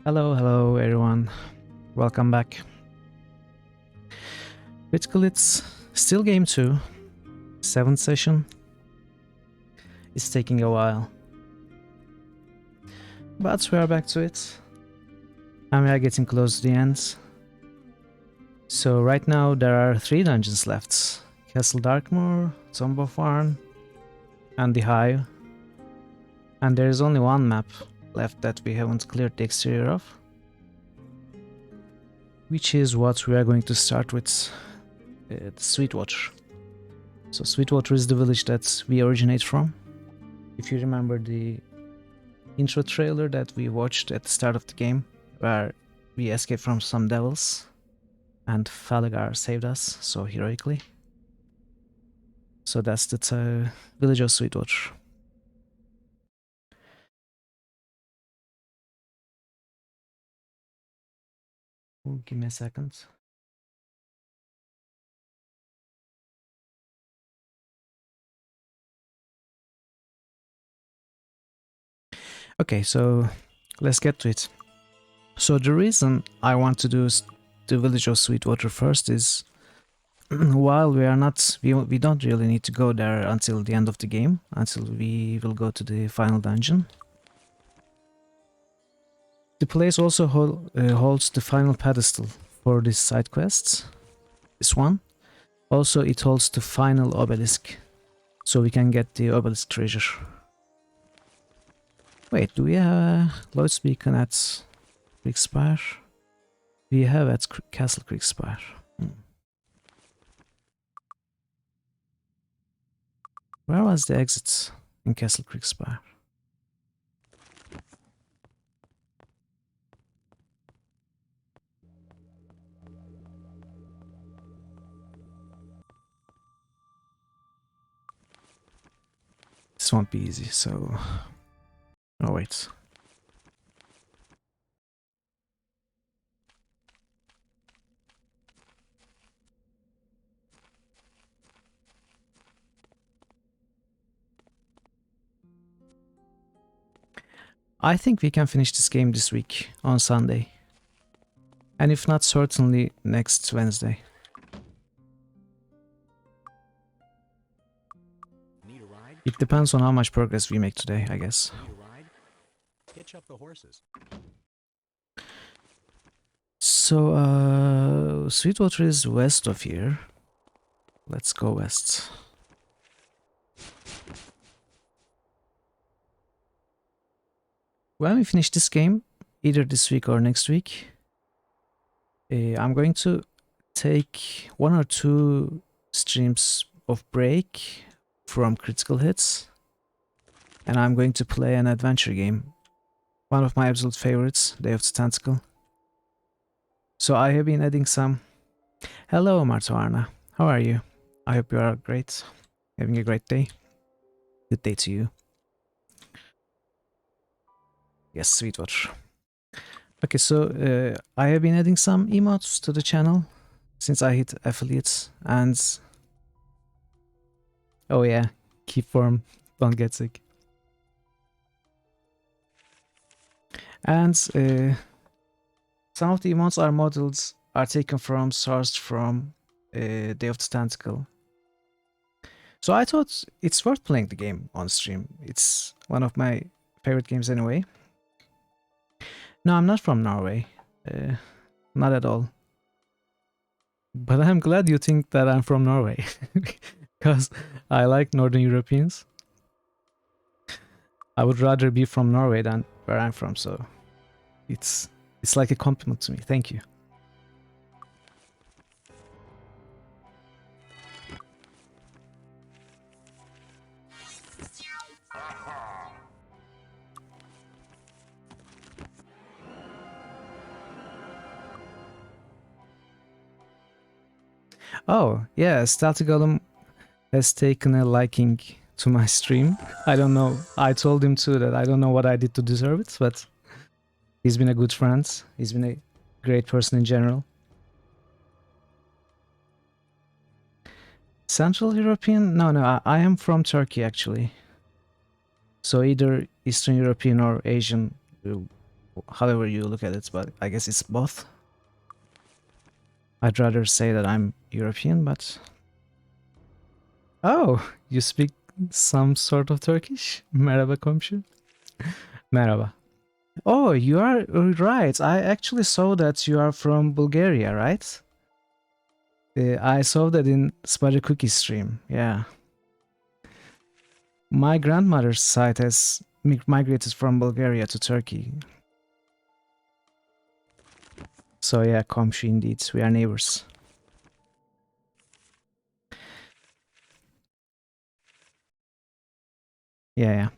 Hello everyone. Welcome back. Critical, it's still game 2. 7th session. It's taking a while. But we are back to it. And we are getting close to the end. So right now there are 3 dungeons left. Castle Darkmoor, Tomb of Arn, and the Hive. And there is only one map left that we haven't cleared the exterior of. Which is what we are going to start with. The Sweetwater. So Sweetwater is the village that we originate from. If you remember the intro trailer that we watched at the start of the game, where we escaped from some devils and Falagar saved us so heroically. So that's the village of Sweetwater. Oh, give me a second. Okay, so let's get to it. So the reason I want to do the village of Sweetwater first is while we don't really need to go there until the end of the game, until we will go to the final dungeon. The place also holds the final pedestal for this side quests, this one. Also it holds the final obelisk, so we can get the obelisk treasure. Wait, do we have a Lloyd's Beacon at Creekspire? We have at Castle Creekspire. Where was the exit in Castle Creekspire? This won't be easy, so... Oh, wait. I think we can finish this game this week, on Sunday. And if not, certainly next Wednesday. It depends on how much progress we make today, I guess. Hitch up the horses. So, Sweetwater is west of here. Let's go west. When we finish this game, either this week or next week, I'm going to take 1 or 2 streams of break from critical hits, and I'm going to play an adventure game. One of my absolute favorites, Day of the Tentacle. So I have been adding some... Hello, Martuarna. How are you? I hope you are great. Having a great day. Good day to you. Yes, Sweetwater. Okay, so I have been adding some emotes to the channel since I hit affiliates, and... Oh yeah, keep warm, don't get sick. And some of the emotes are taken from, sourced from Day of the Tentacle. So I thought it's worth playing the game on stream. It's one of my favorite games anyway. No, I'm not from Norway. Not at all. But I'm glad you think that I'm from Norway. Because I like Northern Europeans. I would rather be from Norway than where I'm from, so it's like a compliment to me. Thank you. Oh, yeah, Stealthy Golem has taken a liking to my stream. I don't know. I told him too that I don't know what I did to deserve it, but he's been a good friend. He's been a great person in general. Central European? No, I am from Turkey actually. So either Eastern European or Asian however you look at it, but I guess it's both. I'd rather say that I'm European, but... Oh, you speak some sort of Turkish? Merhaba komşu. Merhaba. Oh, you are right. I actually saw that you are from Bulgaria, right? I saw that in Spider Cookie stream. Yeah. My grandmother's side has migrated from Bulgaria to Turkey. So yeah, komşu indeed. We are neighbors. Yeah.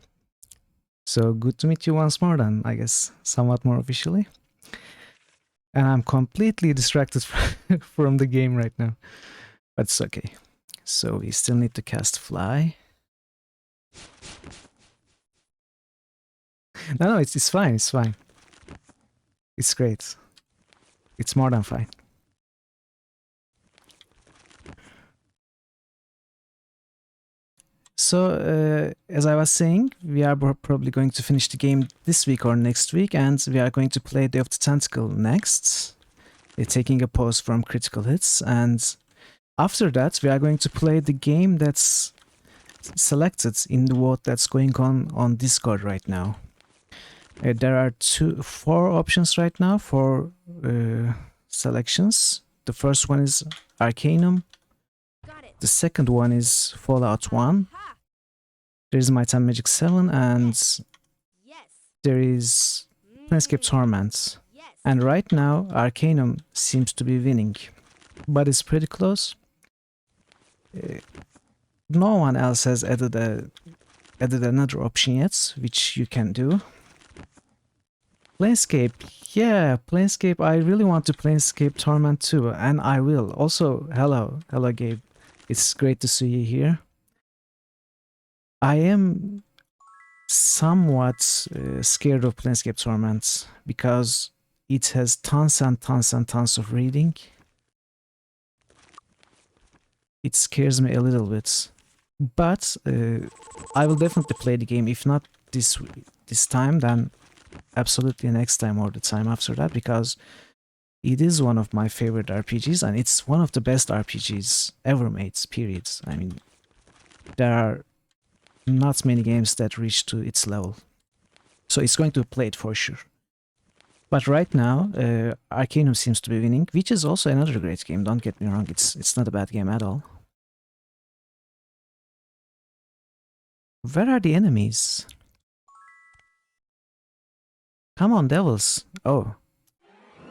So good to meet you once more then, I guess, somewhat more officially. And I'm completely distracted from the game right now. But it's okay. So we still need to cast Fly. No, it's fine, it's fine. It's great. It's more than fine. So, as I was saying, we are probably going to finish the game this week or next week, and we are going to play Day of the Tentacle next, taking a pause from critical hits, and after that, we are going to play the game that's selected in the vote that's going on Discord right now. There are 4 options right now for selections. The first one is Arcanum. The second one is Fallout 1. There is Might and Magic 7, and there is Planescape Torment. And right now, Arcanum seems to be winning, but it's pretty close. No one else has added another option yet, which you can do. Planescape, yeah, Planescape. I really want to Planescape Torment too, and I will. Also, hello, Gabe. It's great to see you here. I am somewhat scared of Planescape Torment because it has tons and tons and tons of reading. It scares me a little bit, but I will definitely play the game. If not this time, then absolutely next time or the time after that, because it is one of my favorite RPGs and it's one of the best RPGs ever made, period. I mean, there are not many games that reach to its level. So it's going to play it for sure. But right now, Arcanum seems to be winning, which is also another great game, don't get me wrong, it's not a bad game at all. Where are the enemies? Come on, devils. Oh,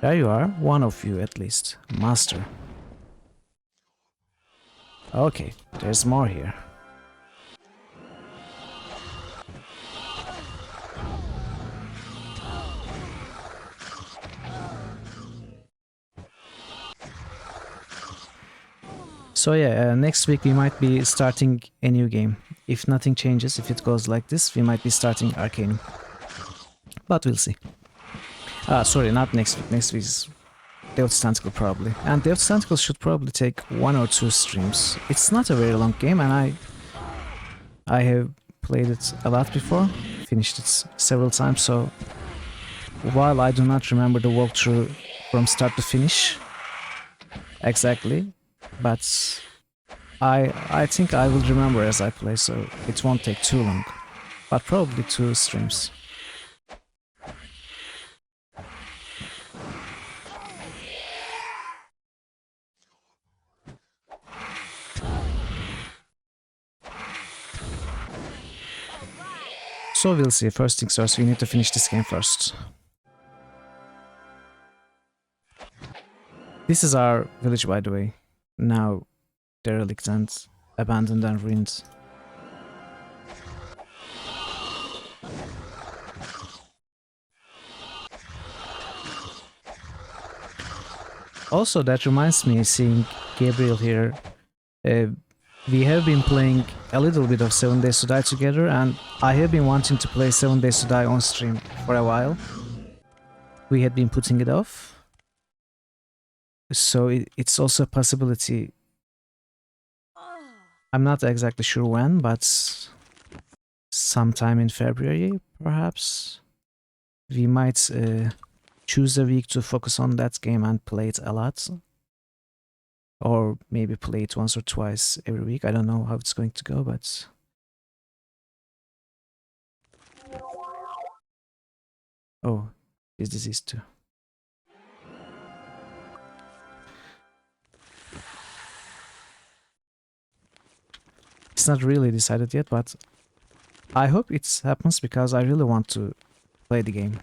there you are, one of you at least. Master. Okay, there's more here. So yeah, next week we might be starting a new game. If nothing changes, if it goes like this, we might be starting Arcanum. But we'll see. Sorry, not next week. Next week is Day of the Tentacle probably. And Day of the Tentacle should probably take 1 or 2 streams. It's not a very long game, and I have played it a lot before, finished it several times, so while I do not remember the walkthrough from start to finish exactly, but I think I will remember as I play, so it won't take too long. But probably 2 streams. So we'll see. First things first, we need to finish this game first. This is our village, by the way. Now derelict and abandoned and ruined. Also, that reminds me, seeing Gabriel here, we have been playing a little bit of 7 Days to Die together, and I have been wanting to play 7 Days to Die on stream for a while. We had been putting it off, so it's also a possibility. I'm not exactly sure when, but sometime in February, perhaps. we might choose a week to focus on that game and play it a lot. Or maybe play it once or twice every week. I don't know how it's going to go, but... Oh, he's diseased too. It's not really decided yet, but I hope it happens because I really want to play the game.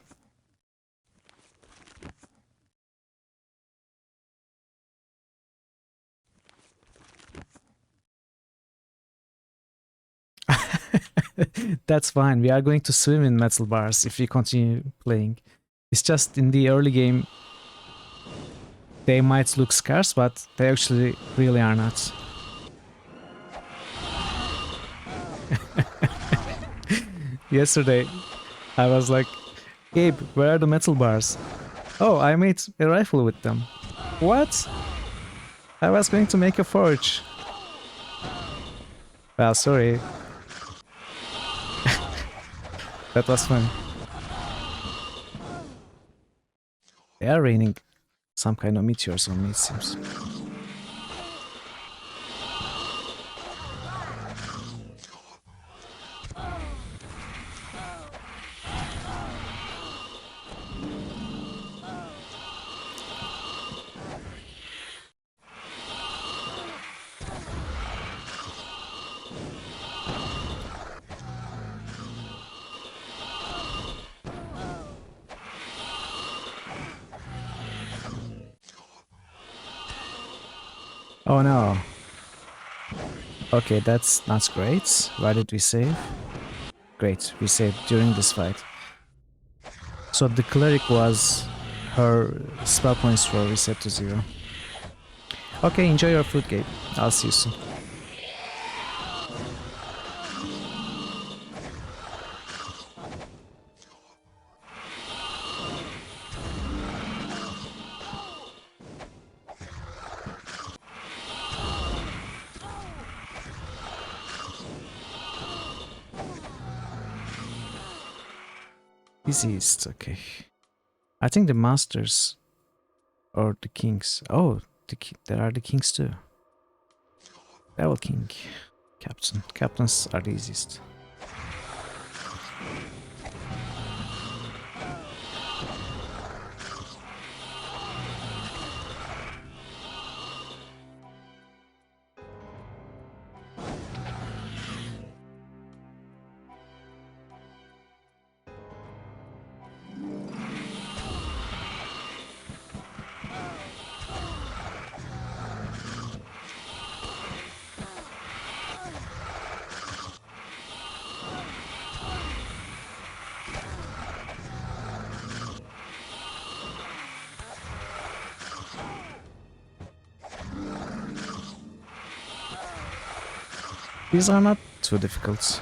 That's fine. We are going to swim in metal bars if we continue playing. It's just in the early game, they might look scarce, but they actually really are not. Yesterday, I was like, Gabe, where are the metal bars? Oh, I made a rifle with them. What? I was going to make a forge. Well, sorry. That was fun. They are raining some kind of meteors on me, it seems. Oh no. Okay, that's not great. Why did we save? Great, we saved during this fight. So the cleric was... her spell points were reset to 0. Okay, enjoy your food, Gabe. I'll see you soon. Diseased, okay. I think the masters or the kings. Oh, there are the kings too. Devil king, captain. Captains are the easiest. These are not too difficult.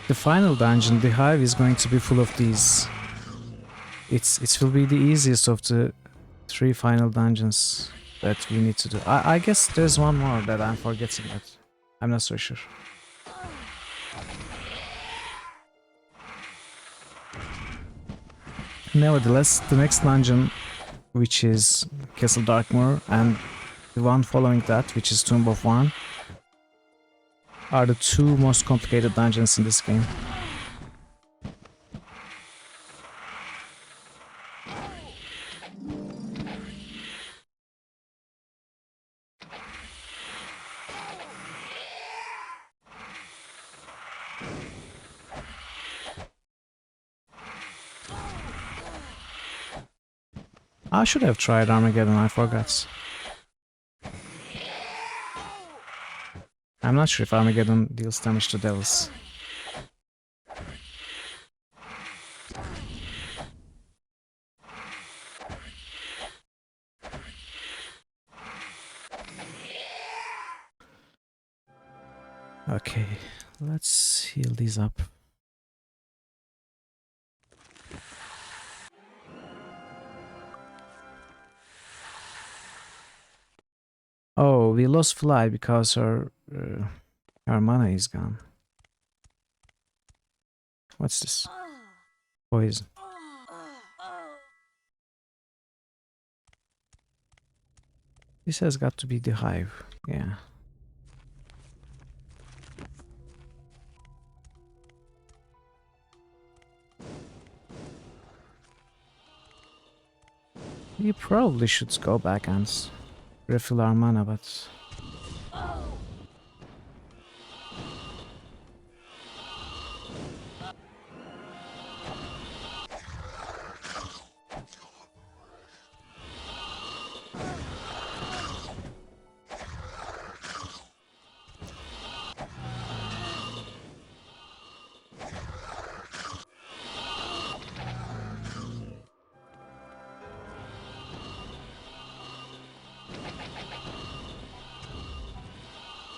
The final dungeon, the hive, is going to be full of these. It will be the easiest of the 3 final dungeons that we need to do. I guess there's one more that I'm forgetting, but I'm not so sure. Nevertheless, the next dungeon, which is Castle Darkmoor, and the one following that, which is Tomb of One, are the 2 most complicated dungeons in this game. I should have tried Armageddon, I forgot. I'm not sure if Armageddon deals damage to devils. Okay, let's heal these up. Oh, we lost Fly because her mana is gone. What's this? Poison. This has got to be the hive. Yeah. We probably should go back and refill our mana, but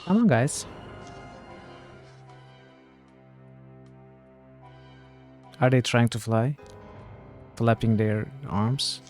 come on, guys. Are they trying to fly? Flapping their arms?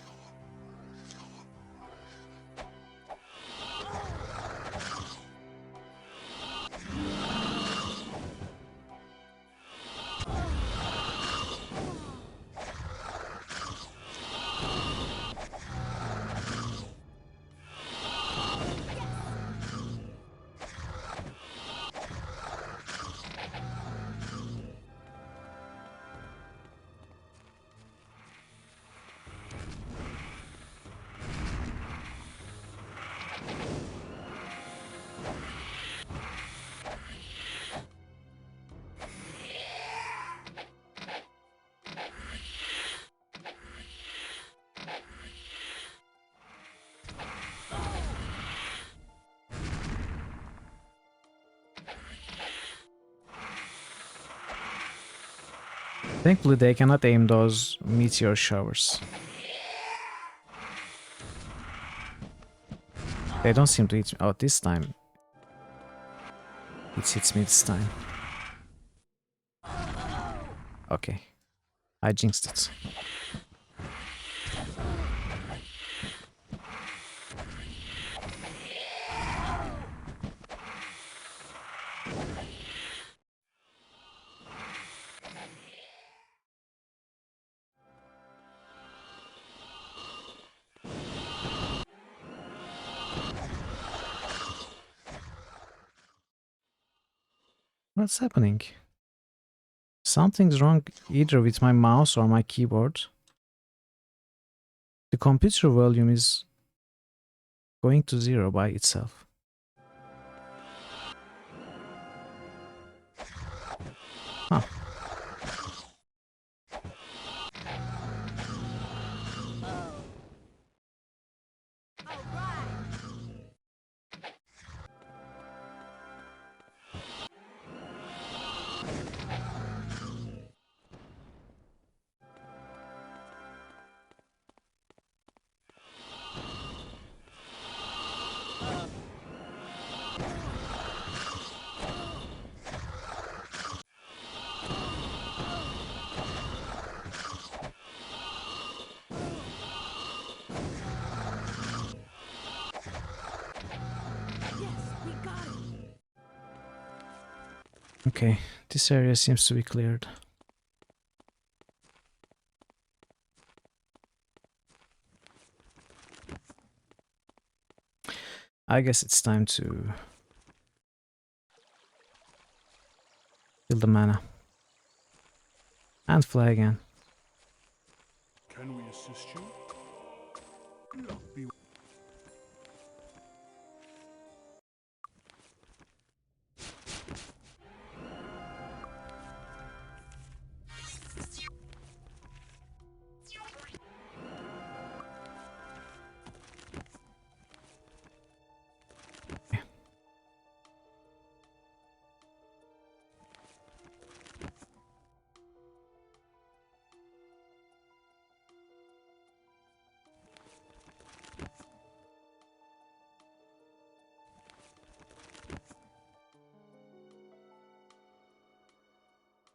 Thankfully, they cannot aim those meteor showers. They don't seem to hit me. Oh, this time. It hits me this time. Okay. I jinxed it. What's happening? Something's wrong either with my mouse or my keyboard. The computer volume is going to 0 by itself. Huh. Okay, this area seems to be cleared. I guess it's time to fill the mana. And fly again. Can we assist you? Luck be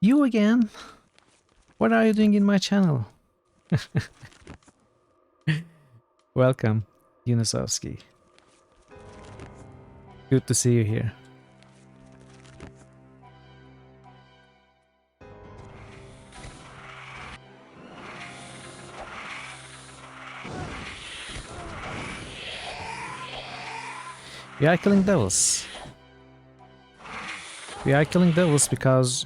You again? What are you doing in my channel? Welcome, Yunosovsky. Good to see you here. We are killing devils. We are killing devils because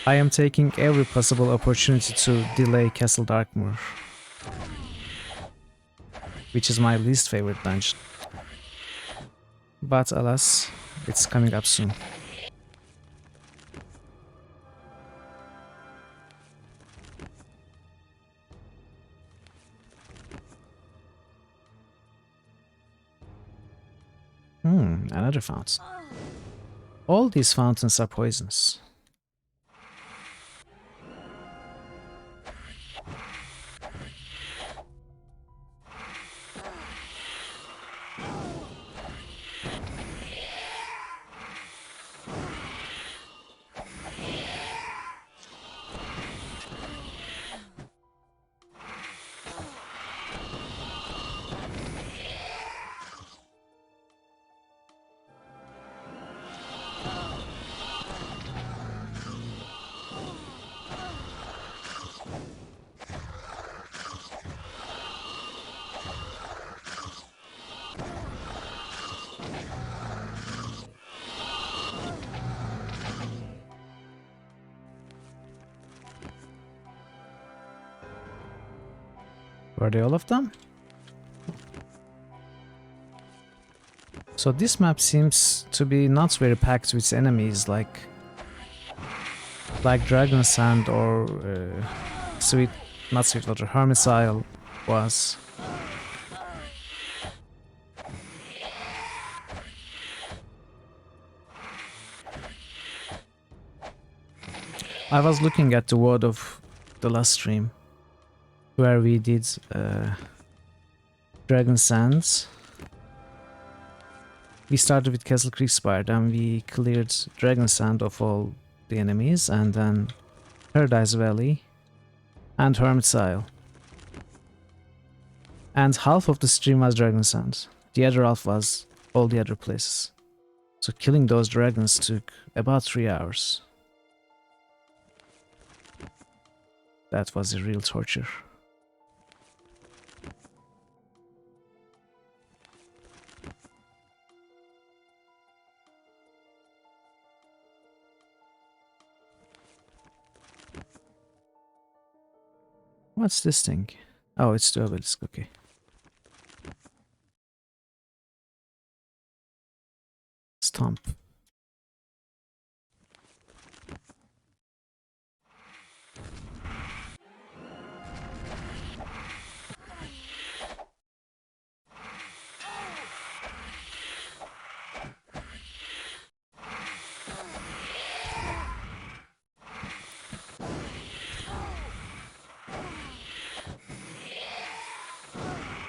I am taking every possible opportunity to delay Castle Darkmoor, which is my least favorite dungeon. But alas, it's coming up soon. Another fountain. All these fountains are poisonous. Were they all of them? So this map seems to be not very packed with enemies like Dragon Sand or not Sweetwater, Hermit's Isle was. I was looking at the word of the last stream where we did Dragon Sands. We started with Castle Creekspire, then we cleared Dragon Sand of all the enemies, and then Paradise Valley and Hermit's Isle. And half of the stream was Dragon Sand. The other half was all the other places. So killing those dragons took about 3 hours. That was a real torture. What's this thing? Oh, it's the obelisk, okay. Stomp.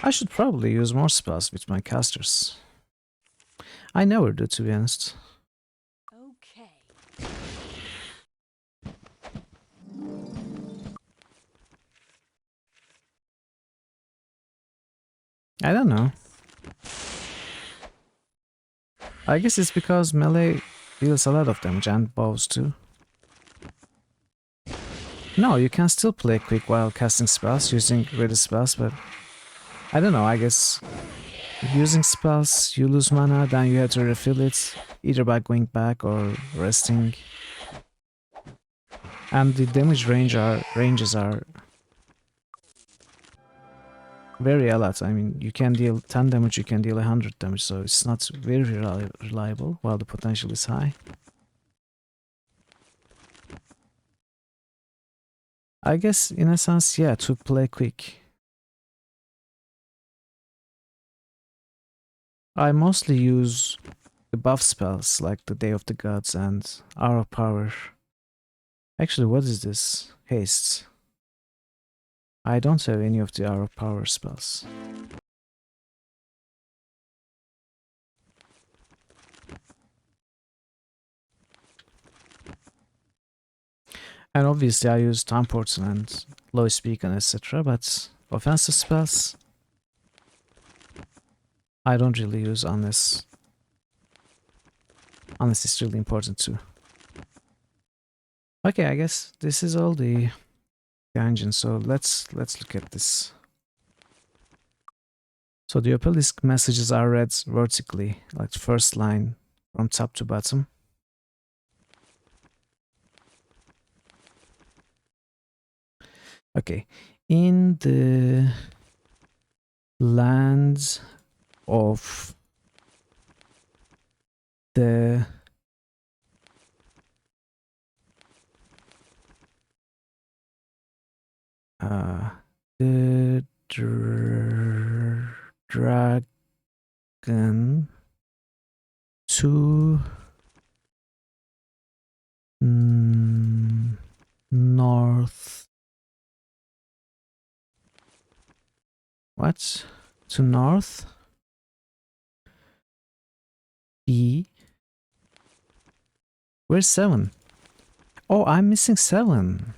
I should probably use more spells with my casters. I never do, to be honest. Okay. I don't know. I guess it's because melee deals a lot of damage and bows too. No, you can still play quick while casting spells using ready spells, but I don't know, I guess using spells you lose mana, then you have to refill it either by going back or resting. And the damage ranges are very a lot. I mean, you can deal 10 damage, you can deal 100 damage, so it's not very reliable while the potential is high. I guess in a sense, yeah, to play quick. I mostly use the buff spells like the Day of the Gods and Hour of Power. Actually, what is this? Haste. I don't have any of the Hour of Power spells. And obviously I use Time Portal and Lois Beacon, etc. But offensive spells I don't really use unless it's really important too. Okay, I guess this is all the dungeon, so let's look at this. So the obelisk messages are read vertically, like the first line from top to bottom. Okay. In the lands of the the dragon to north. What? To north? B. Where's 7? Oh, I'm missing 7.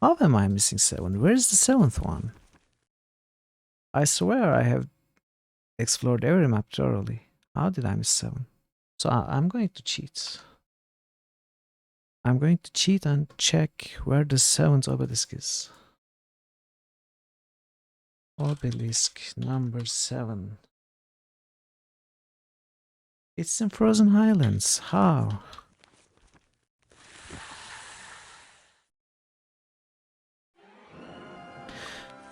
How am I missing 7? Where's the 7th one? I swear I have explored every map thoroughly. How did I miss 7? So I'm going to cheat. I'm going to cheat and check where the 7th obelisk is. Obelisk number 7. It's in Frozen Highlands. How?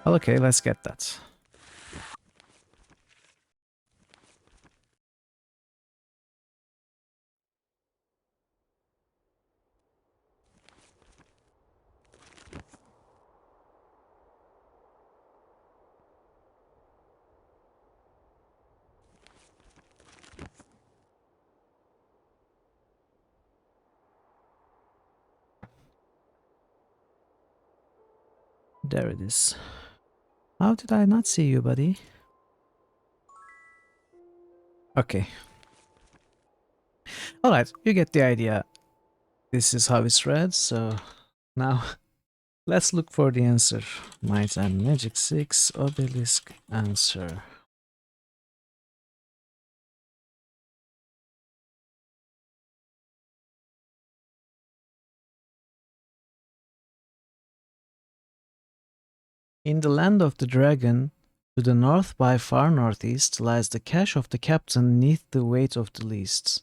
Well, okay, let's get that. There it is. How did I not see you, buddy? Okay. Alright, you get the idea. This is how it's read, so now let's look for the answer. Might and Magic 6, obelisk answer. In the land of the dragon, to the north by far northeast, lies the cache of the captain neath the weight of the least.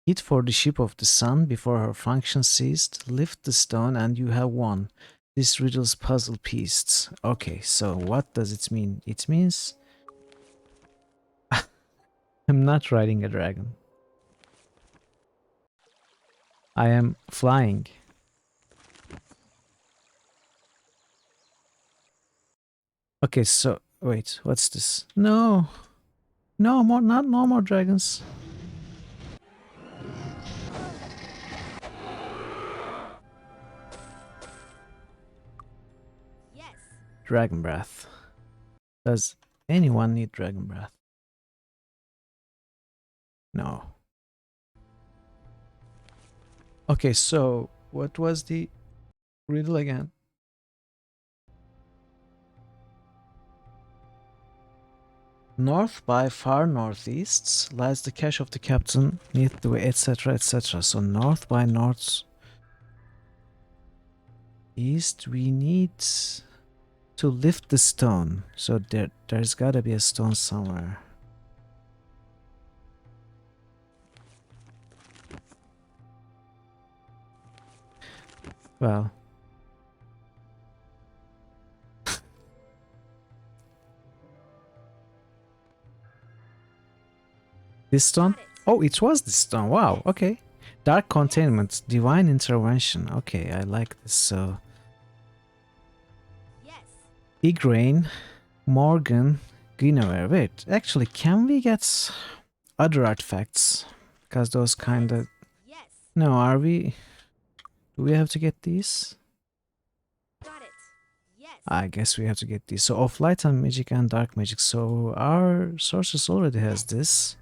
Hit for the ship of the sun before her function ceased, lift the stone and you have won. This riddle's puzzle pieced. Okay, so what does it mean? It means I'm not riding a dragon. I am flying. Okay, so wait, what's this? No. No more, no more dragons. Yes. Dragon breath. Does anyone need dragon breath? No. Okay, so what was the riddle again? North by far northeast lies the cache of the captain, neath the way, etc., etc. So north by north east, we need to lift the stone. So there's gotta be a stone somewhere. Well, this stone? Got it. Oh, it was this stone. Wow, okay. Dark Containment, Divine Intervention. Okay, I like this. So, Yes. Igraine, Morgan, Guinevere. Wait, actually, can we get other artifacts? Because those kind of... Yes. No, are we... Do we have to get these? Got it. Yes. I guess we have to get these. So, of light and magic and dark magic. So, our sources already has this.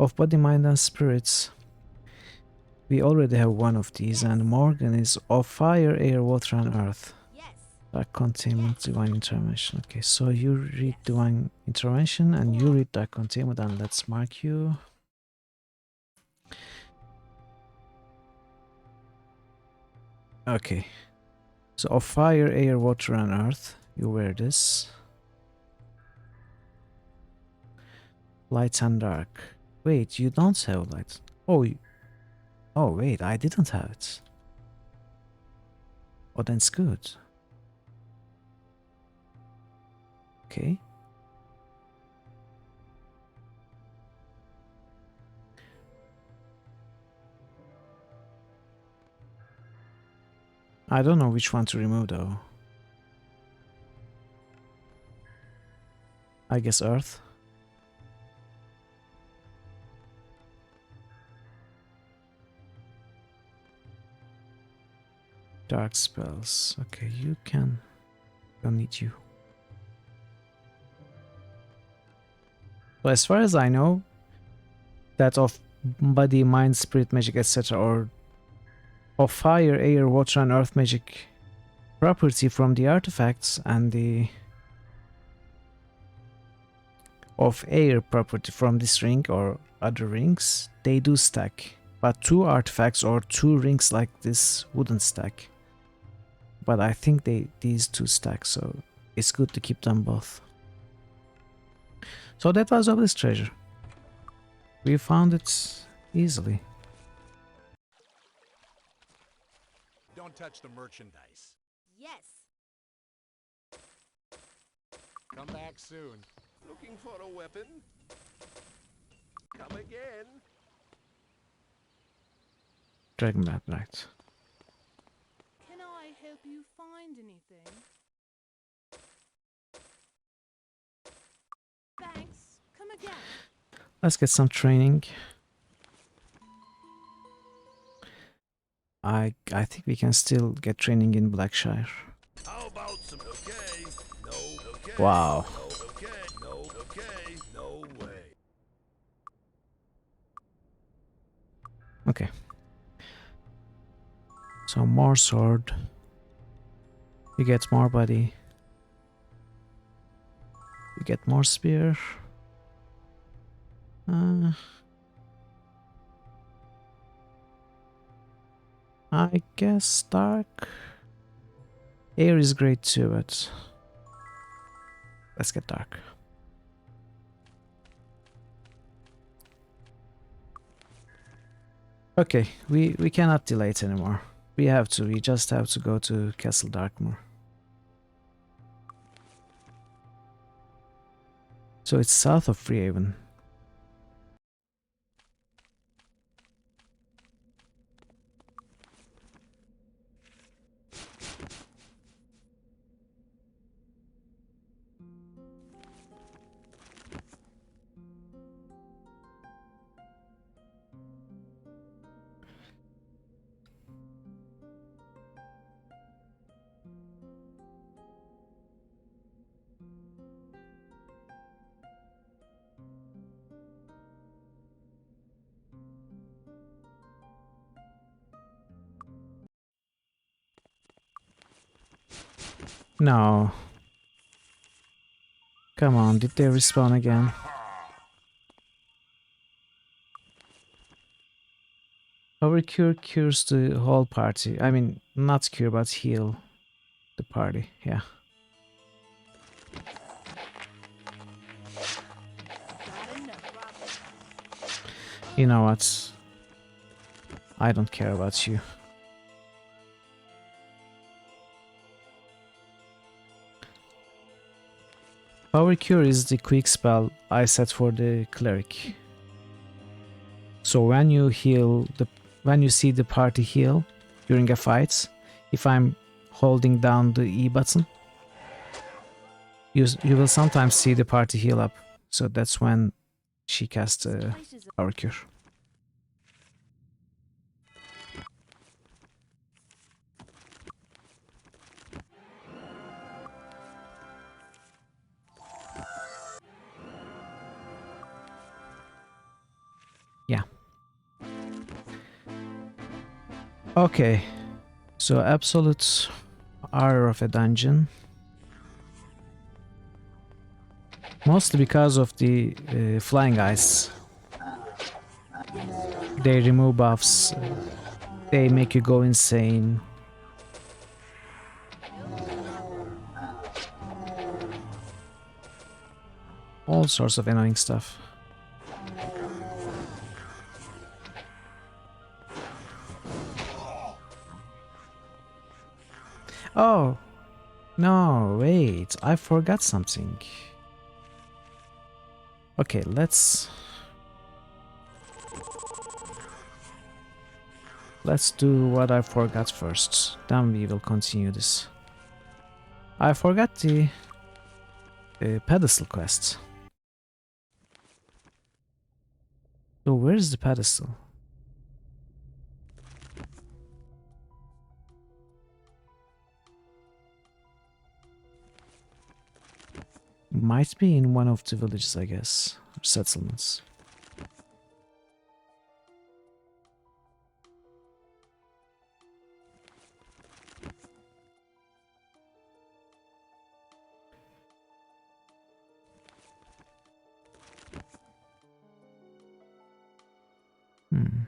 Of body, mind and spirits. We already have one of these, and Morgan is of fire, air, water, and earth. Yes. Dark Containment, Divine Intervention. Okay, so you read Divine Intervention, and you read Dark Containment, and let's mark you. Okay. So of fire, air, water, and earth, you wear this. Light and dark. Wait, you don't have light. Oh, oh wait, I didn't have it. Oh, that's good. Okay. I don't know which one to remove though. I guess Earth. Dark spells. Okay, you can. Don't need you. So as far as I know, that of body, mind, spirit magic, etc., or of fire, air, water, and earth magic property from the artifacts, and the of air property from this ring or other rings, they do stack. But two artifacts or two rings like this wouldn't stack. But I think these two stack, so it's good to keep them both. So that was Obelisk treasure. We found it easily. Don't touch the merchandise. Yes. Come back soon. Looking for a weapon? Come again. Dragon Bat, right. Can I help you find anything? Thanks. Come again. Let's get some training. I think we can still get training in Blackshire. How about some okay? No, okay. Wow. No, okay. No, okay. No way. Okay. So more sword. You get more body. You get more spear. I guess dark. Air is great too, but let's get dark. Okay, we cannot delay it anymore. We have to. We just have to go to Castle Darkmoor. So it's south of Freehaven. No. Come on, did they respawn again? Overcure cures the whole party. I mean, not cure, but heal the party. Yeah. Got enough. You know what? I don't care about you. Power Cure is the quick spell I set for the cleric. So when you when you see the party heal during a fight, if I'm holding down the E button, you will sometimes see the party heal up. So that's when she casts Power Cure. Yeah. Okay. So absolute horror of a dungeon. Mostly because of the flying eyes. They remove buffs. They make you go insane. All sorts of annoying stuff. No, wait, I forgot something. Okay, let's do what I forgot first. Then we will continue this. I forgot the pedestal quest. So where is the pedestal? Might be in one of the villages, I guess. Or settlements. Hmm.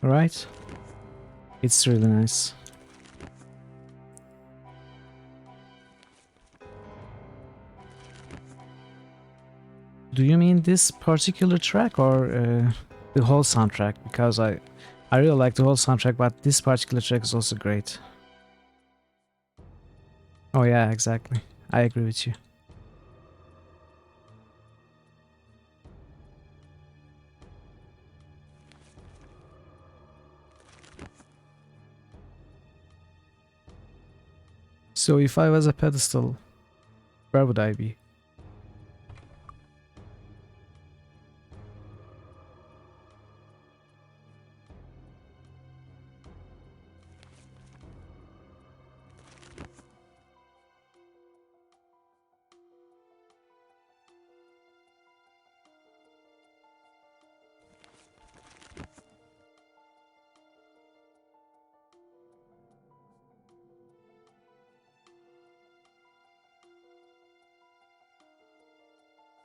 Right? It's really nice. Do you mean this particular track or the whole soundtrack? Because I really like the whole soundtrack, but this particular track is also great. Oh yeah, exactly. I agree with you. So if I was a pedestal, where would I be?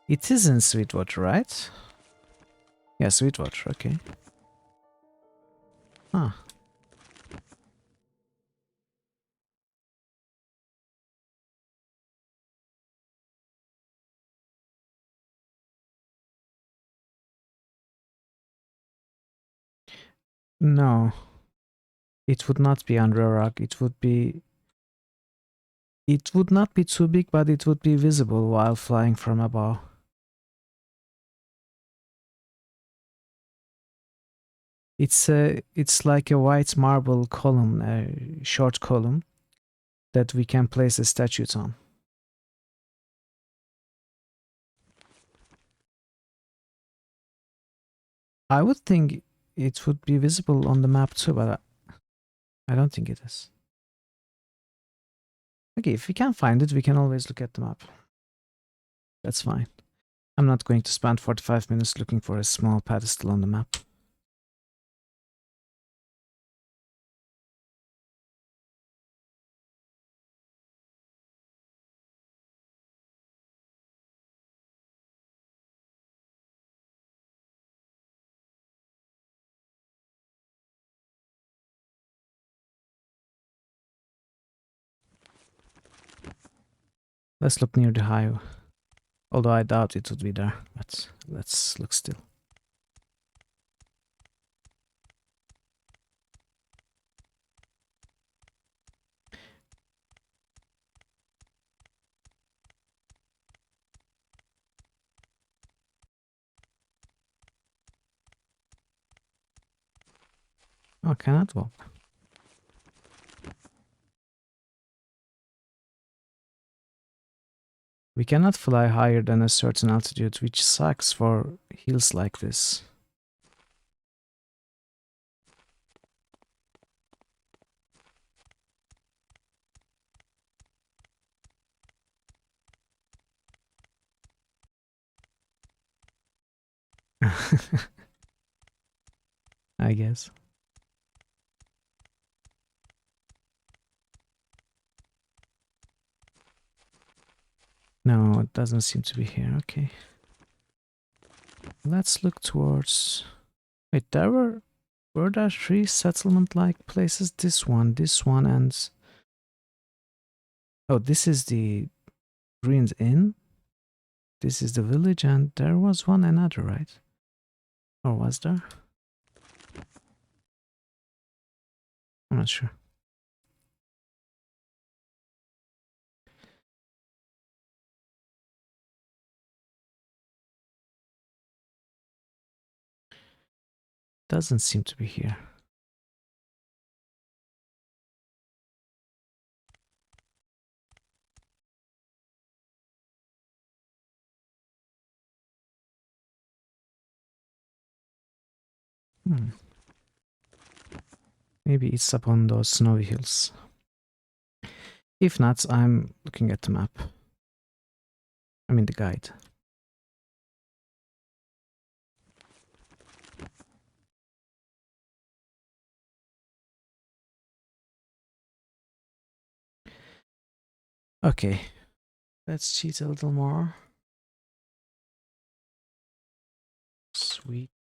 It is in Sweetwater, right? Yeah, Sweetwater, okay. Huh. No, it would not be under a rock. It would be... It would not be too big, but it would be visible while flying from above. It's like a white marble column, a short column that we can place a statue on. I would think it would be visible on the map too, but I don't think it is. Okay, if we can't find it, we can always look at the map. That's fine. I'm not going to spend 45 minutes looking for a small pedestal on the map. Let's look near the highway. Although I doubt it would be there, but let's look still. Oh, cannot walk. We cannot fly higher than a certain altitude, which sucks for hills like this. I guess. No, it doesn't seem to be here. Okay. Let's look towards... Wait, were there three settlement-like places? This one, and... Oh, this is the ruined inn. This is the village, and there was one another, right? Or was there? I'm not sure. Doesn't seem to be here. Hmm. Maybe it's up on those snowy hills. If not, I'm looking at the map. I mean the guide. Okay, let's cheat a little more. Sweet.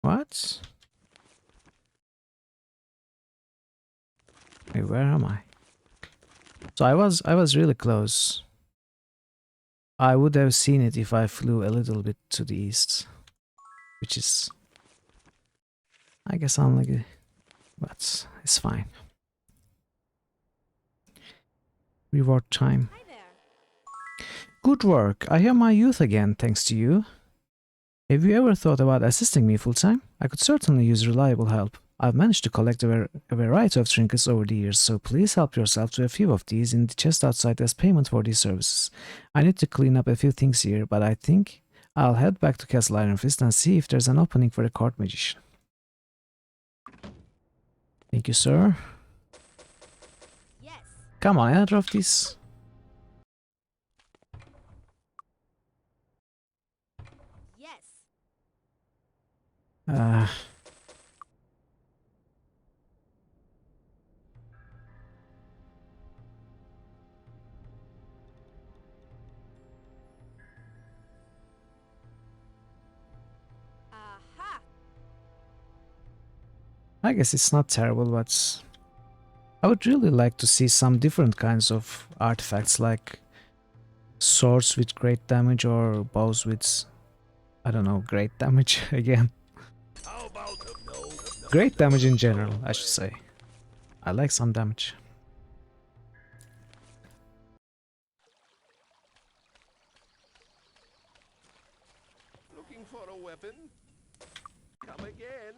What? Wait, where am I? So I was really close. I would have seen it if I flew a little bit to the east, which is, I guess, unlucky, but it's fine. Reward time. Hi there. Good work. I have my youth again, thanks to you. Have you ever thought about assisting me full time? I could certainly use reliable help. I've managed to collect a variety of trinkets over the years, so please help yourself to a few of these in the chest outside as payment for these services. I need to clean up a few things here, but I think I'll head back to Castle Iron Fist and see if there's an opening for the court magician. Thank you, sir. Yes. Come on, another of these. Yes. Uh, Aha. I guess it's not terrible, but I would really like to see some different kinds of artifacts, like swords with great damage or bows with, I don't know, great damage again. How about no? Great damage in general, I should say. I like some damage. Looking for a weapon? Come again.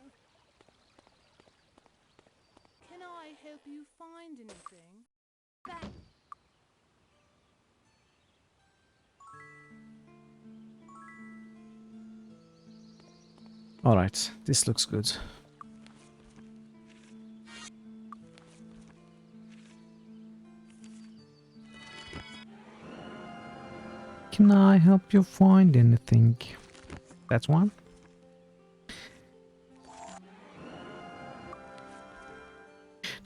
Can I help you find anything? Back. Alright, this looks good. Can I help you find anything? That's one.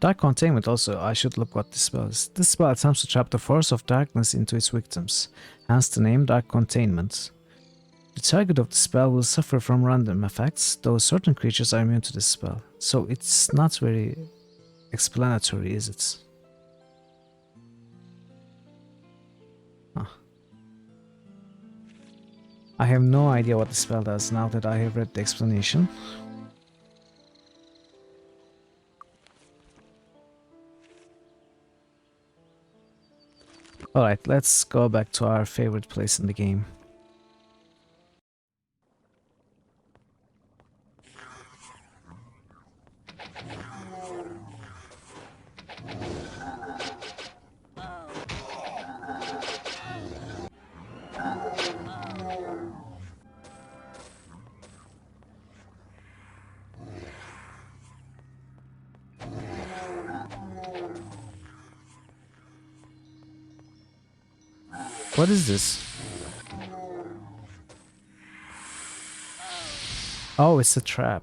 Dark Containment also, I should look what this spell is. This spell attempts to trap the force of darkness into its victims, hence the name Dark Containment. The target of the spell will suffer from random effects, though certain creatures are immune to this spell. So it's not very explanatory, is it? Huh. I have no idea what the spell does now that I have read the explanation. Alright, let's go back to our favorite place in the game. What is this? Oh, it's a trap.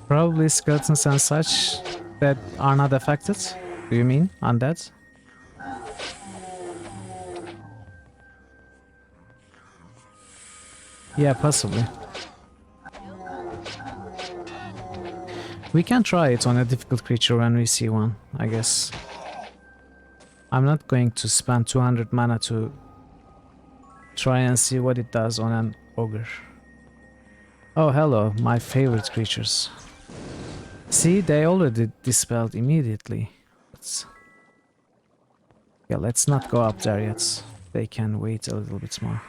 Probably skeletons and such that are not affected. Do you mean undead? Yeah, possibly. We can try it on a difficult creature when we see one, I guess. I'm not going to spend 200 mana to try and see what it does on an ogre. Oh, hello, my favorite creatures. See, they already dispelled immediately. Yeah, let's not go up there yet. They can wait a little bit more.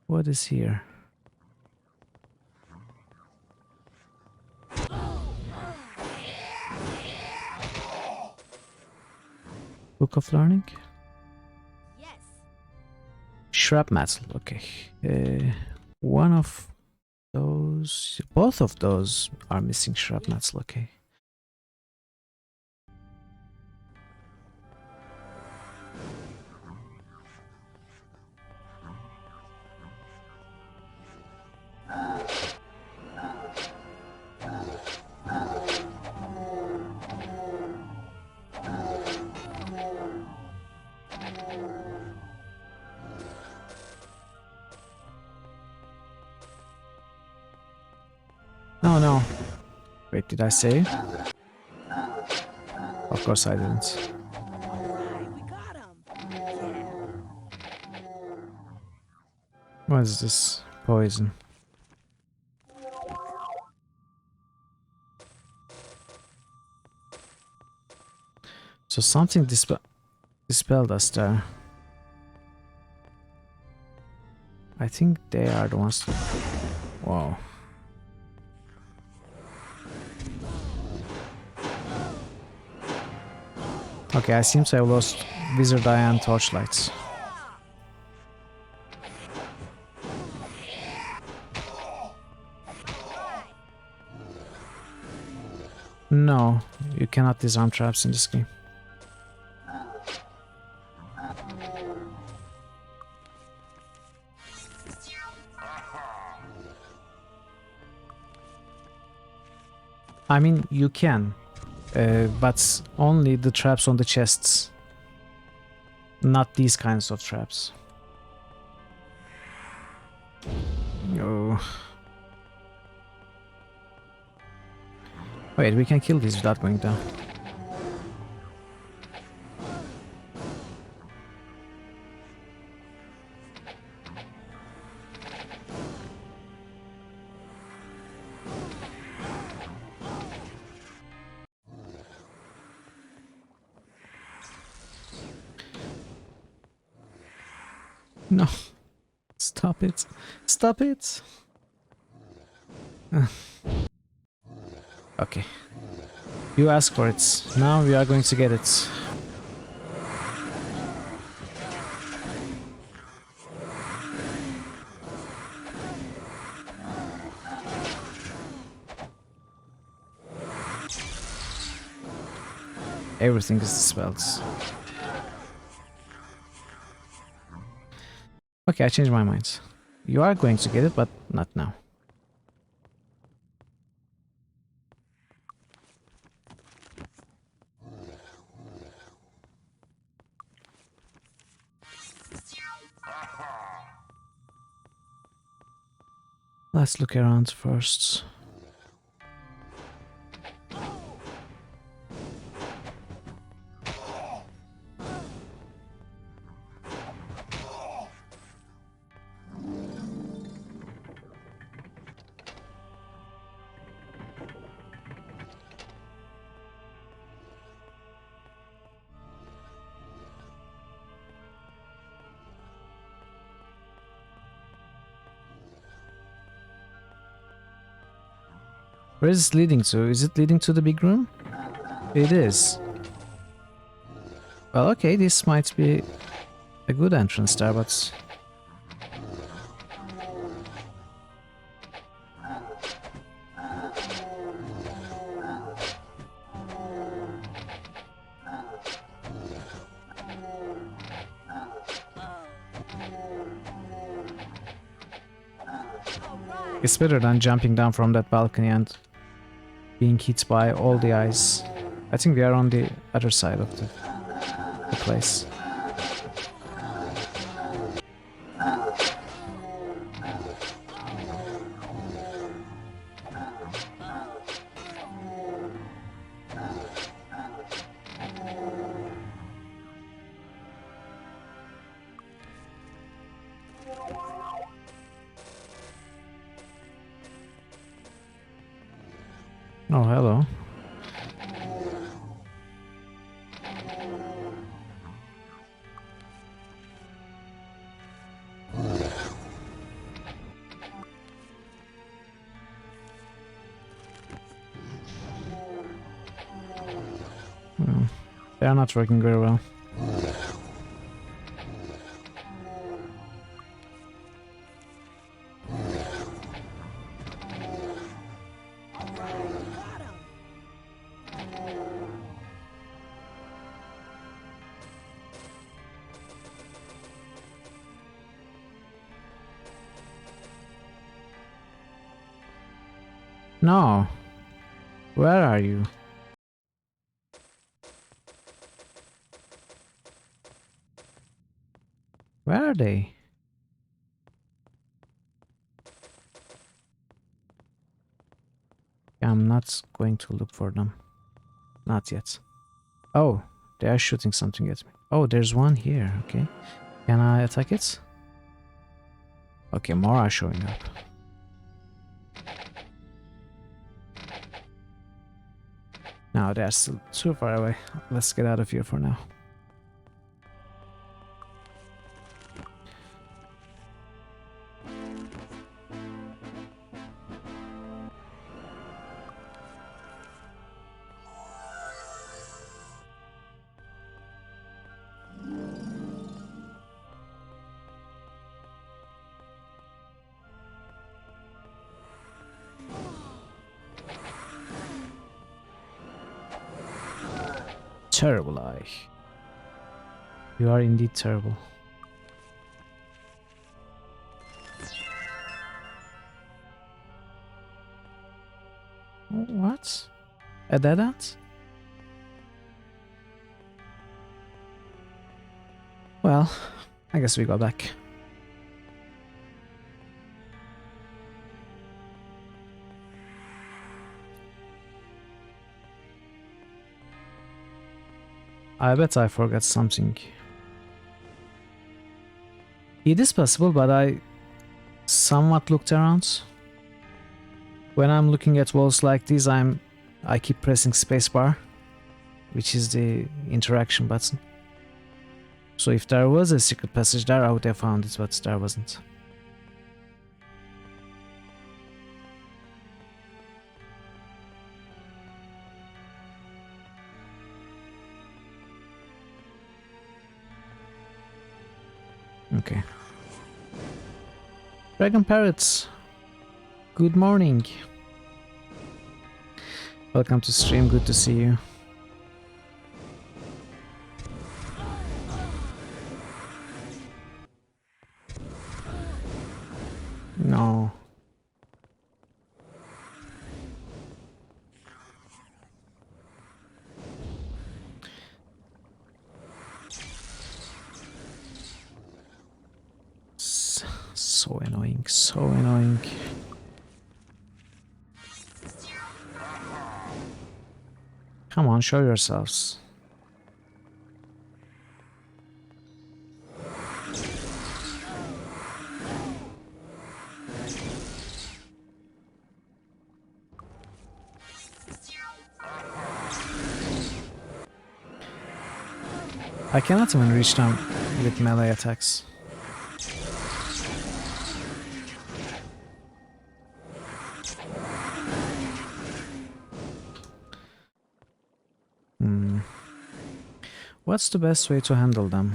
What is here? Book of Learning? Yes. Shrapnel, okay. One of those... Both of those are missing shrapnel, okay. No, no. Wait, did I save? Of course I didn't. Hey, we got him. What is this? Poison. So something dispelled us there. I think they are the ones. Wow. Okay, I seem to have lost Wizard Eye and Torchlights. No, you cannot disarm traps in this game. I mean, you can, but only the traps on the chests, not these kinds of traps. Oh. Wait, we can kill these without going down. No. Stop it. Stop it. Okay. You asked for it. Now we are going to get it. Everything is dispelled. Okay, I changed my mind. You are going to get it, but not now. Let's look around first. Where is it leading to? Is it leading to the big room? It is. Well, okay, this might be a good entrance there, but... It's better than jumping down from that balcony and being hit by all the eyes. I think we are on the other side of the place. Oh, hello. They are not working very well. No. Where are you? Where are they? I'm not going to look for them. Not yet. Oh, they are shooting something at me. Oh, there's one here. Okay. Can I attack it? Okay, more are showing up. No, they're still too far away. Let's get out of here for now. Terrible eye. You are indeed terrible. What? A dead end? Well, I guess we go back. I bet I forgot something. It is possible, but I somewhat looked around. When I'm looking at walls like these, I keep pressing spacebar, which is the interaction button. So if there was a secret passage there, I would have found it, but there wasn't. Okay. Dragon Parrots, good morning. Welcome to stream, good to see you. No. So annoying, so annoying. Come on, show yourselves. I cannot even reach them with melee attacks. What's the best way to handle them?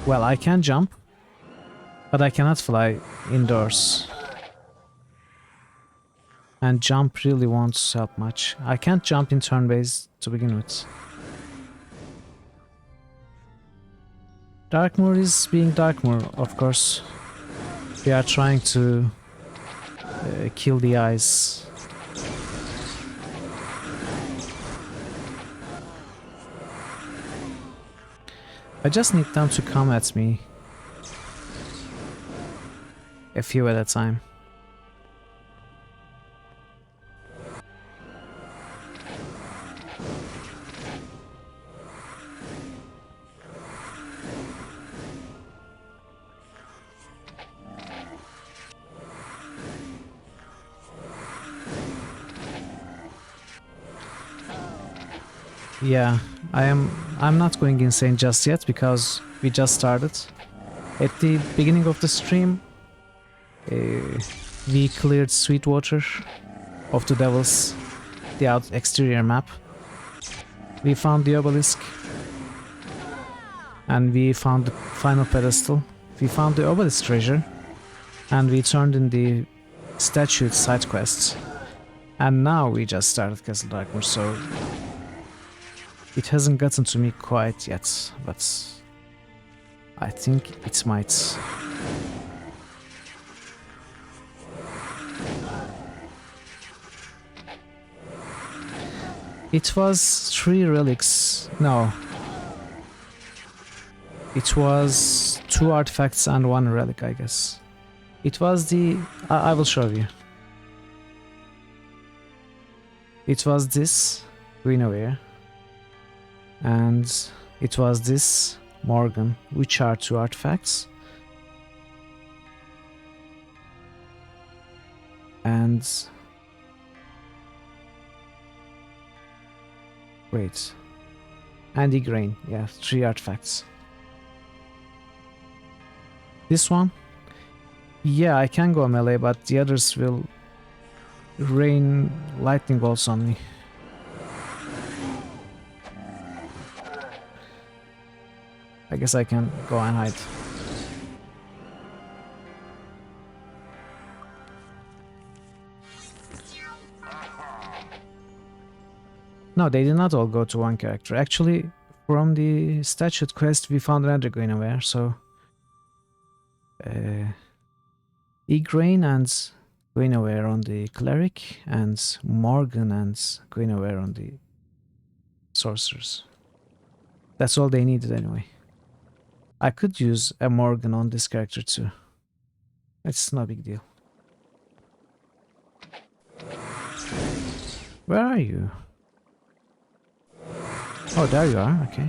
Well, I can jump, but I cannot fly indoors. And jump really won't help much. I can't jump in turn-based to begin with. Darkmoor is being Darkmoor, of course. We are trying to kill the eyes. I just need them to come at me. A few at a time. Yeah, I'm not going insane just yet because we just started. At the beginning of the stream, we cleared Sweetwater of the Devils, the exterior map. We found the obelisk and we found the final pedestal. We found the obelisk treasure and we turned in the statue side quests. And now we just started Castle Darkmoor, so it hasn't gotten to me quite yet, but I think it might. It was 3 relics. No. It was 2 artifacts and 1 relic, I guess. It was the... I will show you. It was this Guinevere. And it was this Morgan, which are 2 artifacts. And... wait. And the grain, yeah, 3 artifacts. This one? Yeah, I can go melee, but the others will rain lightning bolts on me. I guess I can go and hide. No, they did not all go to 1 character. Actually, from the statute quest we found another Guinevere, so... Igraine and Guinevere on the cleric, and Morgan and Guinevere on the sorcerers. That's all they needed anyway. I could use a Morgan on this character too. It's no big deal. Where are you? Oh, there you are, okay.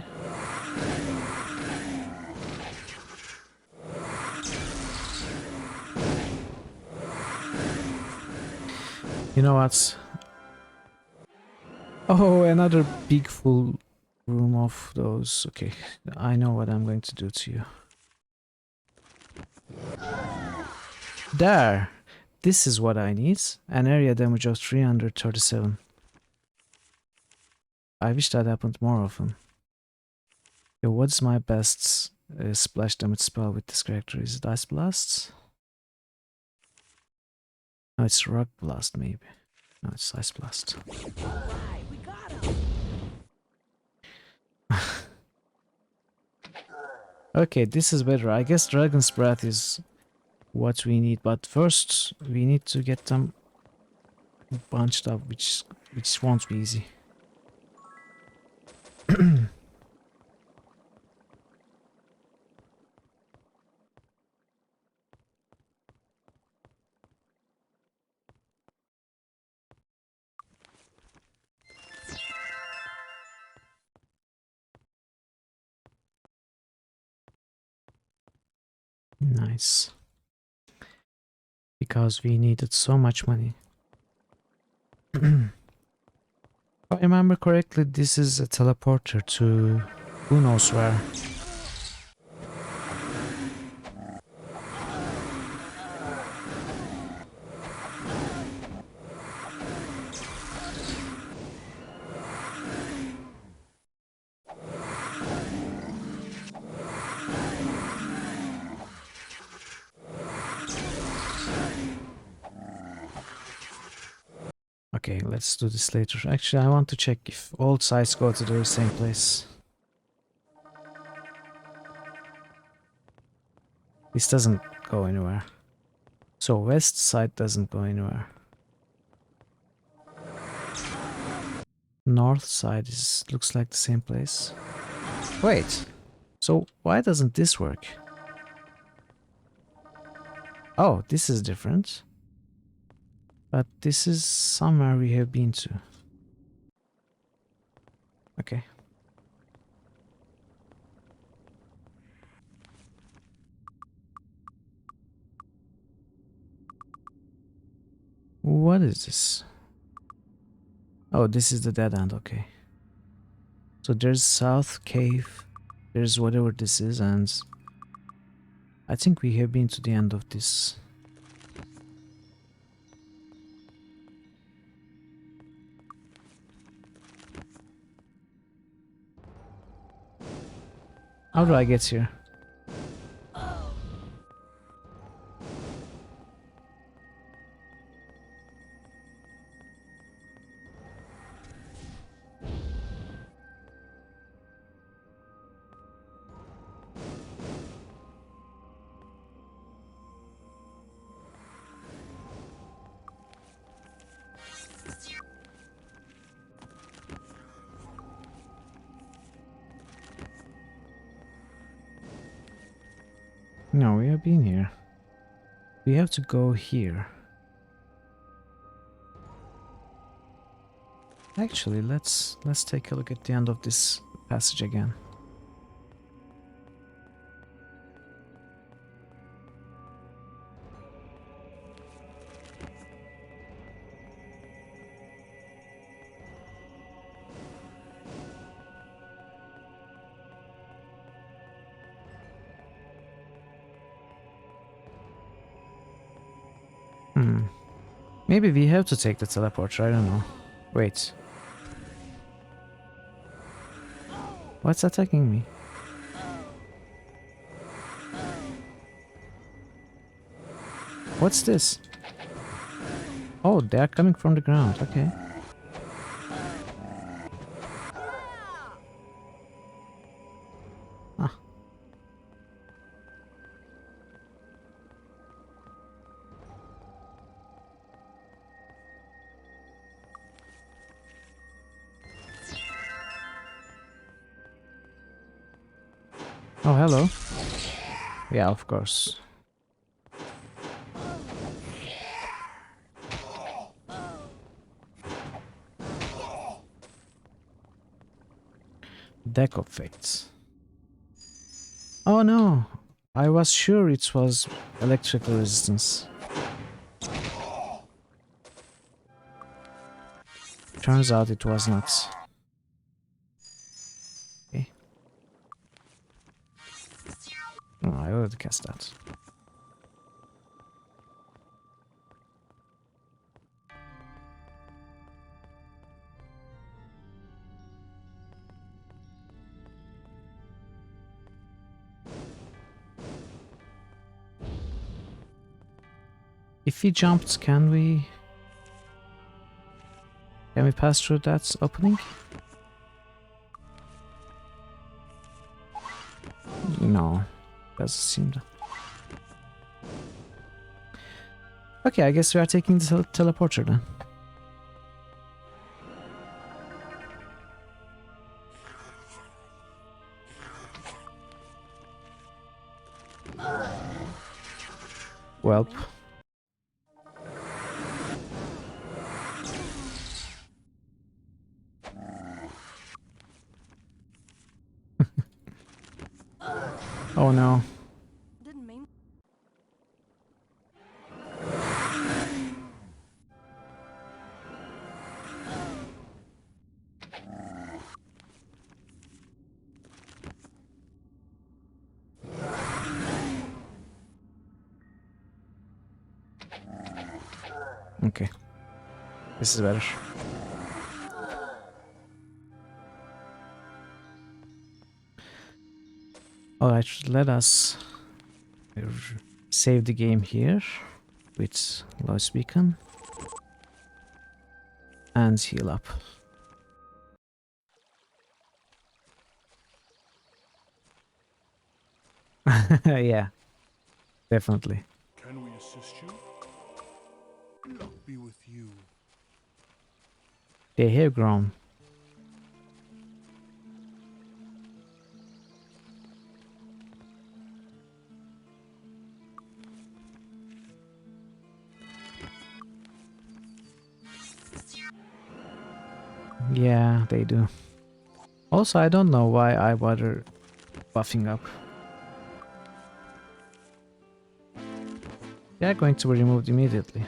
You know what? Oh, another big full room of those. Okay, I know what I'm going to do to you. There! This is what I need. An area damage of 337. I wish that happened more often. Yo, what's my best splash damage spell with this character? Is it Ice Blast? No, it's Rock Blast maybe. No, it's Ice Blast. Alright, we got him. Okay, this is better. I guess Dragon's Breath is what we need, but first we need to get them bunched up, which won't be easy. Nice. Because we needed so much money. If I remember correctly, this is a teleporter to who knows where. Okay, let's do this later. Actually, I want to check if all sides go to the same place. This doesn't go anywhere. So west side doesn't go anywhere. North side looks like the same place. Wait. So why doesn't this work? Oh, this is different. But this is somewhere we have been to. Okay. What is this? Oh, this is the dead end, okay. So there's South Cave, there's whatever this is, and I think we have been to the end of this. How do I get here? No, we have been here. We have to go here. Actually, let's take a look at the end of this passage again. Maybe we have to take the teleporter, I don't know. Wait. What's attacking me? What's this? Oh, they are coming from the ground, okay. Ah. Oh, hello. Yeah, of course. Deck of Fates. Oh no! I was sure it was electrical resistance. Turns out it was not. Okay. Oh, I already cast that. If we jumped, can we pass through that opening? No, doesn't seem that. Okay, I guess we are taking the teleporter then. Welp. Oh no. Didn't mean. Okay. This is better. Alright, let us save the game here with Lois Beacon and heal up. Yeah, definitely. Can we assist you? Luck be with you. They have grown. Yeah, they do. Also, I don't know why I bother buffing up. They are going to be removed immediately.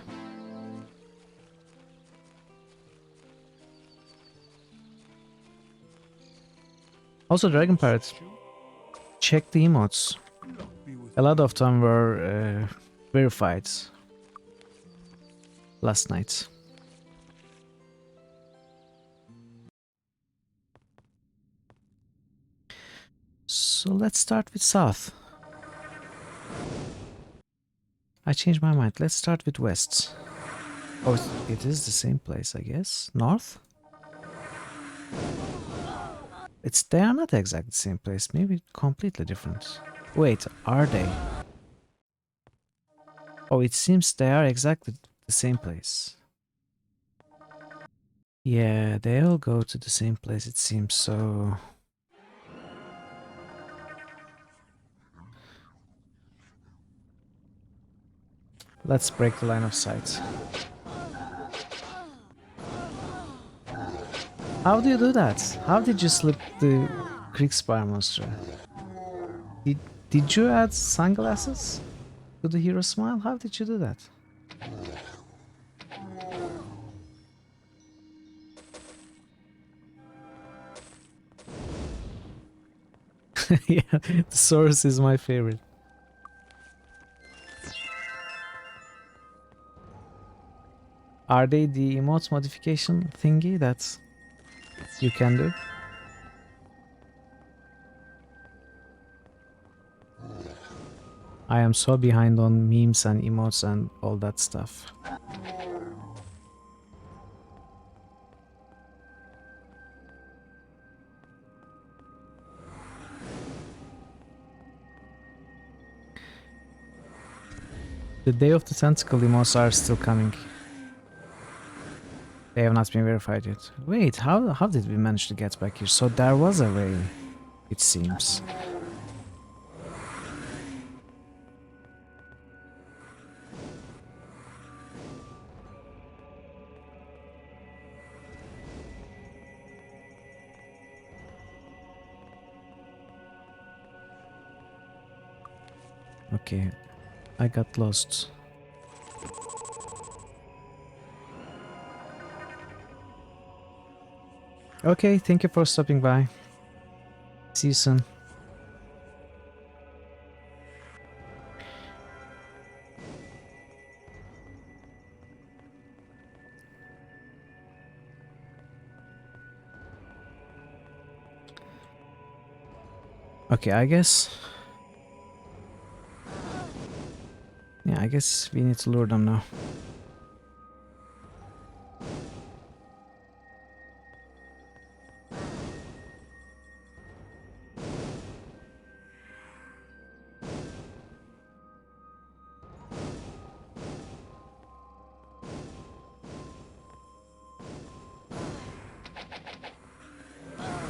Also, Dragon Pirates, check the emotes. A lot of them were verified last night. So let's start with south. I changed my mind. Let's start with west. Oh, it is the same place, I guess. North? They are not exactly the same place. Maybe completely different. Wait, are they? Oh, it seems they are exactly the same place. Yeah, they all go to the same place, it seems, so... Let's break the line of sight. How do you do that? How did you slip the Kriegspire monster? Did you add sunglasses to the hero smile? How did you do that? Yeah, the source is my favorite. Are they the emote modification thingy that you can do? I am so behind on memes and emotes and all that stuff. The Day of the Tentacle emotes are still coming. They have not been verified yet. Wait, how did we manage to get back here? So there was a way, it seems. Okay, I got lost. Okay, thank you for stopping by. See you soon. Okay, I guess... Yeah, I guess we need to lure them now.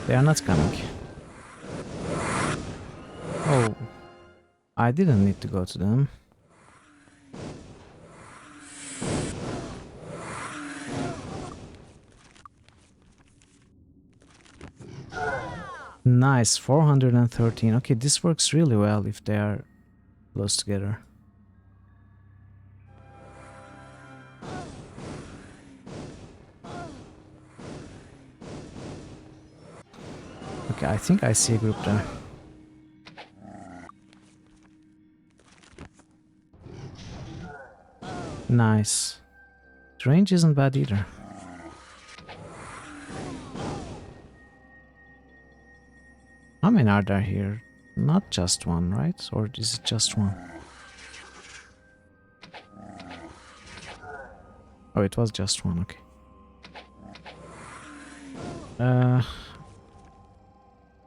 They are not coming. Oh, I didn't need to go to them. Nice, 413. Okay, this works really well if they are close together. Okay, I think I see a group there. Nice. The range isn't bad either. How many are there here? Not just one, right? Or is it just one? Oh, it was just one, okay.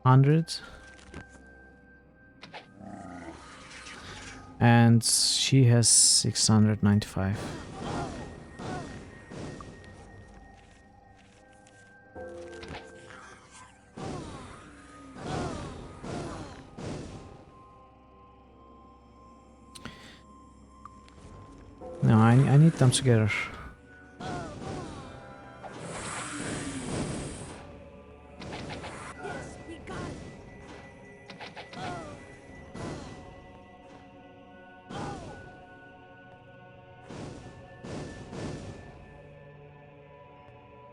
100. And she has 695. No, I need them together.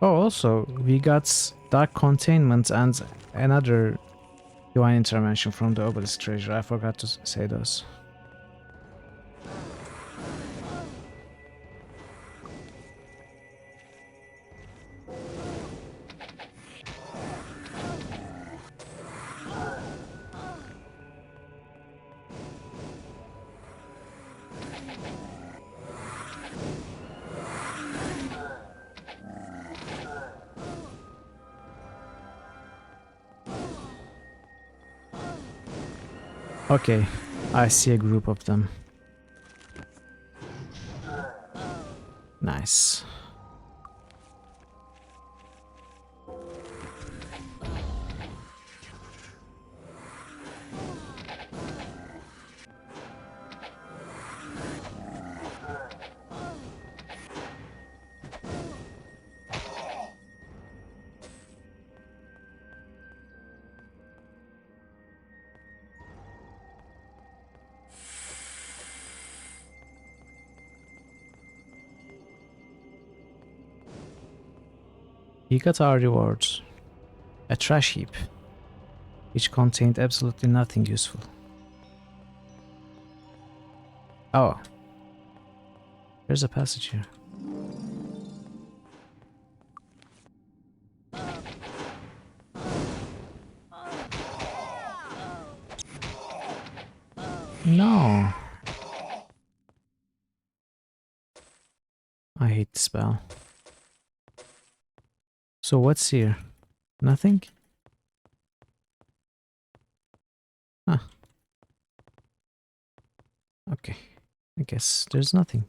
Oh, also, we got Dark Containment and another Divine Intervention from the Obelisk Treasure. I forgot to say those. Okay, I see a group of them. Nice. We got our rewards. A trash heap, which contained absolutely nothing useful. Oh, there's a passage here. No. I hate this spell. So what's here? Nothing? Huh. Okay. I guess there's nothing.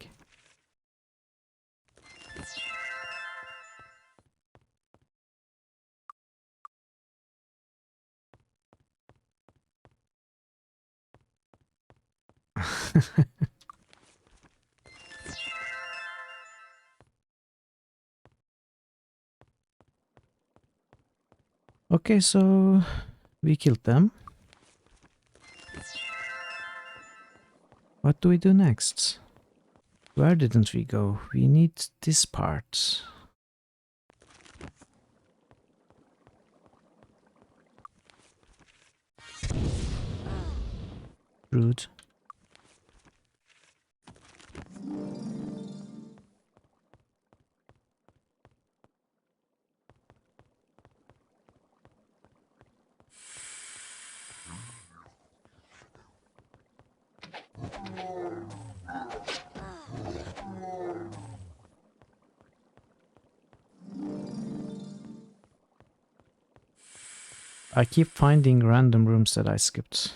Okay, so we killed them. What do we do next? Where didn't we go? We need this part. Rude. I keep finding random rooms that I skipped.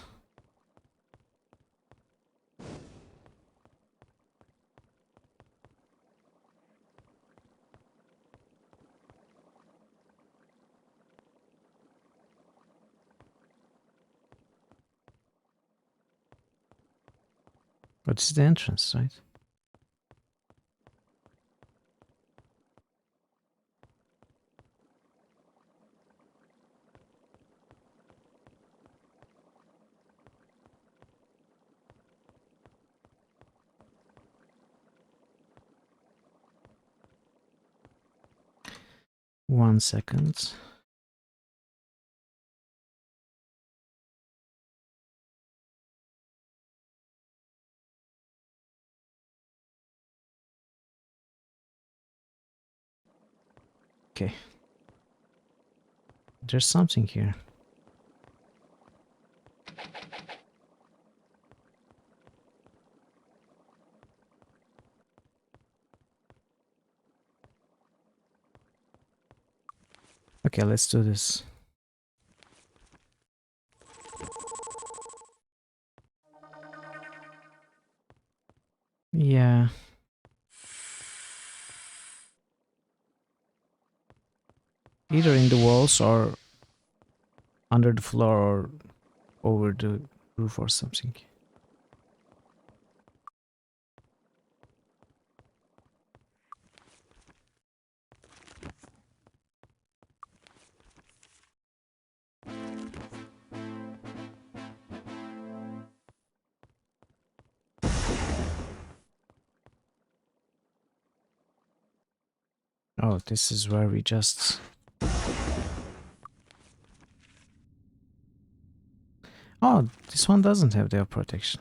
But this is the entrance, right? One second. Okay. There's something here. Okay, let's do this. Yeah. Either in the walls or under the floor or over the roof or something. Oh, this is where we just... Oh, this one doesn't have their protection.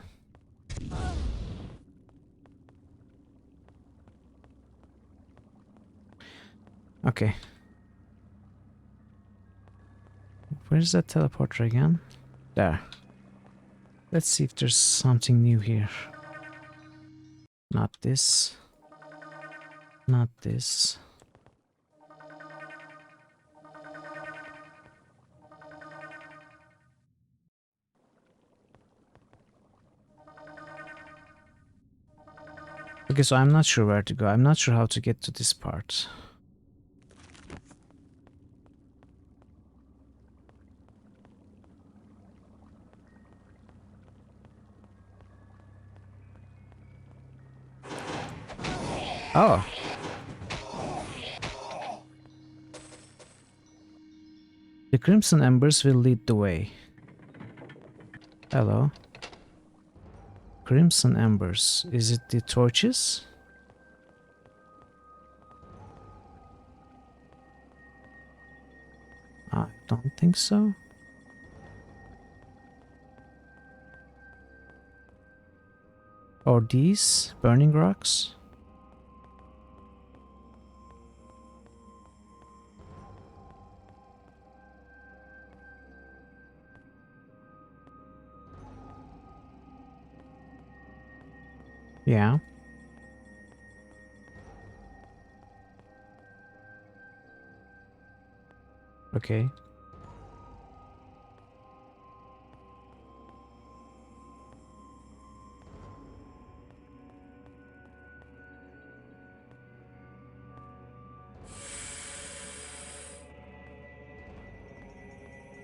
Okay. Where's that teleporter again? There. Let's see if there's something new here. Not this. Not this. Okay, so I'm not sure where to go. I'm not sure how to get to this part. Oh. The crimson embers will lead the way. Hello. Crimson embers. Is it the torches? I don't think so. Or these burning rocks? Yeah. Okay.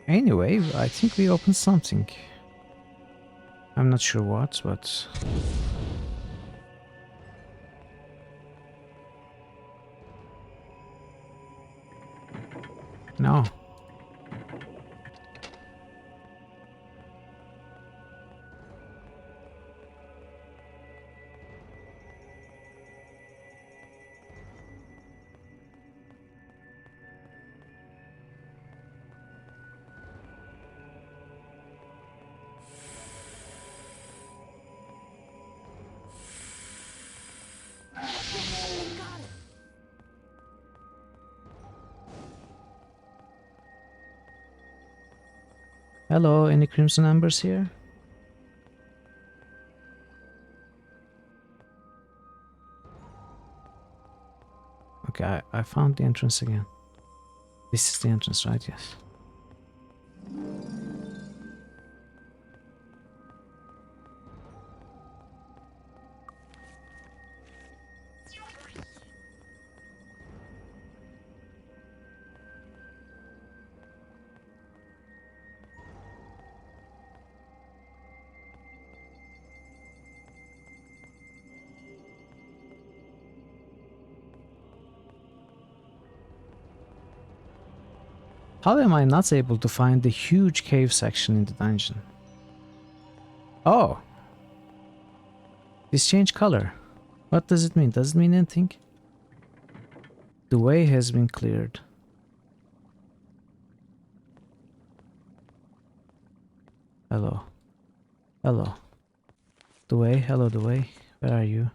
Anyway, I think we opened something. I'm not sure what, but... No. Hello, any crimson embers here? Okay, I found the entrance again. This is the entrance, right? Yes. How am I not able to find the huge cave section in the dungeon? Oh! This changed color. What does it mean? Does it mean anything? The way has been cleared. Hello. Hello. The way? Hello, the way. Where are you?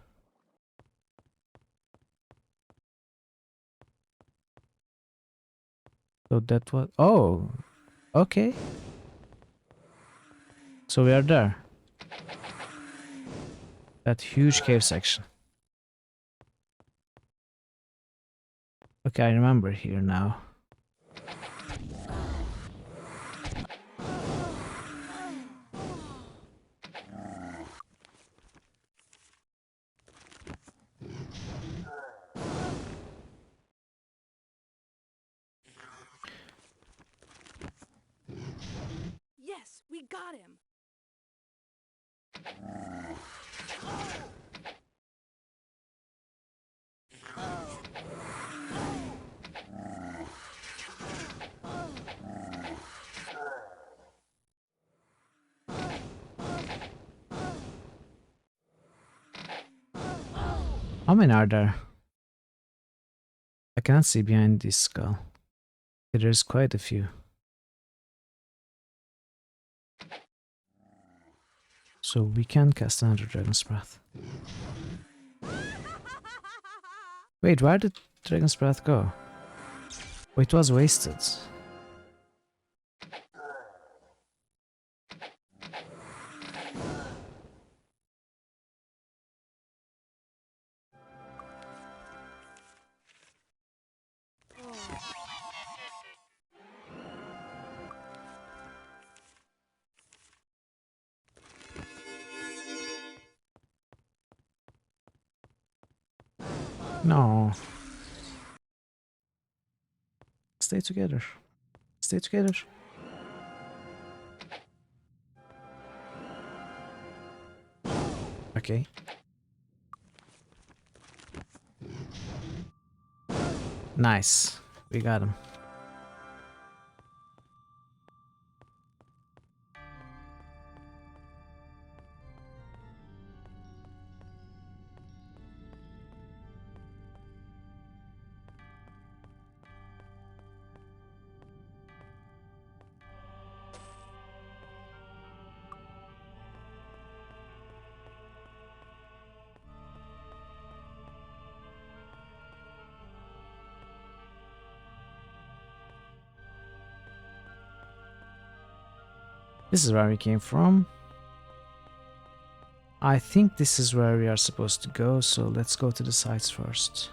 So that was... Oh! Okay. So we are there. That huge cave section. Okay, I remember here now. Yes, we got him. How many are there? I cannot see behind this skull. There's quite a few. So we can cast another Dragon's Breath. Wait, where did Dragon's Breath go? Oh, it was wasted. No. Stay together. Stay together. Okay. Nice. We got him. This is where we came from. I think this is where we are supposed to go, so let's go to the sides first.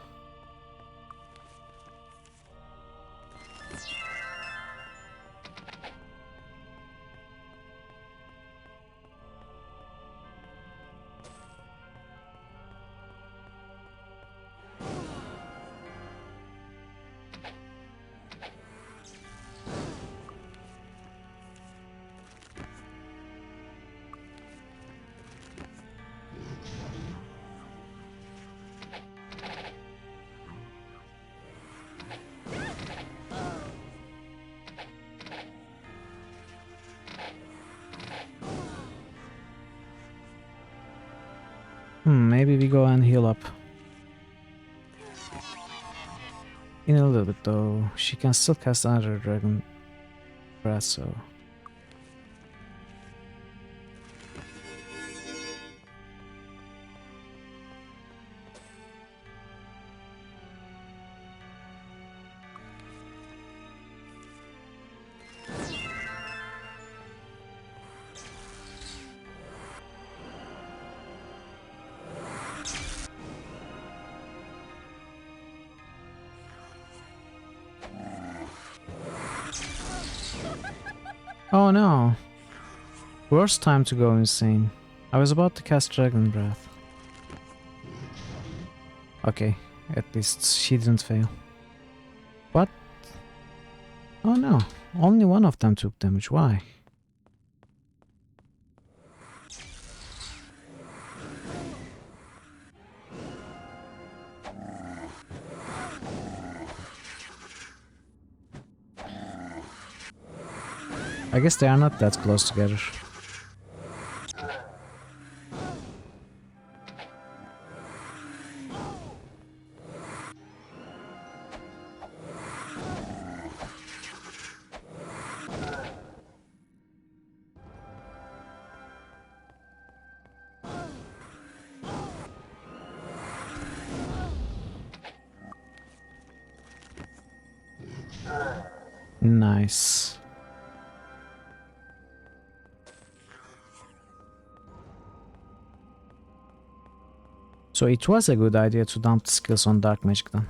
Maybe we go and heal up. In a little bit though. She can still cast another Dragon Breath, so... Oh no! Worst time to go insane. I was about to cast Dragon Breath. Okay, at least she didn't fail. What? Oh no, only one of them took damage. Why? I guess they are not that close together. Nice. So it was a good idea to dump the skills on Dark Magic then.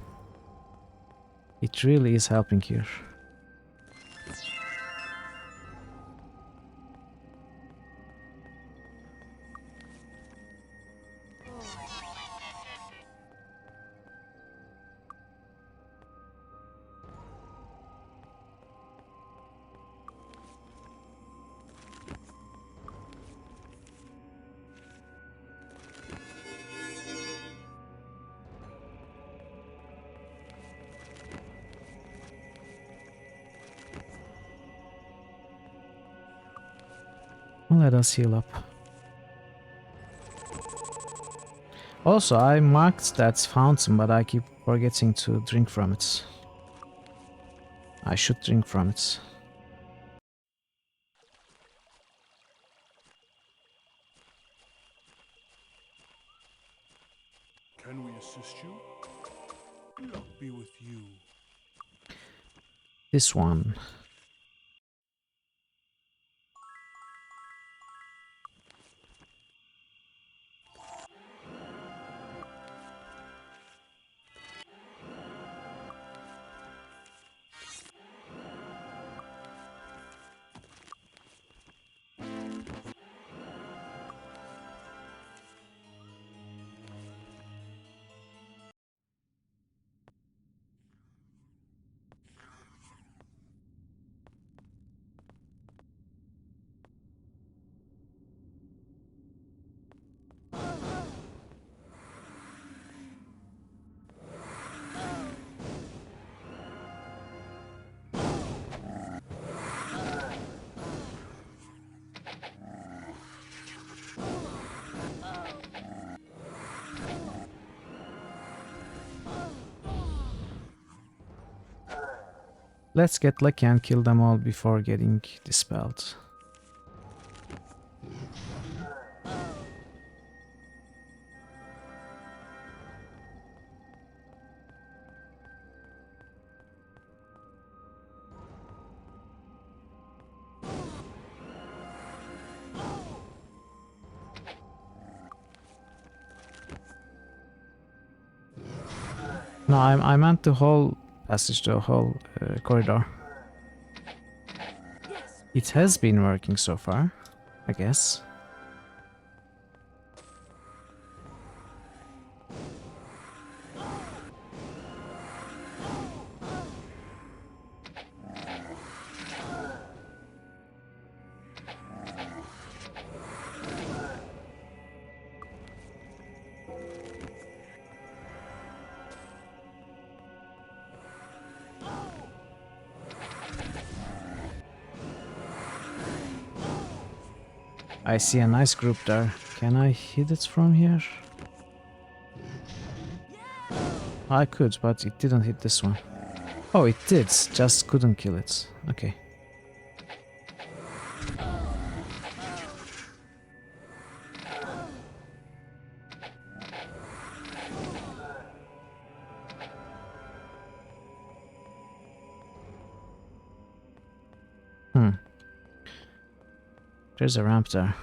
It really is helping here. Let us heal up. Also, I marked that fountain, but I keep Forgetting to drink from it. I should drink from it. Can we assist you? Luck be with you. This one. Let's get lucky and kill them all before getting dispelled. No, I meant the whole passage, the whole corridor. Yes. It has been working so far, I guess. I see a nice group there. Can I hit it from here? I could, but it didn't hit this one. Oh, it did, just couldn't kill it. Okay. There's a ramp there.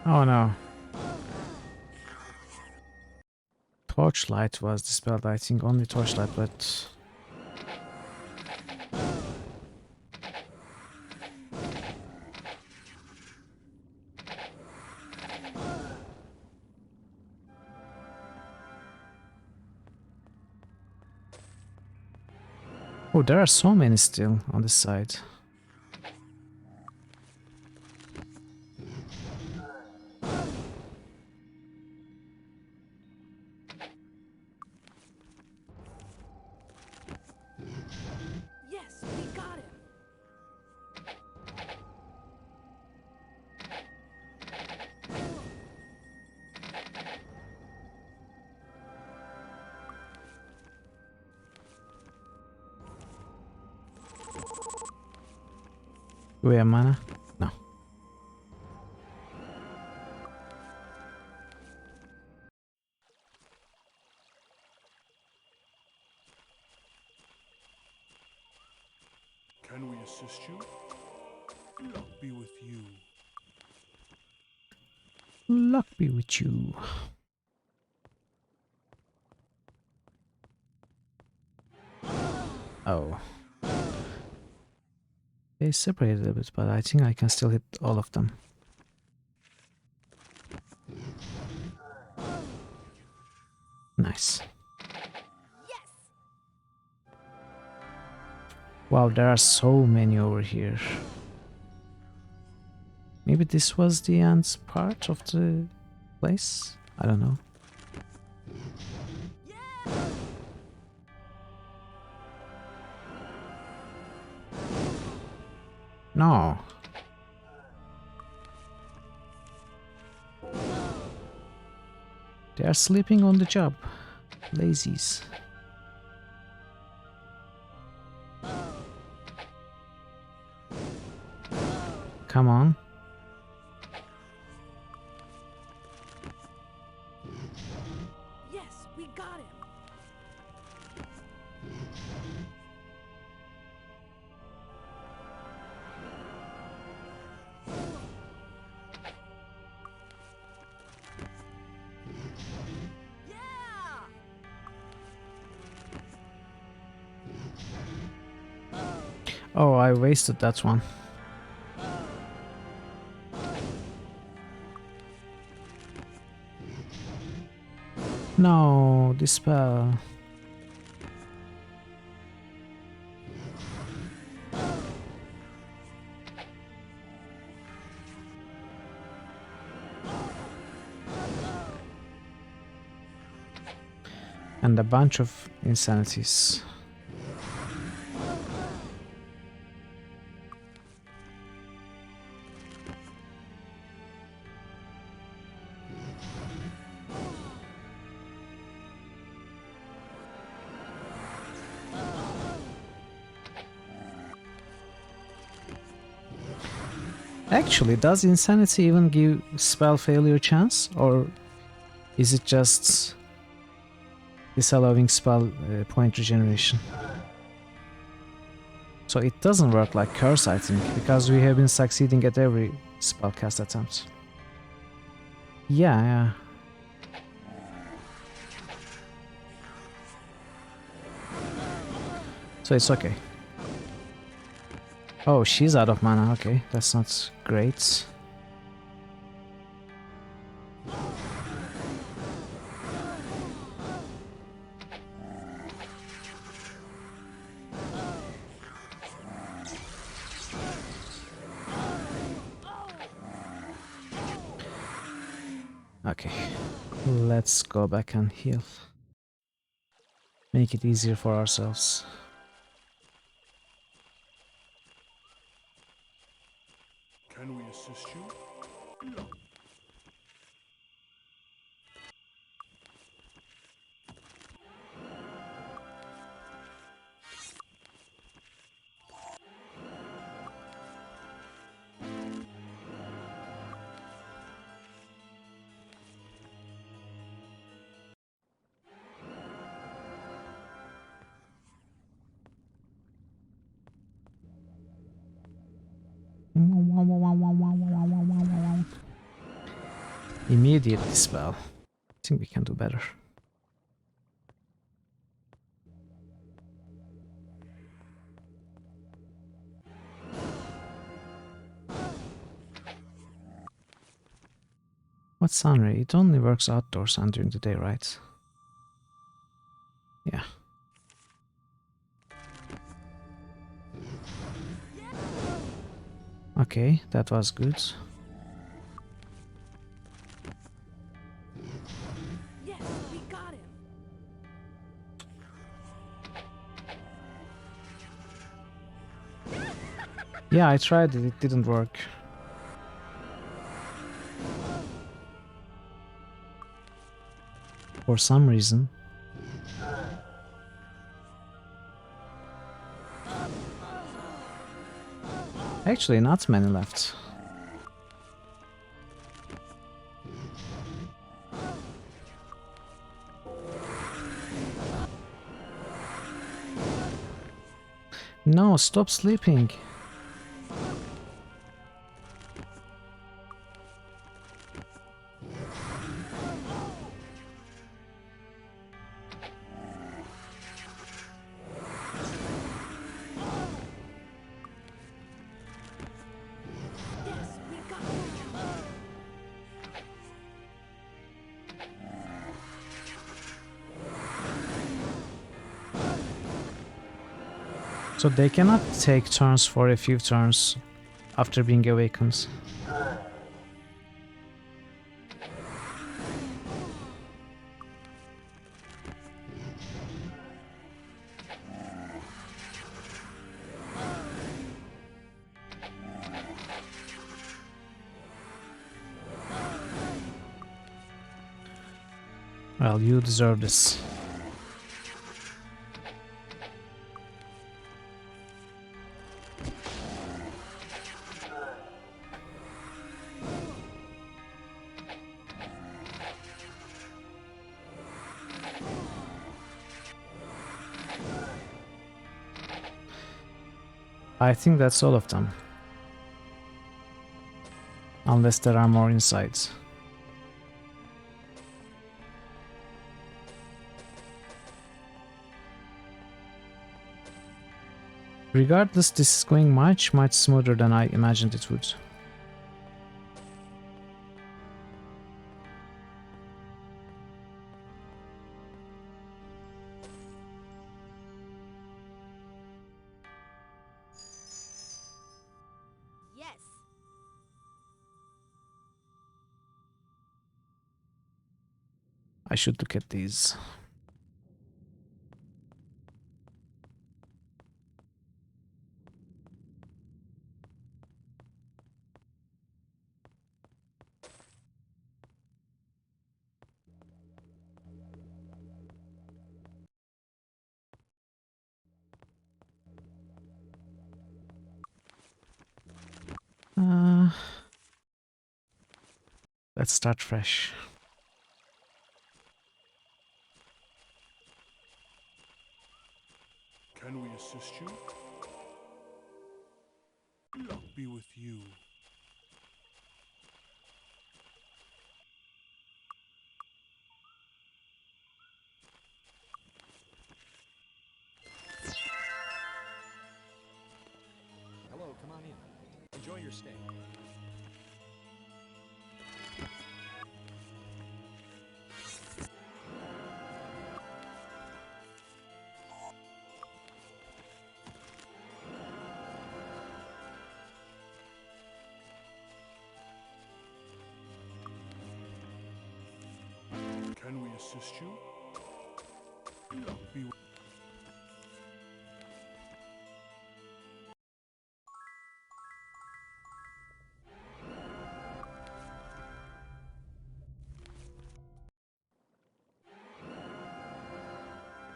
Oh no. Torchlight was dispelled, I think only torchlight, but... Oh, there are so many still on this side. Yes, we got him. Do we have mana? No. Can we assist you? Luck be with you. Luck be with you. Oh. They separated a bit, but I think I can still hit all of them. Nice. Yes. Wow, there are so many over here. Maybe this was the end part of the place? I don't know. No. They are sleeping on the job. Lazies. Come on. Yes, we got him. Yeah! Oh, I wasted that one. No, dispel. And a bunch of insanities. Actually, does insanity even give spell failure chance, or is it just disallowing spell point regeneration? So it doesn't work like curse, I think, because we have been succeeding at every spellcast attempt. Yeah. So it's okay. Oh, she's out of mana. Okay, that's not great. Okay, let's go back and heal. Make it easier for ourselves. Can we assist you? Immediate dispel. I think we can do better. What's Sunray? It only works outdoors and during the day, right? Yeah. Okay, that was good. Yes, we got him. Yeah, I tried it, it didn't work. For some reason. Actually, not many left. No, stop sleeping. Yes, we got him. So they cannot take turns for a few turns after being awakened. Well, you deserve this. I think that's all of them. Unless there are more inside. Regardless, this is going much smoother than I imagined it would. Yes. I should look at these. Let's start fresh. Can we assist you? Luck be with you. Hello, come on in. Enjoy your stay. Can we assist you? Luck be with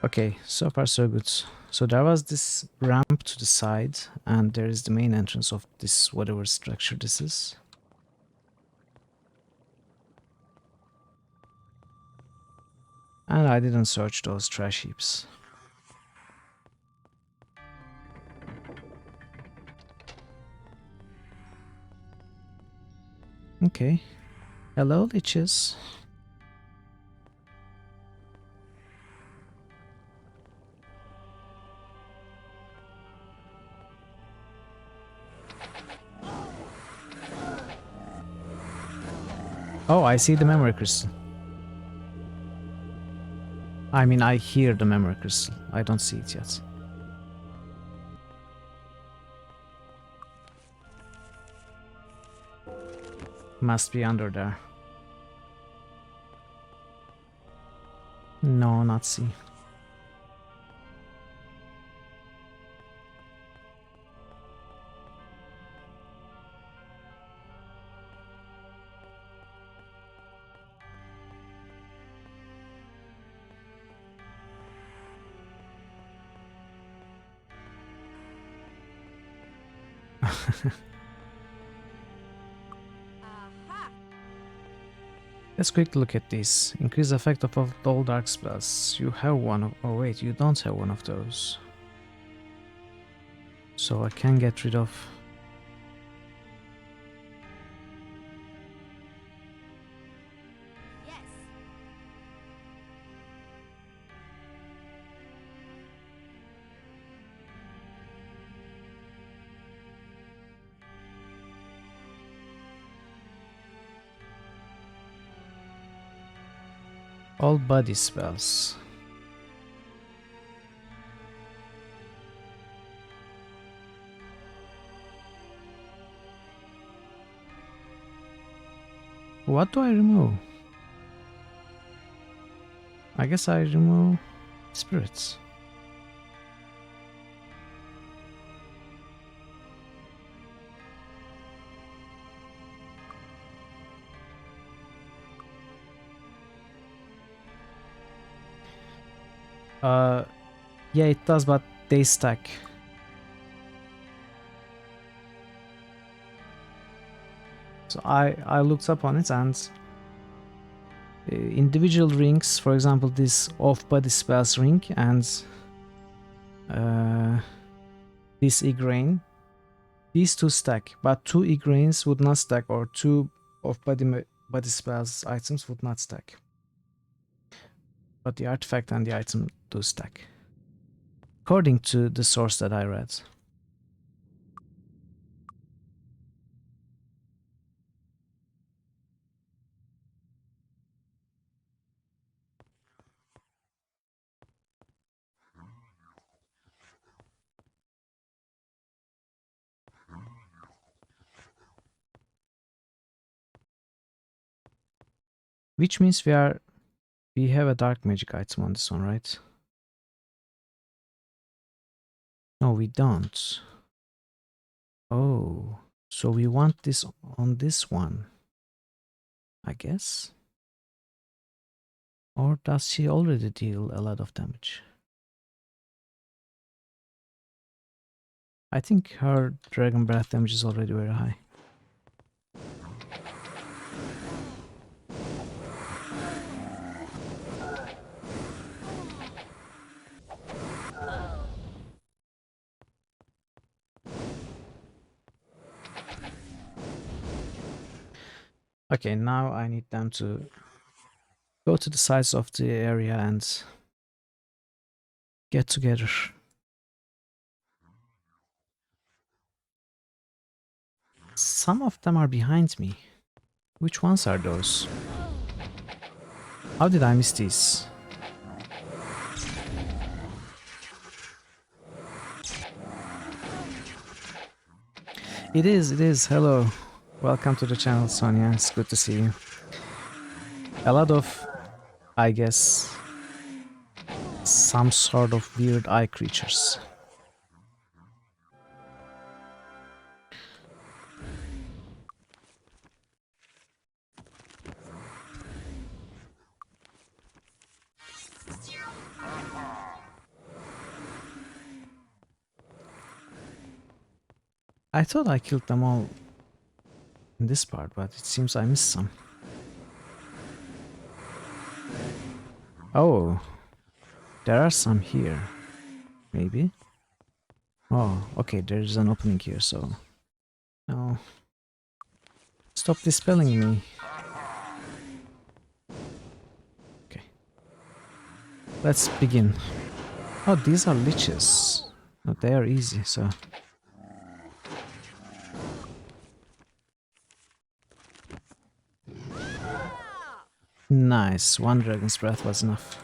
Okay, so far so good. So there was this ramp to the side, and there is the main entrance of this whatever structure this is. And I didn't search those trash heaps. Okay. Hello, leeches. Oh, I see the memory crystal. I mean, I hear the memory crystal. I don't see it yet. Must be under there. No, not see. Aha. Let's quickly look at these. Increase effect of all dark spells. You have one of... Oh wait, you don't have one of those. So I can get rid of... Yes. all body spells. What do I remove? I guess I remove spirits. Yeah, it does, but they stack. So I looked up on it, and individual rings, for example, this off-body spells ring and this Igraine, these two stack, but two Igraines would not stack, or two off-body spells items would not stack. But the artifact and the item do stack, according to the source that I read. Which means we have a dark magic item on this one, right? No, we don't. Oh, so we want this on this one, I guess? Or does she already deal a lot of damage? I think her Dragon Breath damage is already very high. Okay, now I need them to go to the sides of the area and get together. Some of them are behind me. Which ones are those? How did I miss these? It is. Hello. Welcome to the channel, Sonia. It's good to see you. A lot of, I guess, some sort of weird eye creatures. I thought I killed them all in this part, but it seems I missed some. Oh, there are some here. Maybe? Oh, okay, there's an opening here, so... No. Stop dispelling me. Okay. Let's begin. Oh, these are liches. No, they are easy, so... Nice, one Dragon's Breath was enough.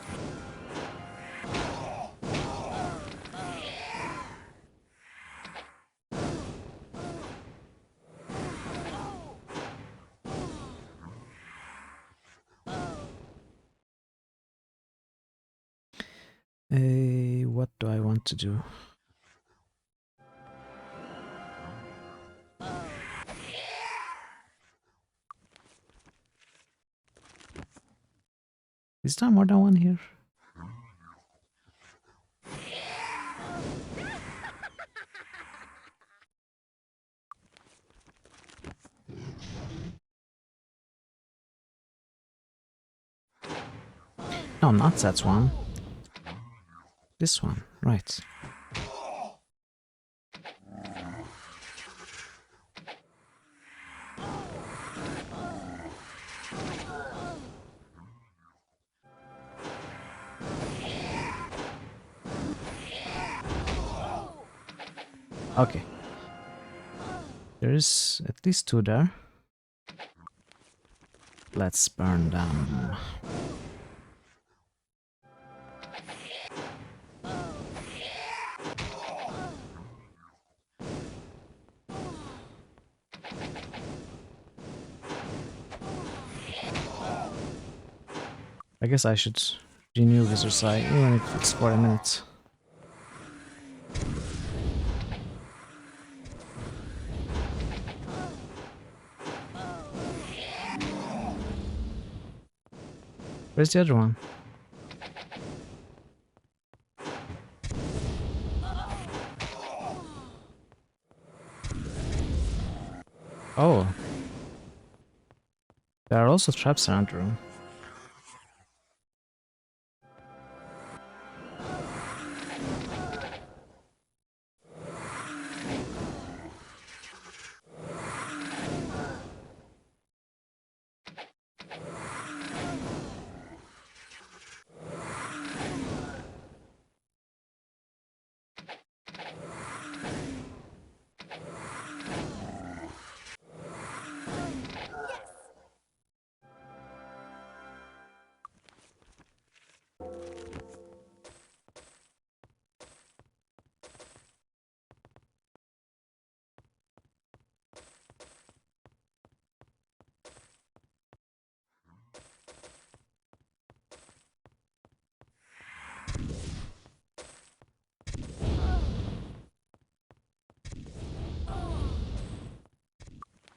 What do I want to do? Is there more than one here? No, not that one. This one, right. Okay. There is at least two there. Let's burn them. I guess I should renew Wizard's Eye, even if it's for a minute. Where's the other one? Oh. There are also traps around the room.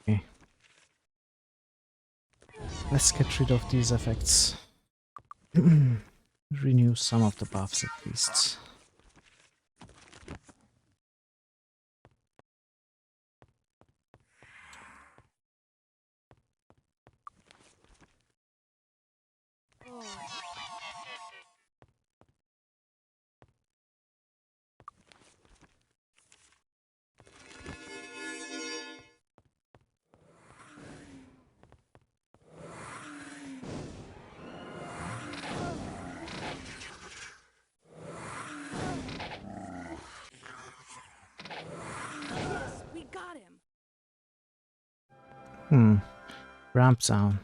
Okay. Let's get rid of these effects. Renew some of the buffs at least. Yes, we got him. Ramp down.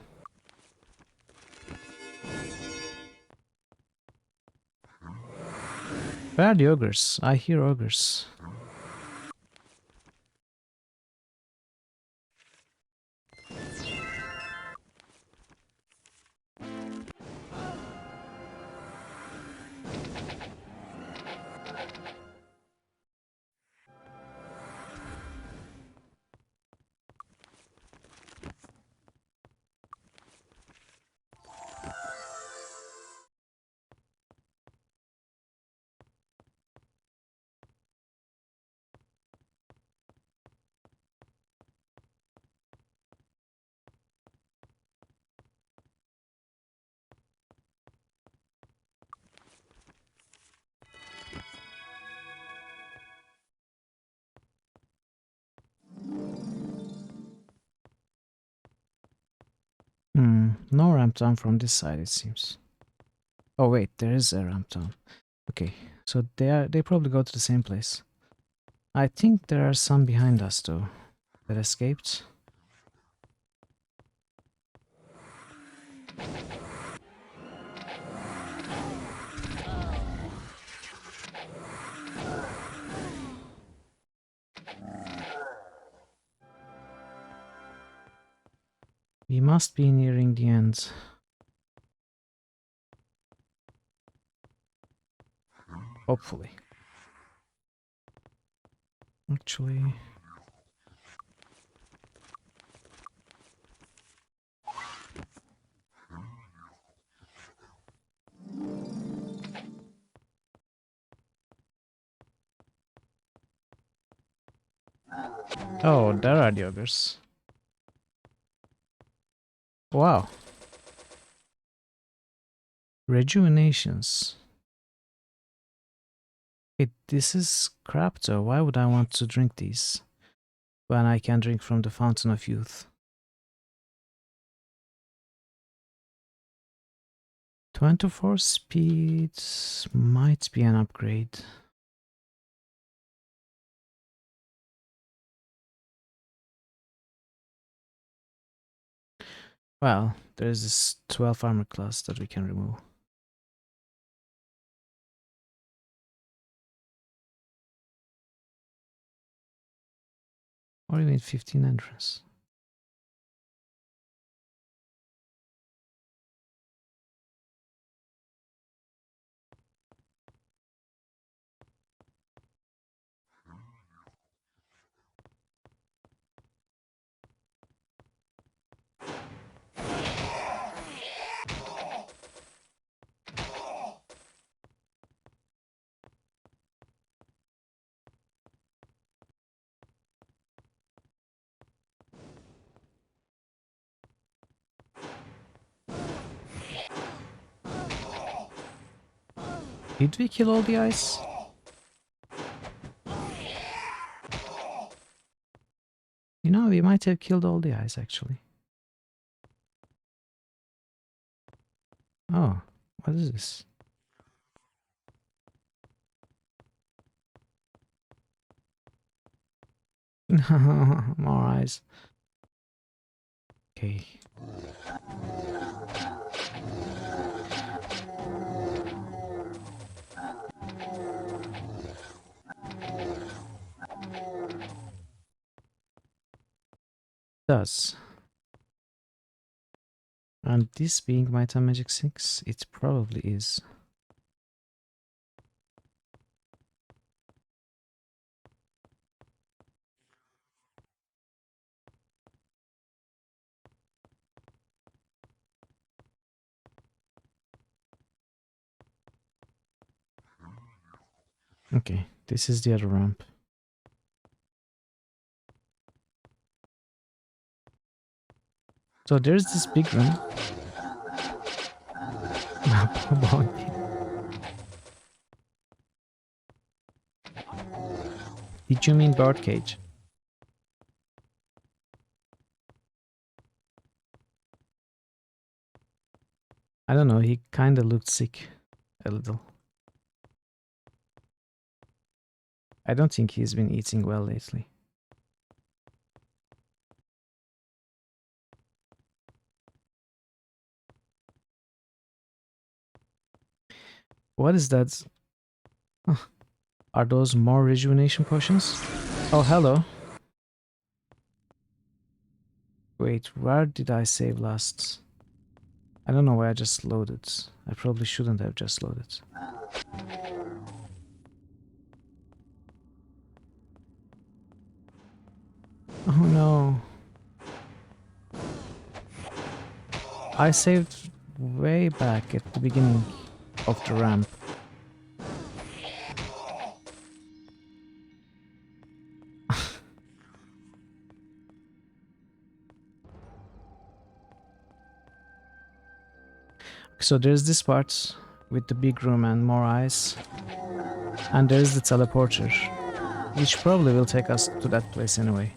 Where are the ogres? I hear ogres. No ramp down from this side, it seems. Oh wait, there is a ramp down. Okay, so they probably go to the same place. I think there are some behind us though that escaped. We must be nearing the end. Hopefully. Actually... Oh, there are the ogres. Wow. Rejuvenations. This is crap though. Why would I want to drink these when I can drink from the Fountain of Youth? 24 speed might be an upgrade. Well, there's this 12 armor class that we can remove. Or even 15 entrance. Did we kill all the eyes? You know, we might have killed all the eyes actually. Oh, what is this? More eyes. Okay. Does. And this being Might and Magic 6, it probably is. Okay, this is the other ramp. So there's this big room. Did you mean birdcage? I don't know, he kinda looked sick. A little. I don't think he's been eating well lately. What is that? Oh, are those more rejuvenation potions? Oh, hello. Wait, where did I save last? I don't know why I just loaded. I probably shouldn't have just loaded. Oh no. I saved way back at the beginning of the ramp. So there's this part with the big room and more eyes. And there's the teleporter, which probably will take us to that place anyway.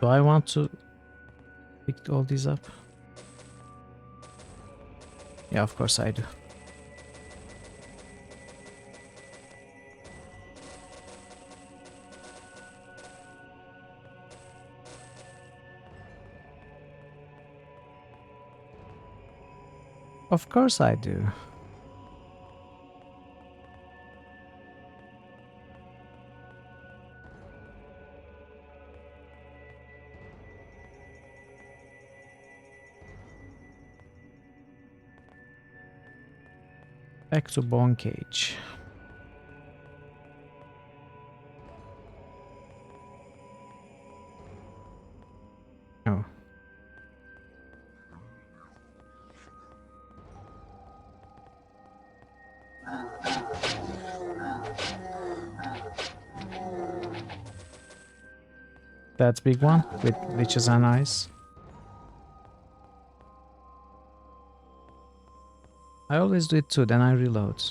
Do I want to pick all these up? Yeah, of course I do. Of course I do. Back to Bone Cage. Oh. That big one with witches and eyes. I always do it too, then I reload.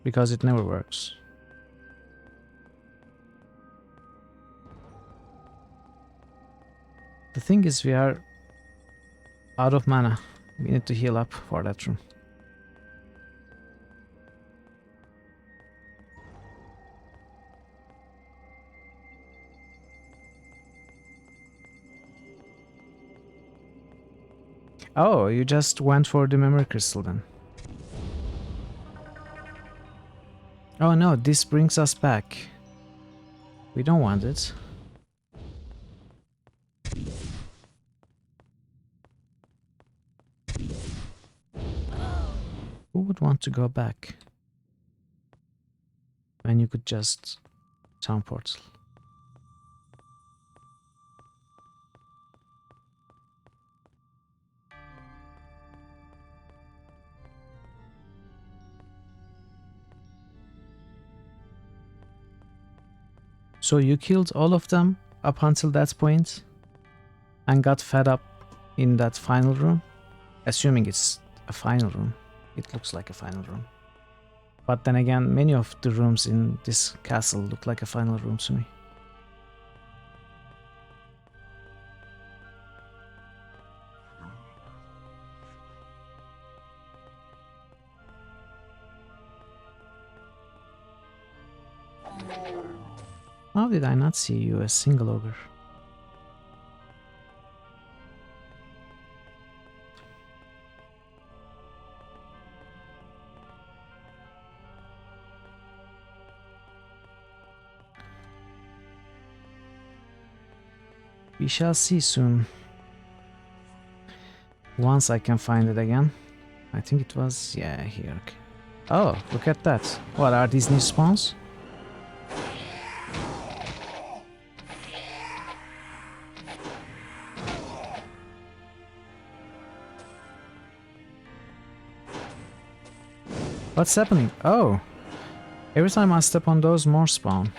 Because it never works. The thing is, we are out of mana. We need to heal up for that room. Oh, you just went for the memory crystal then. Oh no, this brings us back. We don't want it. would want to go back when you could just town portal? So you killed all of them up until that point and got fed up in that final room? Assuming it's a final room. It looks like a final room. But then again, many of the rooms in this castle look like a final room to me. How did I not see you as single ogre? We shall see soon. Once I can find it again. I think it was, yeah, here. Okay. Oh, look at that. What are these new spawns? What's happening? Oh, every time I step on those, more spawn.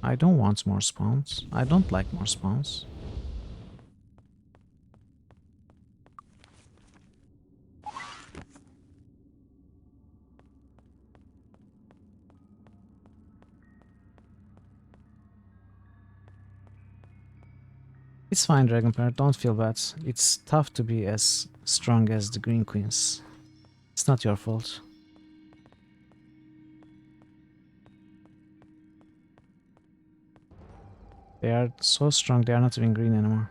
I don't want more spawns. I don't like more spawns. It's fine, Dragon Parrot, don't feel bad. It's tough to be as strong as the Green Queens. It's not your fault. They are so strong, they are not even green anymore.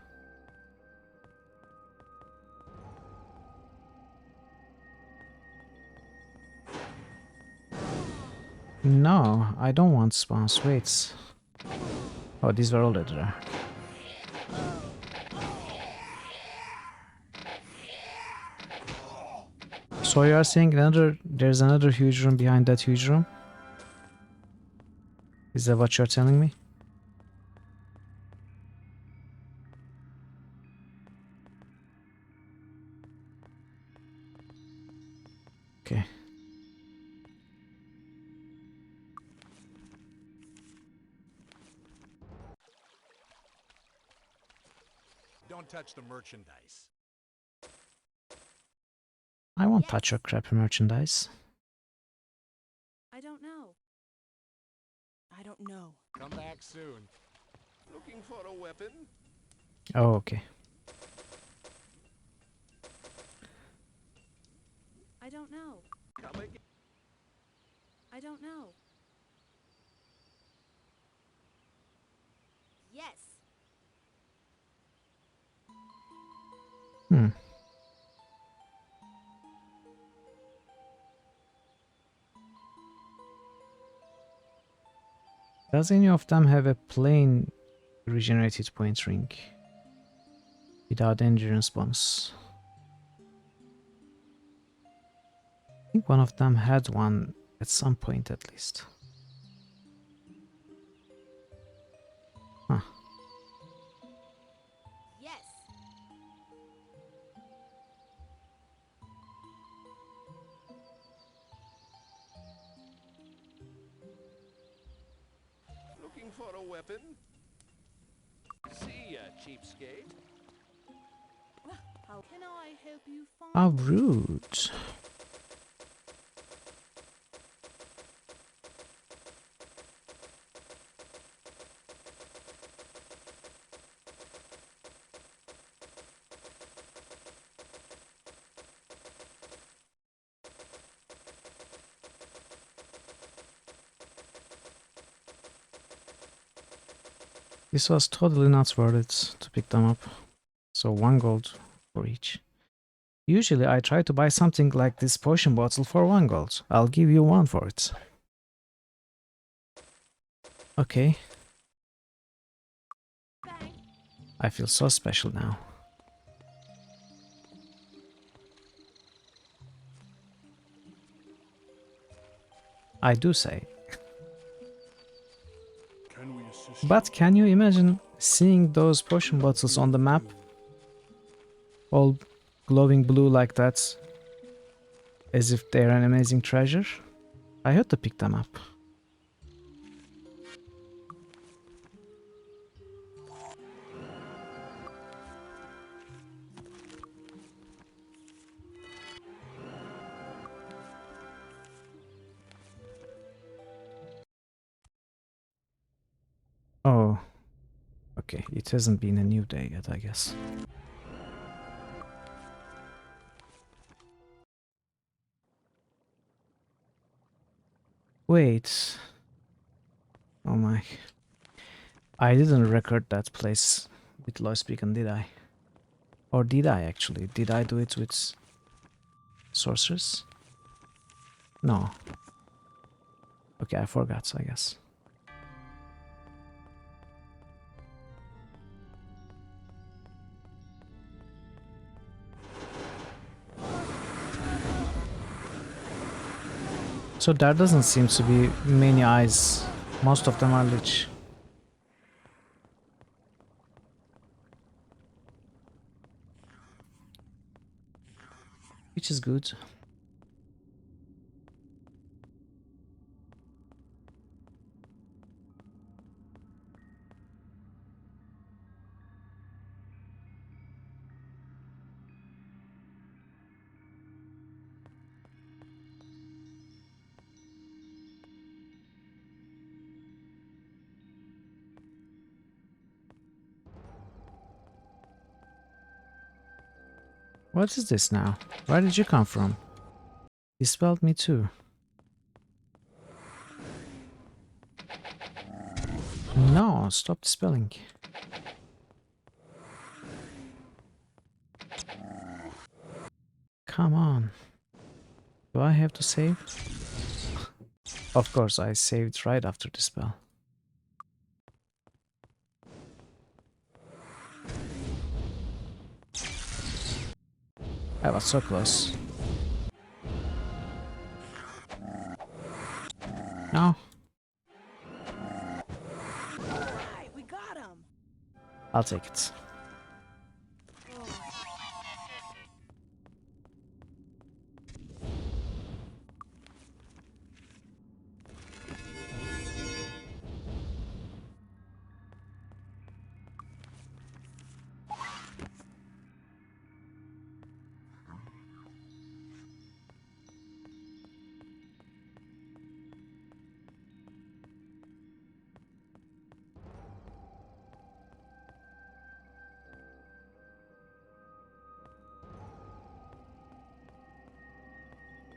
No, I don't want spawns, wait. Oh, these were already there. So you are saying there's another huge room behind that huge room? Is that what you're telling me? Okay. Don't touch the merchandise. I won't touch your crappy merchandise. I don't know. I don't know. Come back soon. Looking for a weapon? Oh, okay. I don't know. Come again. I don't know. Yes. Hmm. Does any of them have a plain regenerated point ring without endurance bonus? I think one of them had one at some point at least. Huh. Yes. Looking for a weapon? See ya, cheapskate. How can I help you find? How rude. This was totally not worth it to pick them up. So 1 gold for each. Usually I try to buy something like this potion bottle for 1 gold. I'll give you 1 for it. Okay. Bang. I feel so special now. I do say. Can we assist But can you imagine seeing those potion bottles on the map? All glowing blue like that. As if they're an amazing treasure. I had to pick them up. Oh. Okay, it hasn't been a new day yet, I guess. Wait. Oh my. I didn't record that place with Lois Beacon, did I? Or did I actually? Did I do it with sorcerers? No. Okay, I forgot, I guess. So there doesn't seem to be many eyes. Most of them are lich. Which is good. What is this now? Where did you come from? He spelled me too. No, stop the spelling. Come on. Do I have to save? Of course, I saved right after the spell. I was so close. No, Alright, we got him. I'll take it.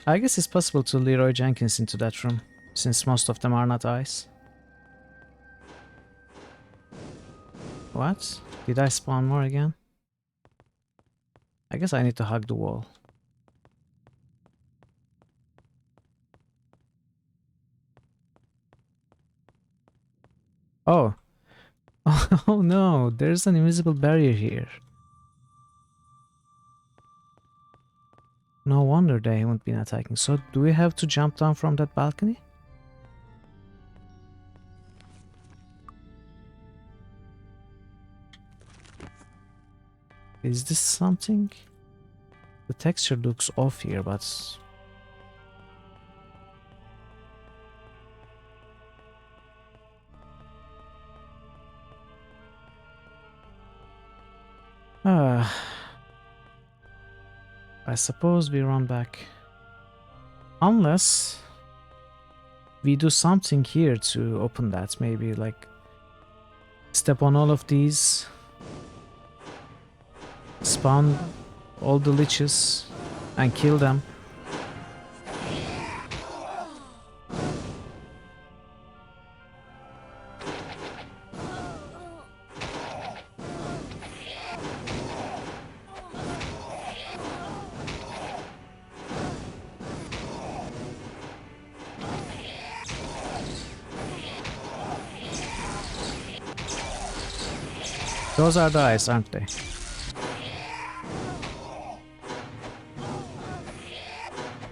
I guess it's possible to Leroy Jenkins into that room, since most of them are not eyes. What? Did I spawn more again? I guess I need to hug the wall. Oh. Oh no, there's an invisible barrier here. No wonder they haven't been attacking. So do we have to jump down from that balcony? Is this something? The texture looks off here, but... I suppose we run back. Unless we do something here to open that. Maybe like step on all of these. Spawn all the liches and kill them. Those are the eyes, aren't they?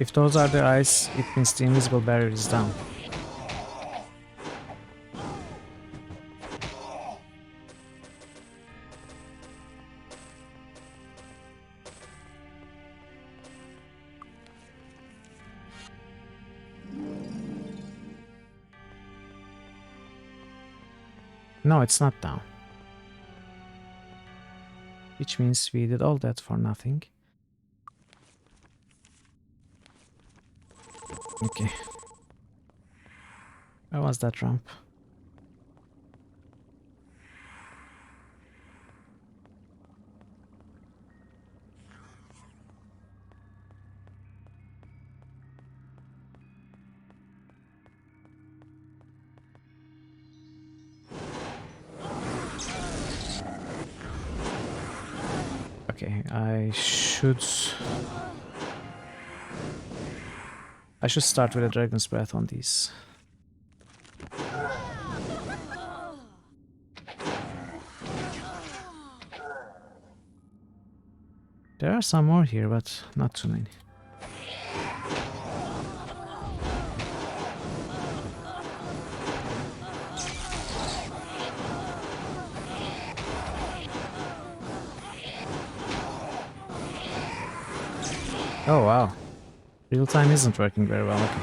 If those are the eyes, it means the invisible barrier is down. No, it's not down. Which means we did all that for nothing. Okay. Where was that ramp? Okay, I should start with a dragon's breath on these. There are some more here, but not too many. Oh wow. Real time isn't working very well. Okay.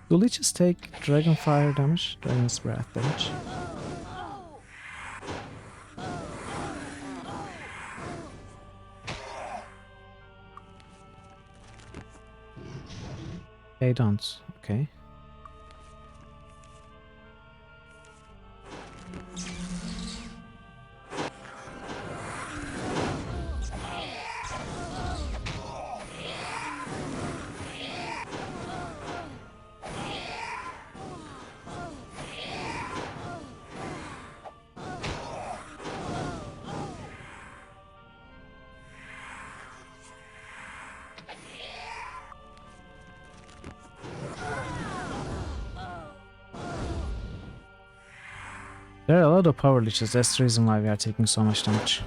Do leeches take dragon fire damage? Dragon's breath damage? They don't. Okay. There are a lot of power leeches, that's the reason why we are taking so much damage.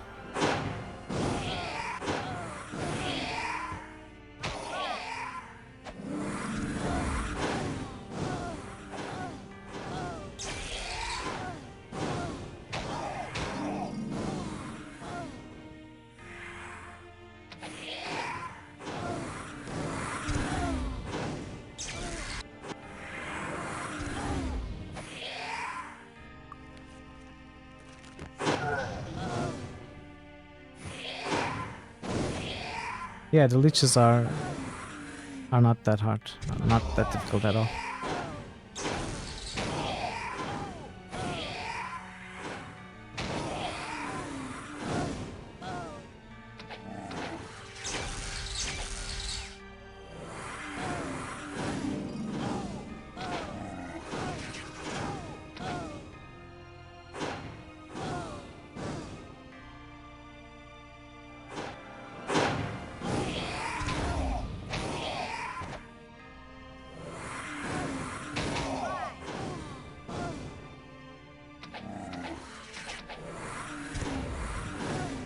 Yeah, the leeches are not that hard, not that difficult at all.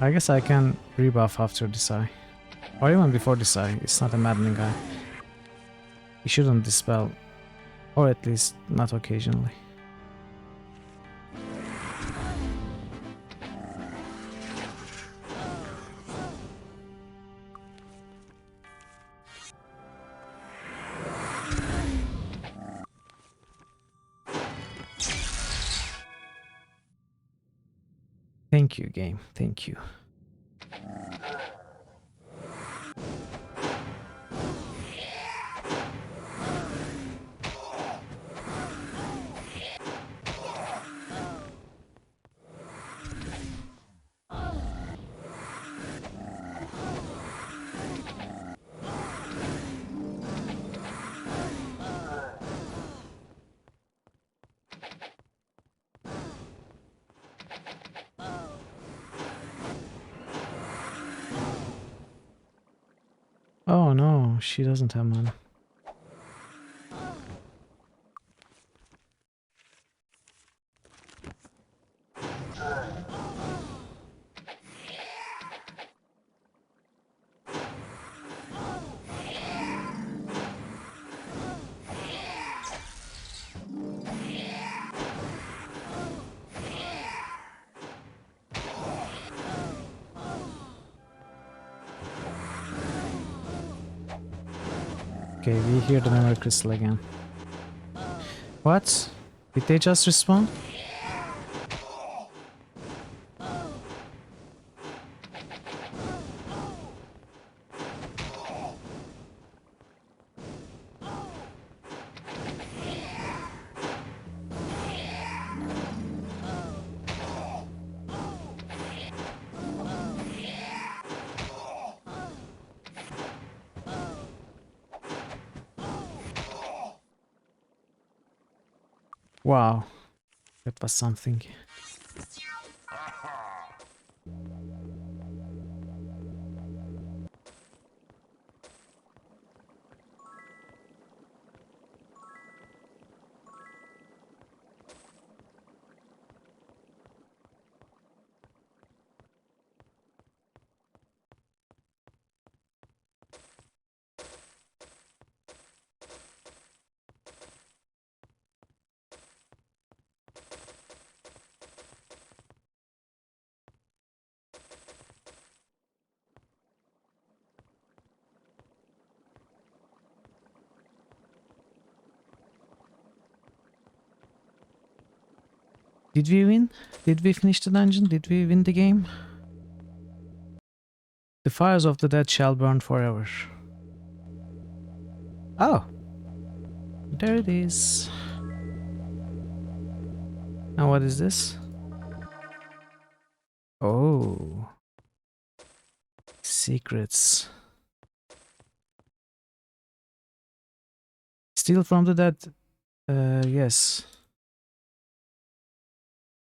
I guess I can rebuff after this eye. Or even before this eye, it's not a maddening eye. He shouldn't dispel, or at least not occasionally. Thank you, game. Thank you. Oh no, she doesn't have money. Okay, we hear the memory crystal again. What? Did they just respawn? Wow, that was something. Did we win? Did we finish the dungeon? Did we win the game? The fires of the dead shall burn forever. Oh, there it is. Now what is this? Oh, secrets. Steal from the dead. Yes.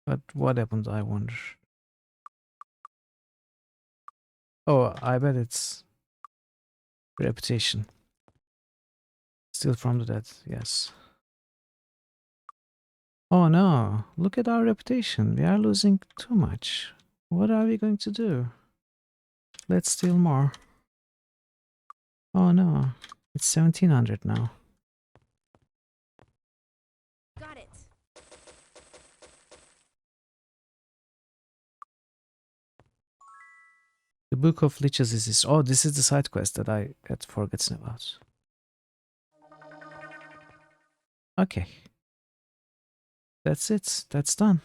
But what happened, I wonder? Oh, I bet it's reputation. Steal from the dead, yes. Oh no, look at our reputation. We are losing too much. What are we going to do? Let's steal more. Oh no, it's 1700 now. Got it. The Book of Liches is this. Oh, this is the side quest that I had forgotten about. Okay. That's it. That's done.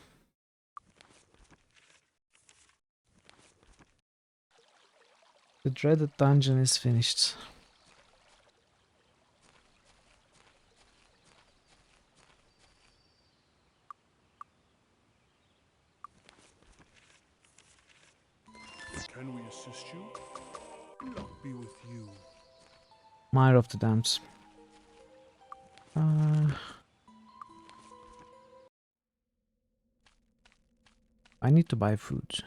The dreaded dungeon is finished. Can we assist you? Luck be with you. Mire of the Damned. I need to buy food.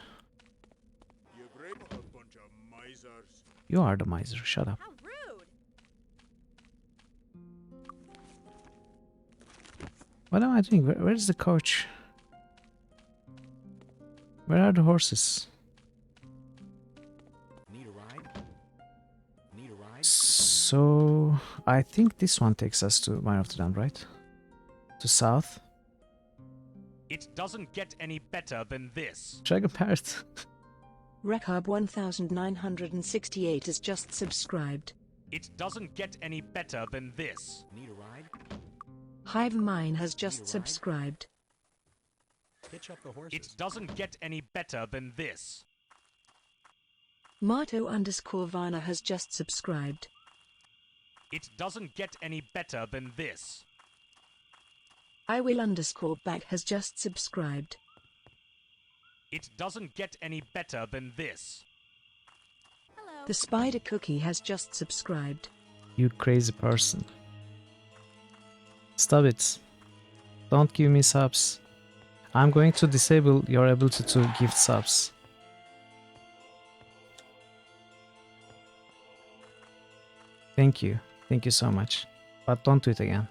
You great a bunch of misers. You are the miser. Shut up. How rude. What am I doing? Where is the coach? Where are the horses? Need a ride? Need a ride? So I think this one takes us to Mire of the Damned, right? To south. It doesn't get any better than this. Dragon Parrot. Rekab 1968 is just subscribed. It doesn't get any better than this. Need a ride? Hive Mine has just subscribed. Hitch up the horses. It doesn't get any better than this. Marto_Vana has just subscribed. It doesn't get any better than this. I will_back has just subscribed. It doesn't get any better than this. Hello. The Spider Cookie has just subscribed. You crazy person. Stop it. Don't give me subs. I'm going to disable your ability to give subs. Thank you. Thank you so much. But don't do it again.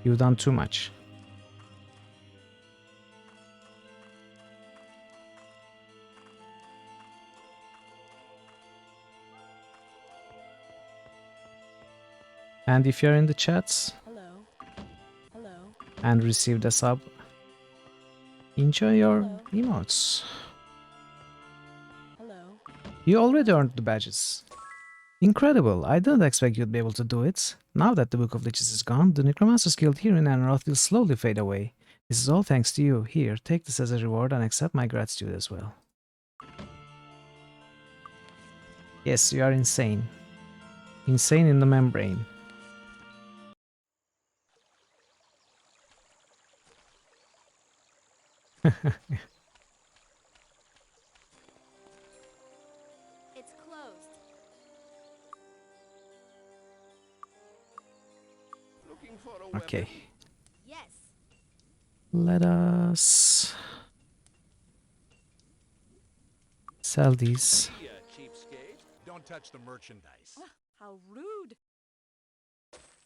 You've done too much. And if you're in the chats Hello. Hello. and received a sub, enjoy your Hello. emotes. Hello. You already earned the badges. Incredible, I didn't expect you'd be able to do it. Now that the Book of Liches is gone, the Necromancer's Guild here in Enroth will slowly fade away. This is all thanks to you. Here, take this as a reward and accept my gratitude as well. Yes, you are insane. Insane in the membrane. It's closed. Looking for a Okay, weapon? Yes. let us sell these. Yeah, cheapskate. Don't touch the merchandise. How rude.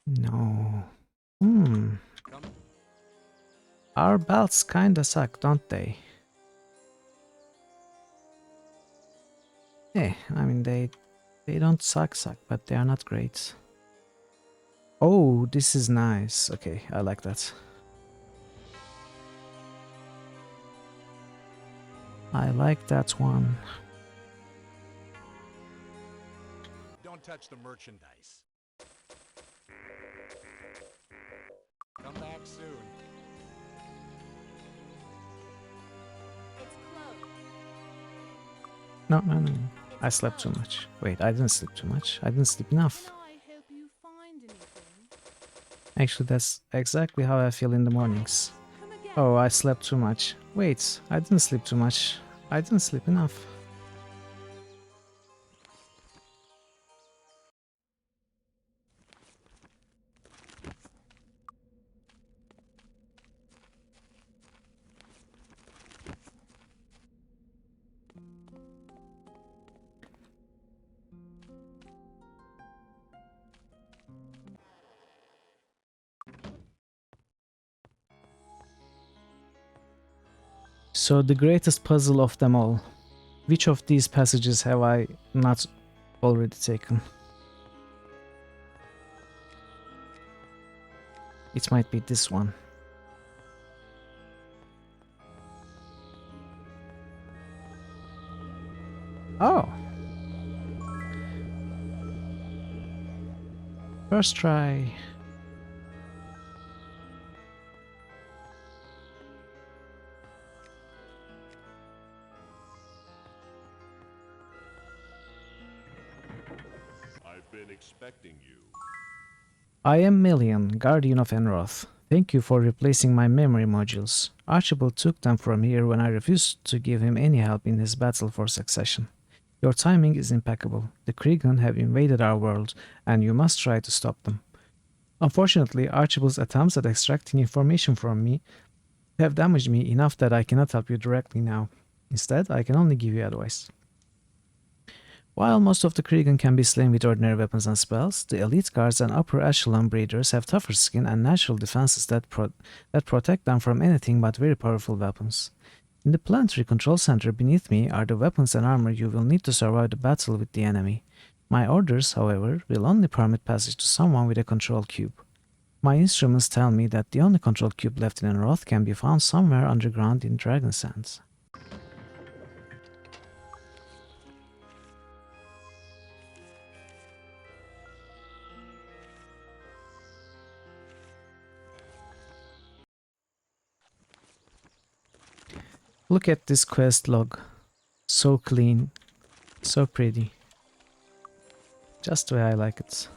No. Come. Our belts kinda suck, don't they? Eh, I mean they don't suck, but they are not great. Oh, this is nice. Okay, I like that. I like that one. Don't touch the merchandise. Come back soon. It's closed. No. I slept too much. Wait, I didn't sleep too much. I didn't sleep enough. Can I help you find anything? Actually, that's exactly how I feel in the mornings. Come again. Oh, I slept too much. Wait, I didn't sleep too much. I didn't sleep enough. So the greatest puzzle of them all. Which of these passages have I not already taken? It might be this one. Oh! First try. I've been expecting you. I am Million, Guardian of Enroth. Thank you for replacing my memory modules. Archibald took them from here when I refused to give him any help in his battle for succession. Your timing is impeccable. The Krigan have invaded our world, and you must try to stop them. Unfortunately, Archibald's attempts at extracting information from me have damaged me enough that I cannot help you directly now. Instead, I can only give you advice. While most of the Krigan can be slain with ordinary weapons and spells, the elite guards and upper echelon breeders have tougher skin and natural defenses that protect them from anything but very powerful weapons. In the planetary control center beneath me are the weapons and armor you will need to survive the battle with the enemy. My orders, however, will only permit passage to someone with a control cube. My instruments tell me that the only control cube left in Enroth can be found somewhere underground in Dragon Sands. Look at this quest log. So clean, so pretty. Just the way I like it.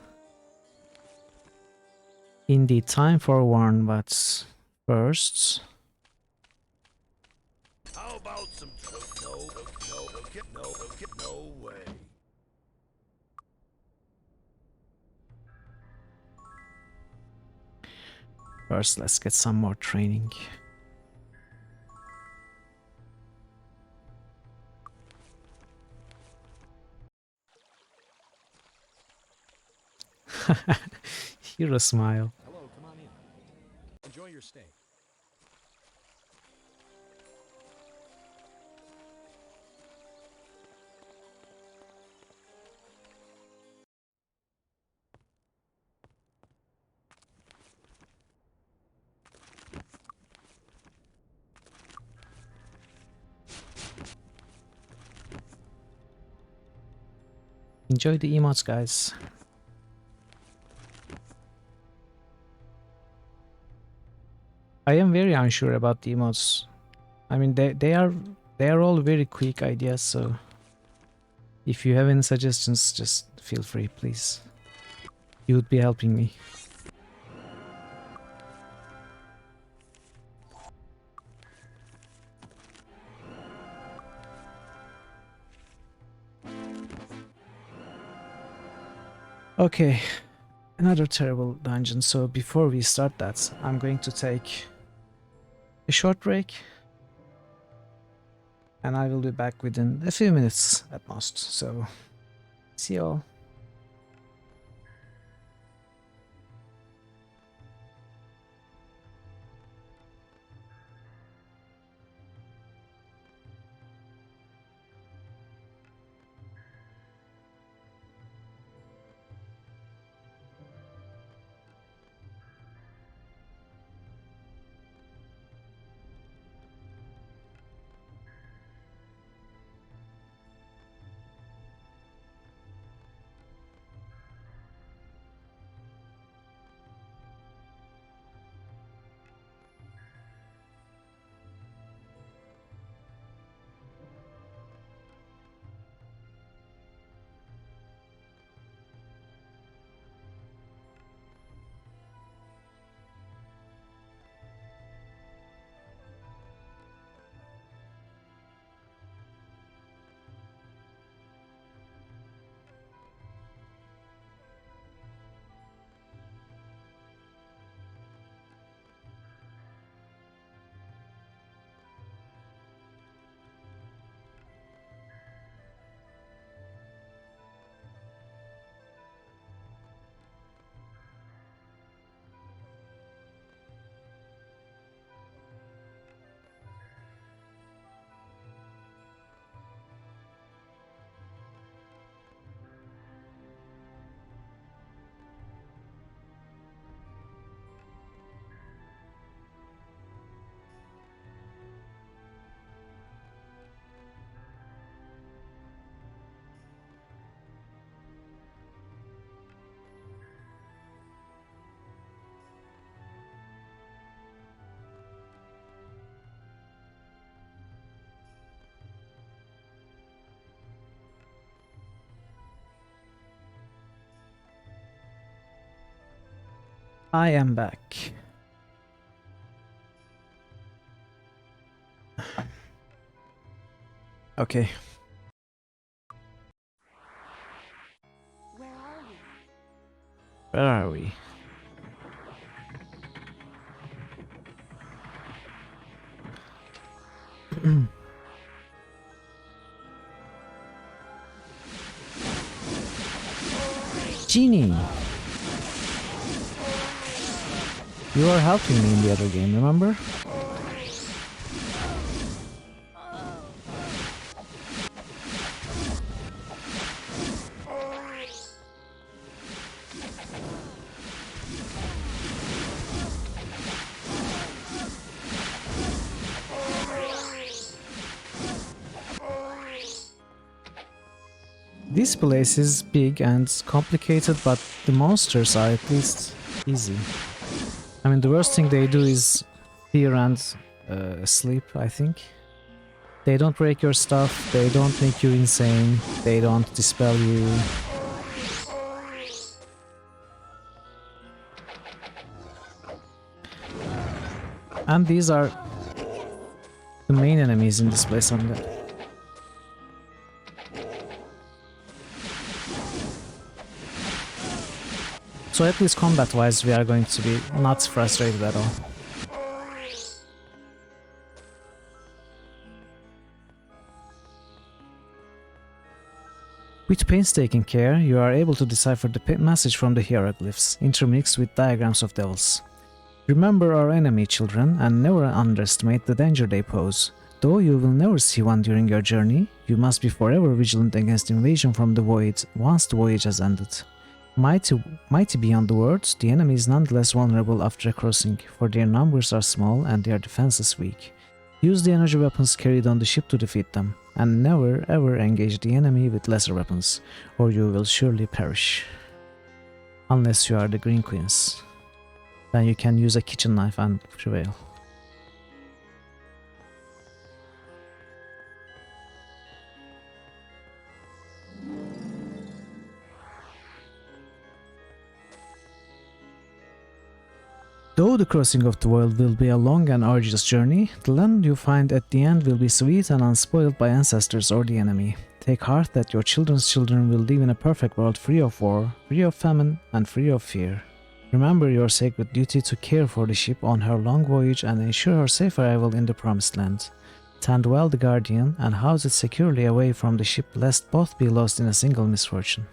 Indeed, time for one, but first... How about some no way. First, let's get some more training. Hero smile. Hello, come on in. Enjoy your stay. Enjoy the emotes, guys. I am very unsure about the emotes. I mean, they are all very quick ideas, so if you have any suggestions, just feel free, please. You would be helping me. Okay, another terrible dungeon. So before we start that, I'm going to take a short break. And I will be back within a few minutes at most. So, see you all. I am back. Okay. Where are we? Where are we? Genie! You were helping me in the other game, remember? This place is big and complicated, but the monsters are at least easy. I mean, the worst thing they do is fear and sleep, I think. They don't break your stuff, they don't make you insane, they don't dispel you. And these are the main enemies in this place. So at least combat-wise we are going to be not frustrated at all. With painstaking care, you are able to decipher the message from the hieroglyphs, intermixed with diagrams of devils. Remember our enemy, children, and never underestimate the danger they pose. Though you will never see one during your journey, you must be forever vigilant against invasion from the void once the voyage has ended. Mighty beyond the words, the enemy is nonetheless vulnerable after a crossing, for their numbers are small and their defenses weak. Use the energy weapons carried on the ship to defeat them, and never ever engage the enemy with lesser weapons, or you will surely perish. Unless you are the Green Queens. Then you can use a kitchen knife and prevail. Though the crossing of the void will be a long and arduous journey, the land you find at the end will be sweet and unspoiled by ancestors or the enemy. Take heart that your children's children will live in a perfect world free of war, free of famine, and free of fear. Remember your sacred duty to care for the ship on her long voyage and ensure her safe arrival in the promised land. Tend well the guardian and house it securely away from the ship lest both be lost in a single misfortune.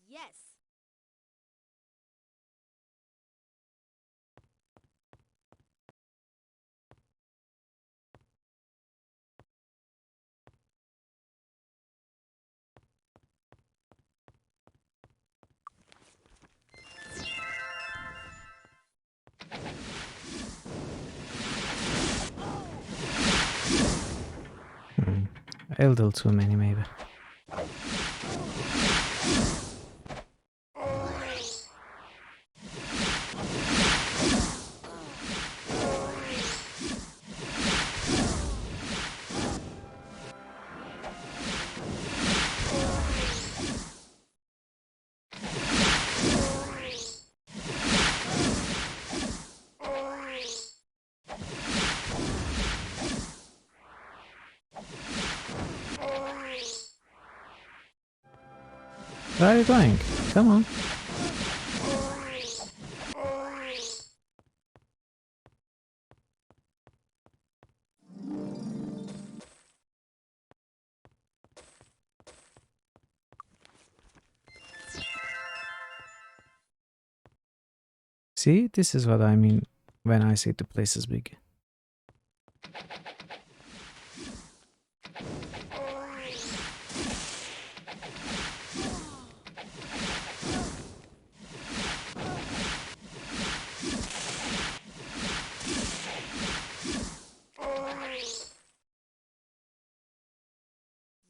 Yes. A little too many, maybe. Where are you going? Come on. See, this is what I mean when I say the place is big.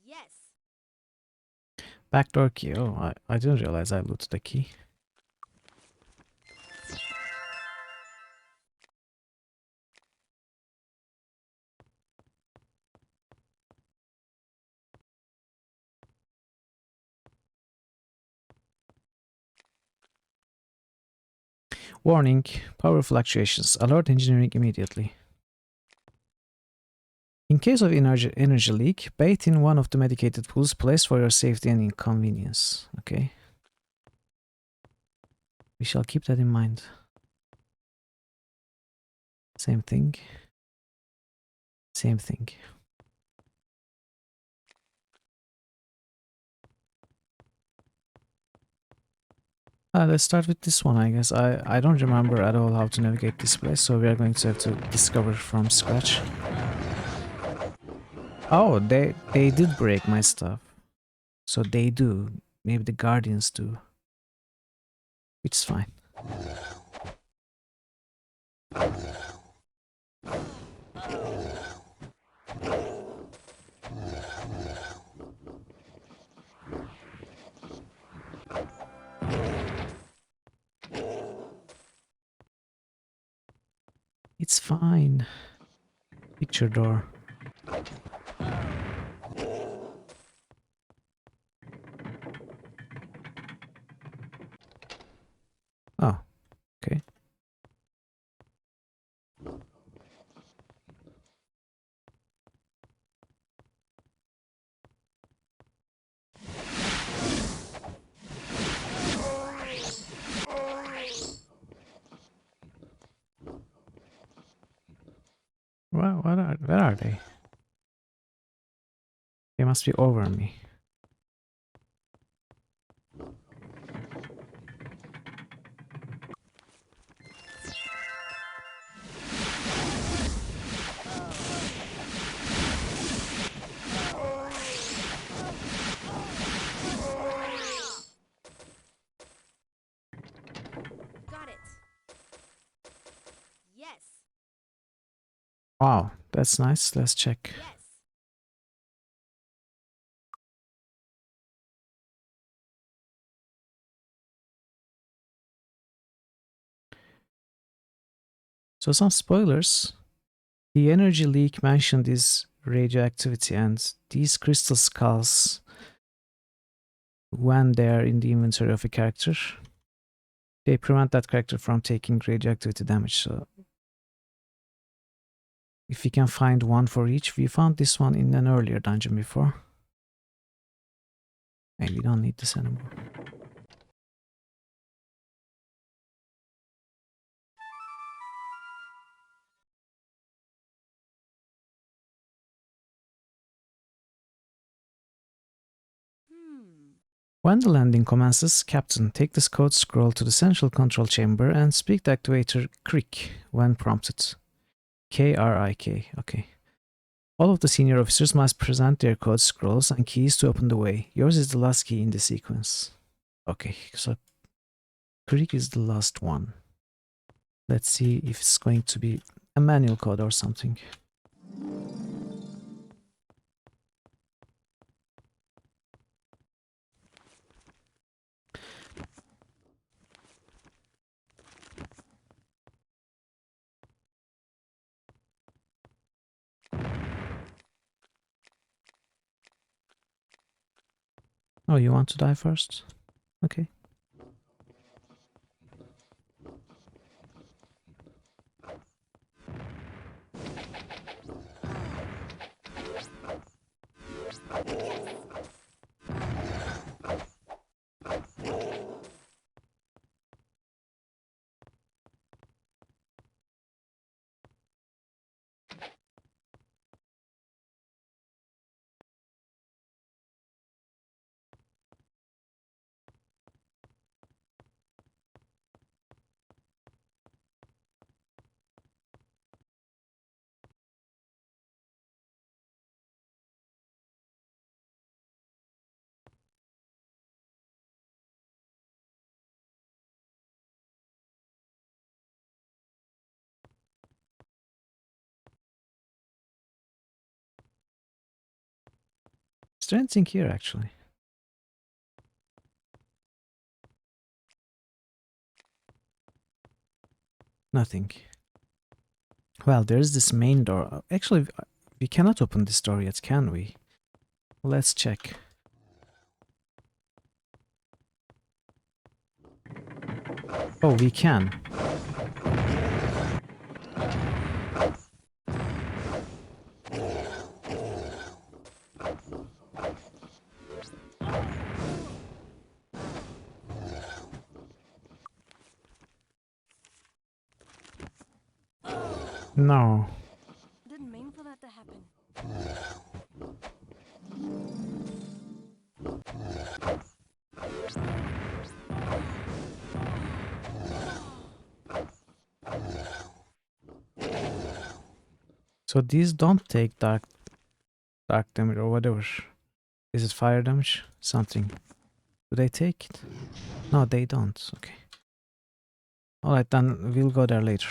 Yes. Backdoor key. Oh, I didn't realize I looted the key. Warning, power fluctuations. Alert engineering immediately. In case of energy leak, bathe in one of the medicated pools placed for your safety and inconvenience. Okay. We shall keep that in mind. Same thing. Same thing. Let's start with this one, I guess. I don't remember at all how to navigate this place, so we are going to have to discover from scratch. Oh, they did break my stuff. So they do. Maybe the guardians do. Which is fine. It's fine. Picture door. Oh, okay. Where are they? They must be over me. Got it. Yes. Wow, that's nice. Let's check. Yes. So some spoilers. The energy leak mentioned is radioactivity, and these crystal skulls, when they are in the inventory of a character, they prevent that character from taking radioactivity damage. So if we can find one for each, we found this one in an earlier dungeon before. Maybe we don't need this anymore. When the landing commences, Captain, take this code scroll to the central control chamber and speak the activator KRIK when prompted. KRIK, okay. All of the senior officers must present their code scrolls and keys to open the way. Yours is the last key in the sequence. Okay, so KRIK is the last one. Let's see if it's going to be a manual code or something. Oh, you want to die first? Okay. Is there anything here actually? Nothing. Well, there's this main door. Actually, we cannot open this door yet, can we? Let's check. Oh, we can. No. Didn't mean for that to happen. So these don't take dark damage or whatever. Is it fire damage? Something. Do they take it? No, they don't. Okay. Alright, then we'll go there later.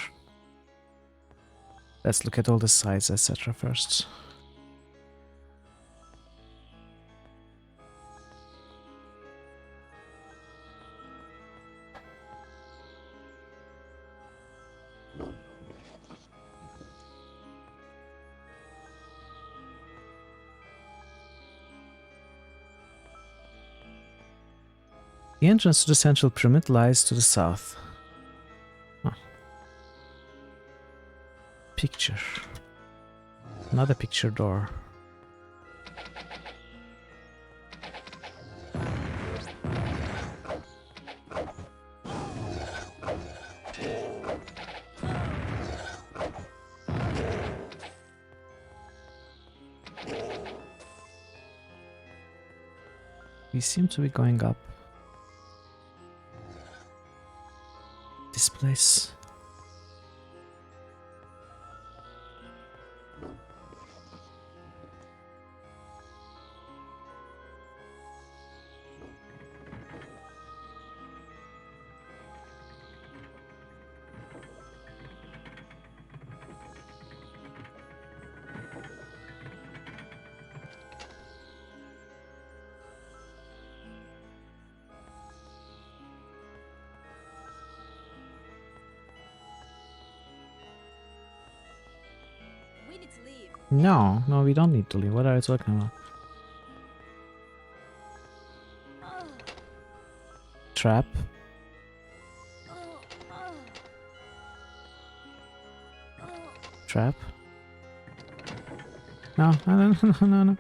Let's look at all the sides, etc. first. The entrance to the central pyramid lies to the south. picture. Another picture door. We seem to be going up. This place. We need to leave. No, no, we don't need to leave. What are you talking about? Oh, Trap. oh, oh. Oh. Trap. No, no, no, no, no, no.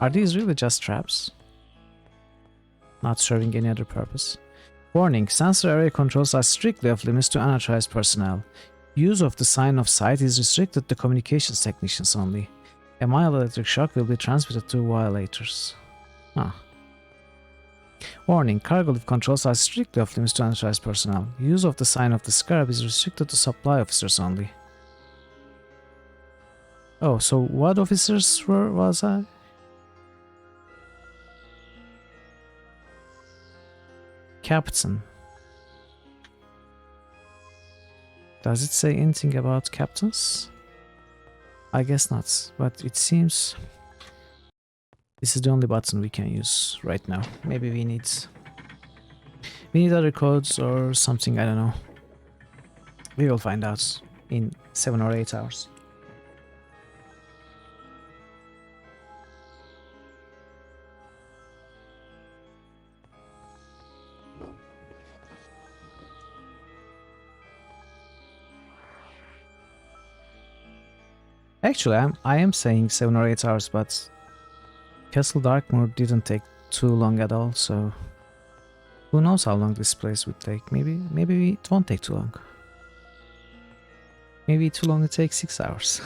Are these really just traps? Not serving any other purpose? Warning, sensor area controls are strictly off limits to unauthorized personnel. Use of the sign of sight is restricted to communications technicians only. A mild electric shock will be transmitted to violators. Ah. Warning, cargo lift controls are strictly off limits to unauthorized personnel. Use of the sign of the scarab is restricted to supply officers only. Oh, so what officers was I? Captain. Does it say anything about captains? I guess not, but it seems this is the only button we can use right now. Maybe we need other codes or something, I don't know. We will find out in 7 or 8 hours. Actually, I am saying 7 or 8 hours, but Castle Darkmoor didn't take too long at all, so who knows how long this place would take. Maybe it won't take too long. Maybe too long to take 6 hours.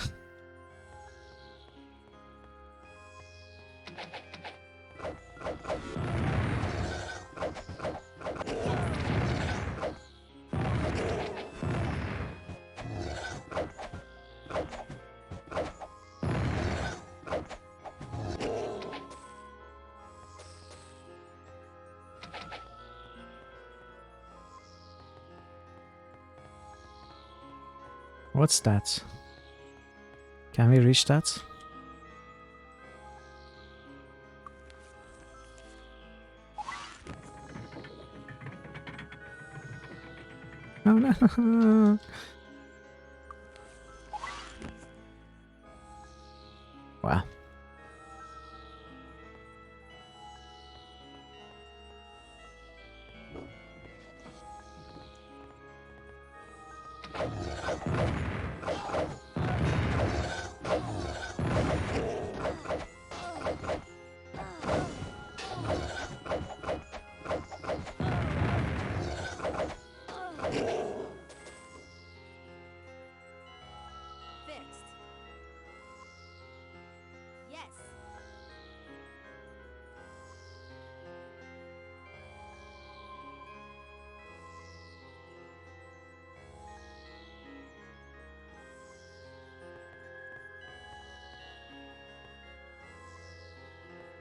What's that? Can we reach that? Oh no! Wow. Fixed. Yes.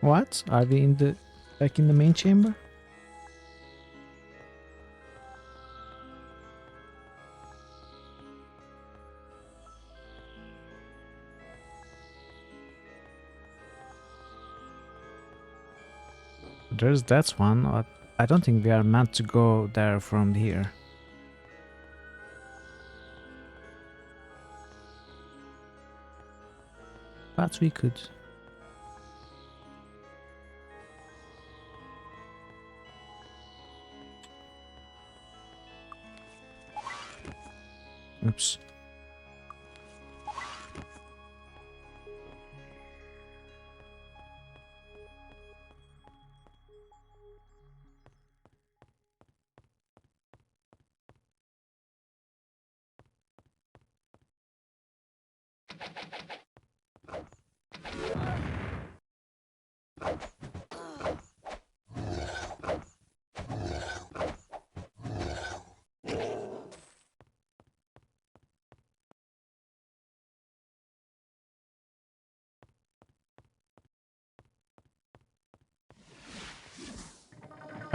What? Are we in the back in the main chamber? There's that one. I don't think we are meant to go there from here. But we could. Oops.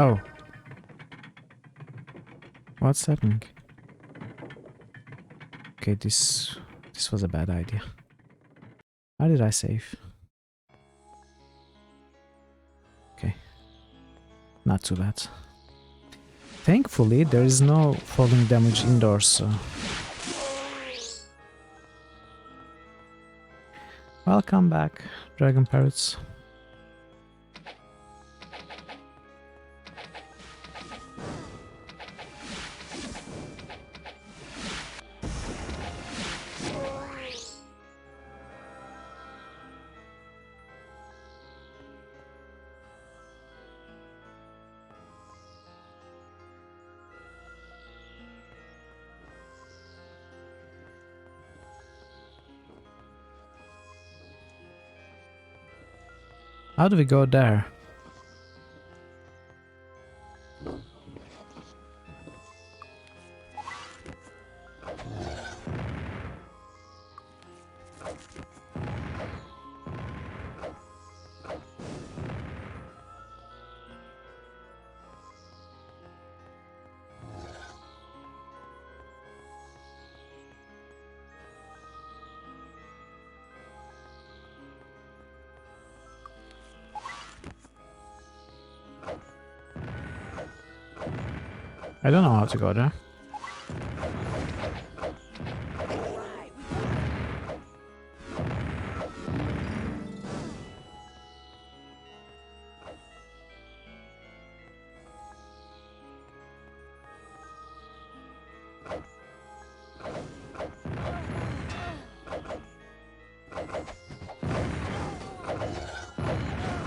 Oh. What's happening? Okay, this was a bad idea. How did I save? Okay. Not too bad. Thankfully, there is no falling damage indoors, so... Welcome back, Dragon Parrots. How do we go there? I don't know how to go there.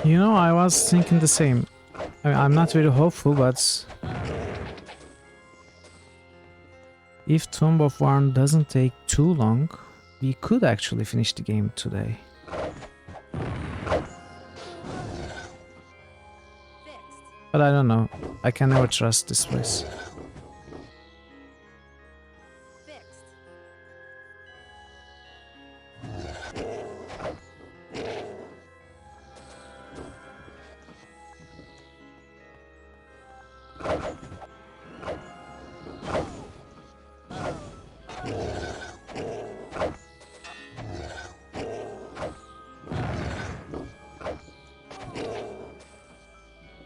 You know, I was thinking the same. I mean, I'm not very hopeful, but... if Tomb of Warn doesn't take too long, we could actually finish the game today. Fixed. But I don't know. I can never trust this place. Fixed.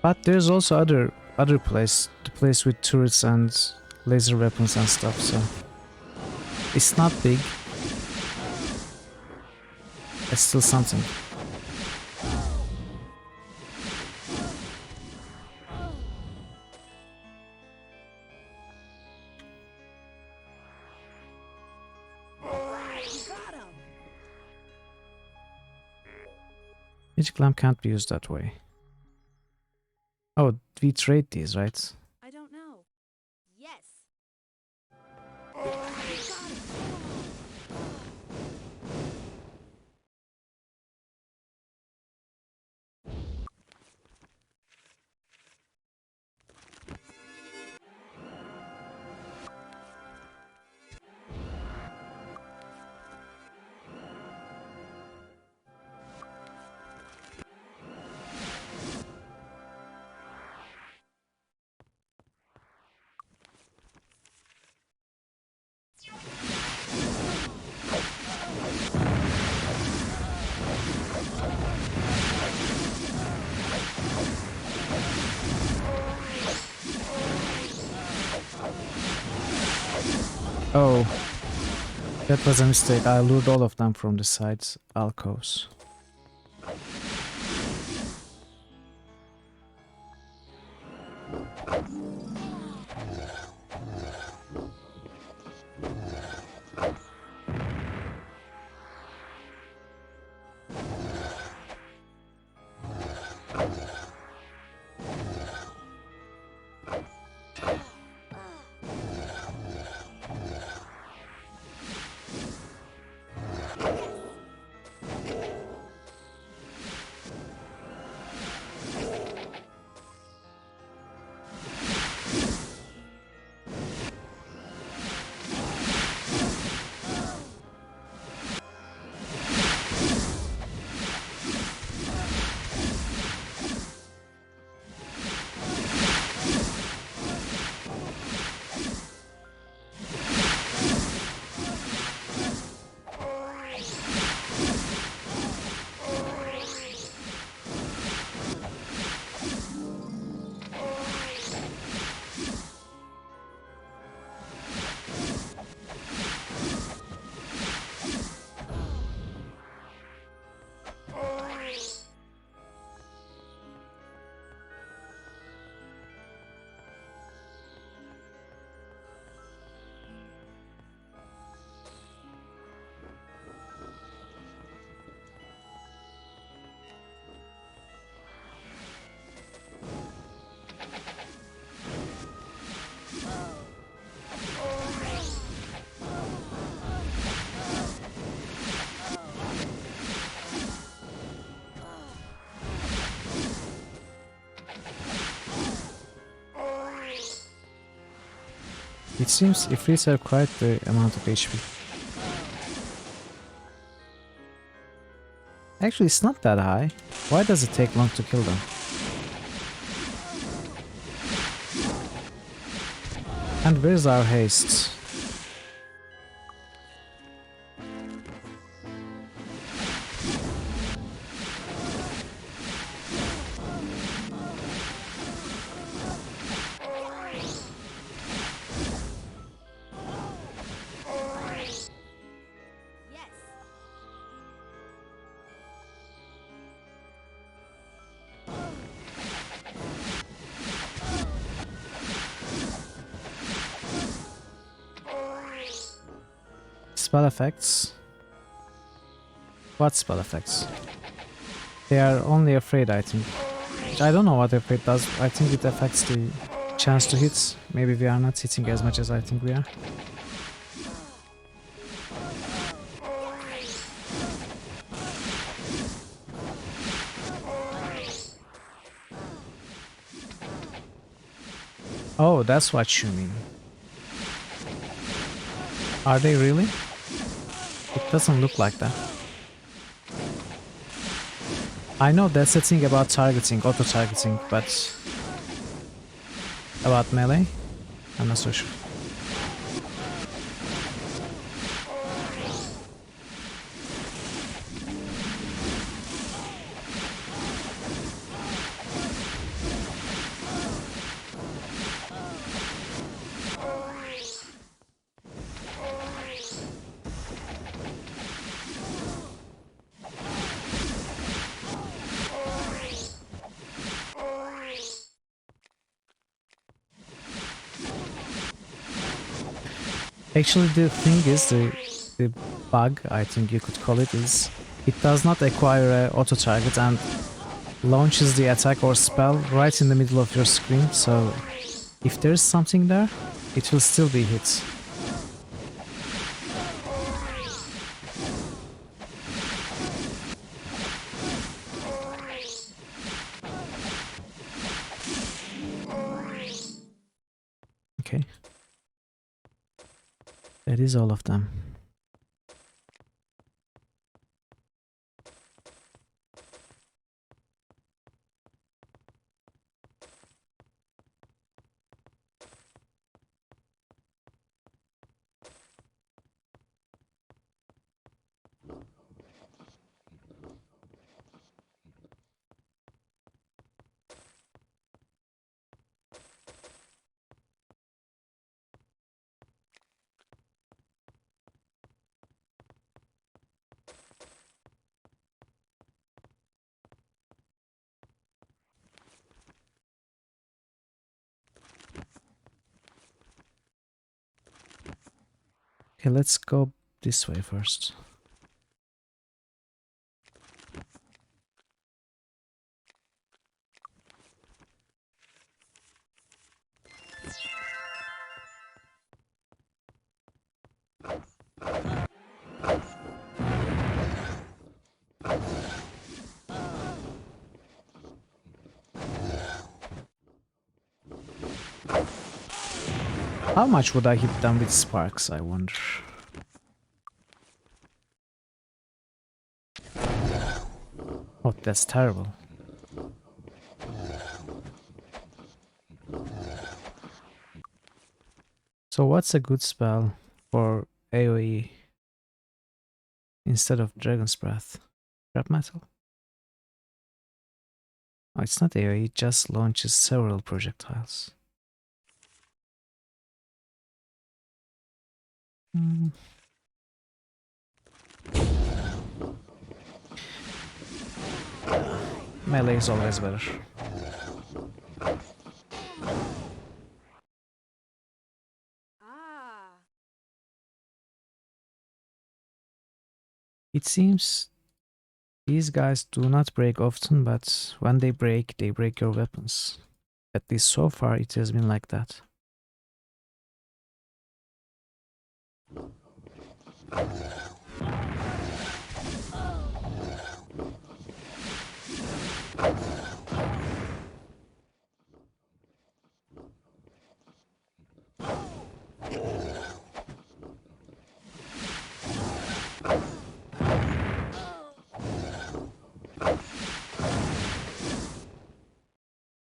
But there's also other place, the place with turrets and laser weapons and stuff, so it's not big. It's still something. Magic lamp can't be used that way. Oh, we trade these, right? I don't know. Yes. Oh, that was a mistake. I lured all of them from the sides alcoves. It seems Ifrits have quite the amount of HP. Actually, it's not that high. Why does it take long to kill them? And where's our haste? Yes. Spell effects. What spell effects? They are only afraid, I think. I don't know what afraid does. I think it affects the chance to hit. Maybe we are not hitting as much as I think we are. Oh, that's what you mean. Are they really? It doesn't look like that. I know that's the thing about targeting, auto-targeting, but about melee, I'm not so sure. Actually, the thing is, the bug, I think you could call it, is it does not acquire a auto target and launches the attack or spell right in the middle of your screen, so if there is something there, it will still be hit. Okay. That is all of them. Okay, let's go this way first. How much would I hit them with sparks, I wonder? Oh, that's terrible. So what's a good spell for AoE instead of Dragon's Breath? Trap Metal? Oh, it's not AoE, it just launches several projectiles. Melee is always better. Ah. It seems these guys do not break often, but when they break your weapons. At least so far it has been like that.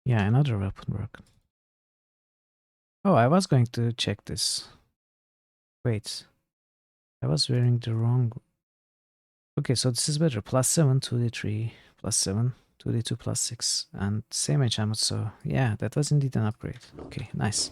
Yeah, another weapon broken. Oh, I was going to check this. Wait. I was wearing the wrong... Okay, so this is better. +7, 2d3, +7, 2d2 +6, and same enchantment, so yeah, that was indeed an upgrade. Okay, nice.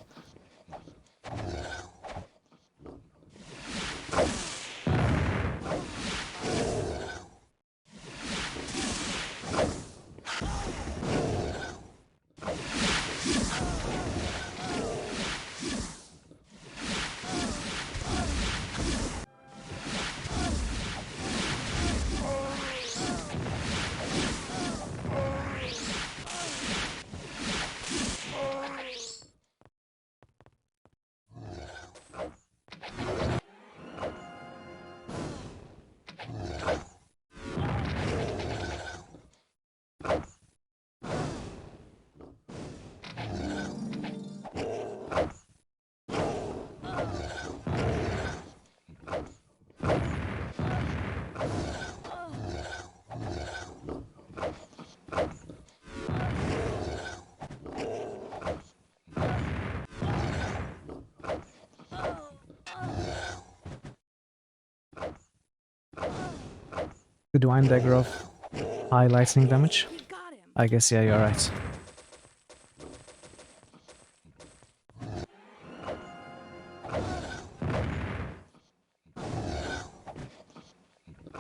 The Divine Dagger of high lightning damage. We've got him. I guess, yeah, you're right.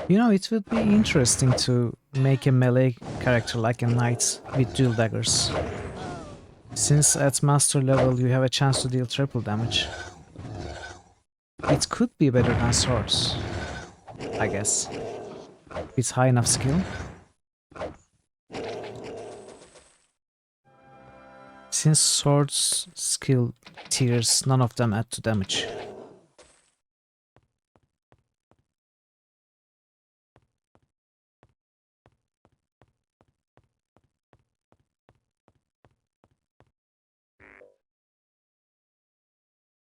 You know, it would be interesting to make a melee character like a knight with dual daggers. Since at master level you have a chance to deal triple damage. It could be better than swords, I guess. With high enough skill. Since swords skill tiers, none of them add to damage.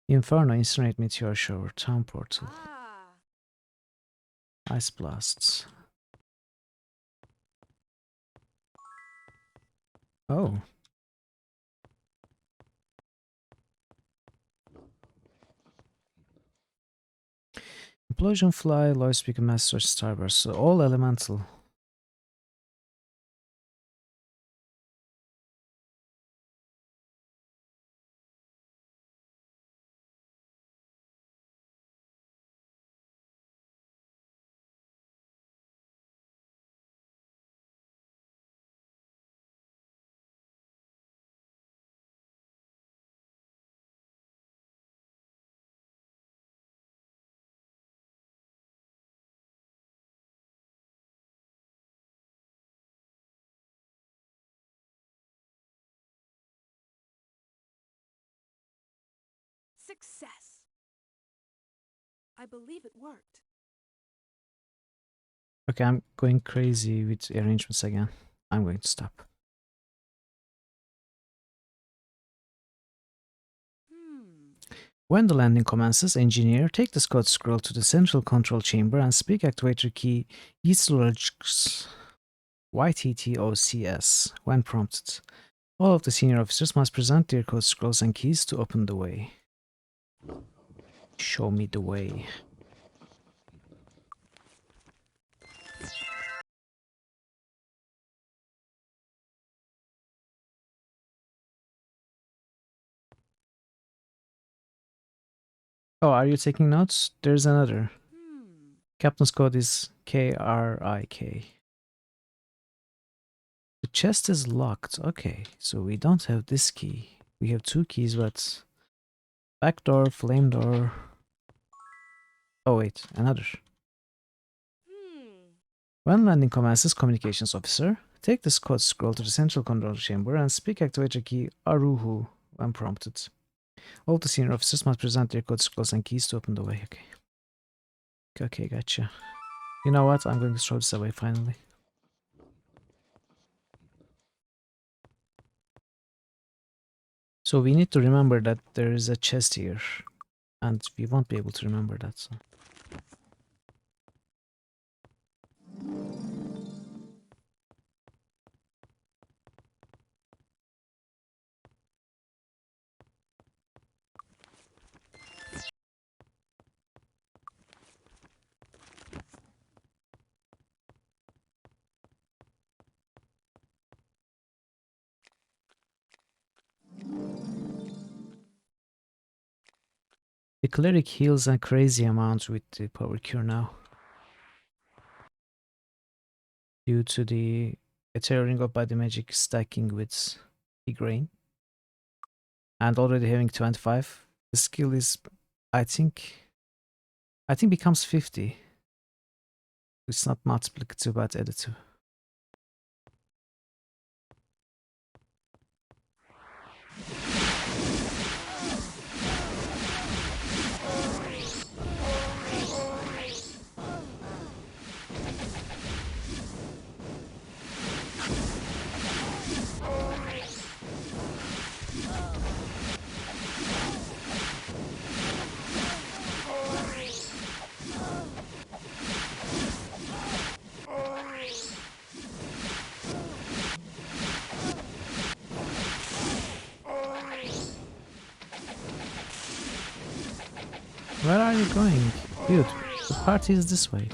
Inferno, Incinerate, Meteor Shower, Town Portal, Ah. Ice Blasts. Oh. Implosion, Fly, Low Speaker, Master, Starburst, so all elemental. Success. I believe it worked. Okay, I'm going crazy with arrangements again. I'm going to stop. When the landing commences, engineer, take the Scott scroll to the central control chamber and speak activator key YTTOCS when prompted. All of the senior officers must present their code scrolls and keys to open the way. Show me the way. Oh, are you taking notes? There's another. Captain's code is KRIK. The chest is locked. Okay, so we don't have this key. We have two keys, but back door, flame door. Oh wait, another. When landing commences, communications officer, take this code scroll to the central control chamber and speak activator key Aruhu when prompted. All the senior officers must present their code scrolls and keys to open the way. Okay. Okay, gotcha. You know what? I'm going to throw this away finally. So we need to remember that there is a chest here. And we won't be able to remember that. So. The cleric heals a crazy amount with the power cure now. Due to the tearing up by the magic stacking with the grain. And already having 25. The skill is, I think becomes 50. It's not multiplicative but additive. Where are you going? Dude, the party is this way.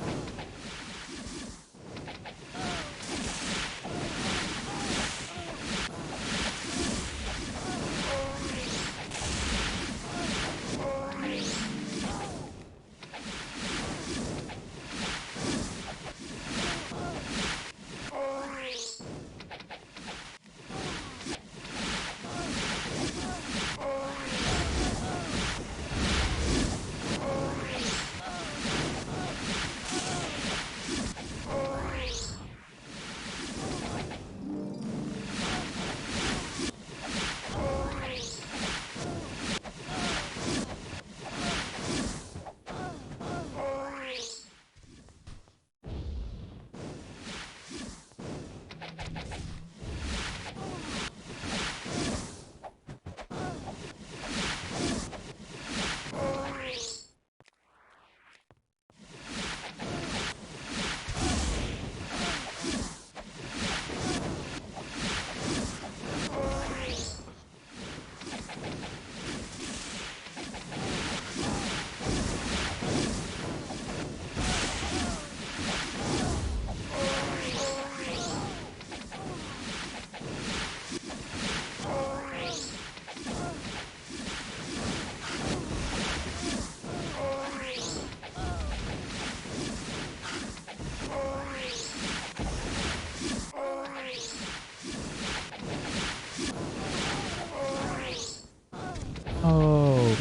Oh.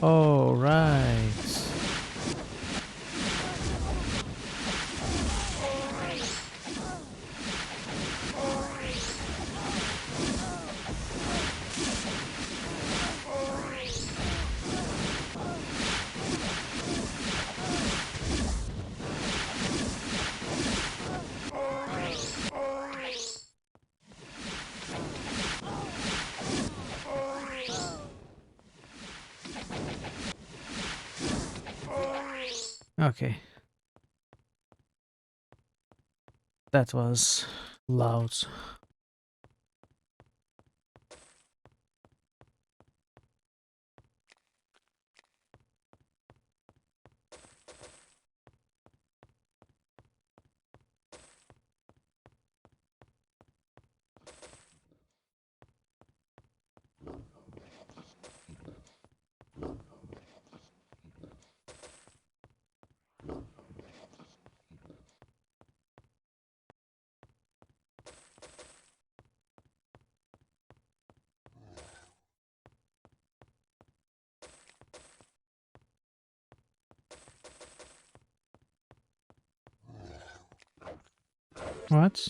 Oh, right. Okay. That was loud. What?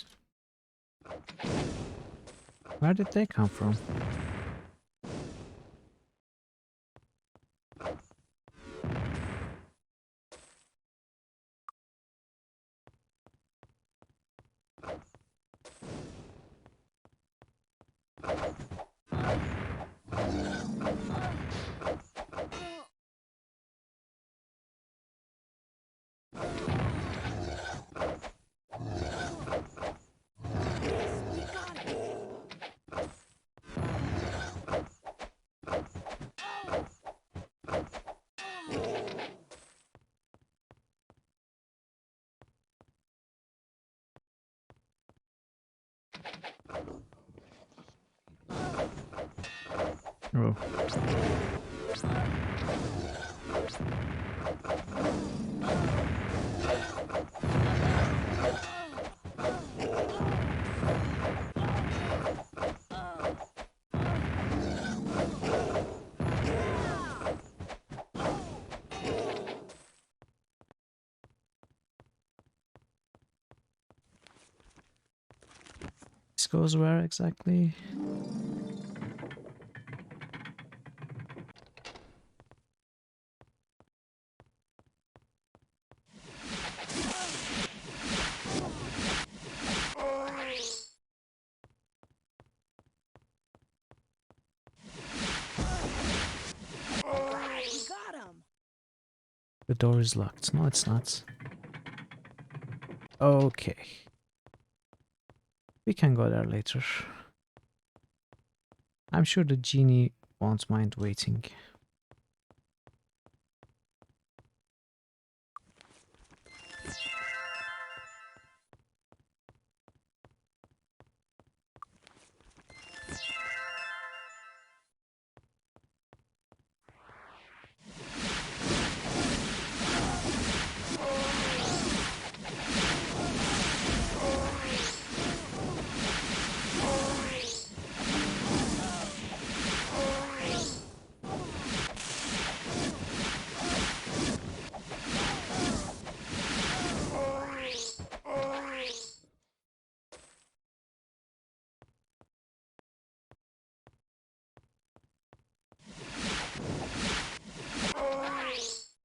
Where did they come from? Oh. This goes where exactly? We got him. The door is locked. No, it's not. Okay. We can go there later. I'm sure the genie won't mind waiting.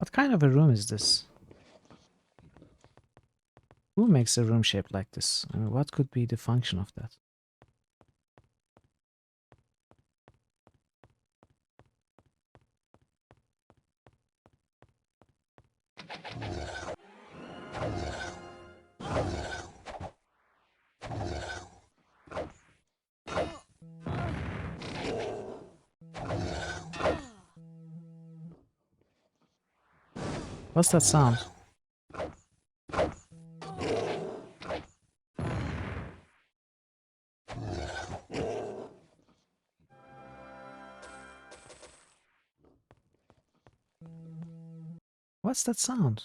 What kind of a room is this? Who makes a room shaped like this? I mean, what could be the function of that? What's that sound? What's that sound?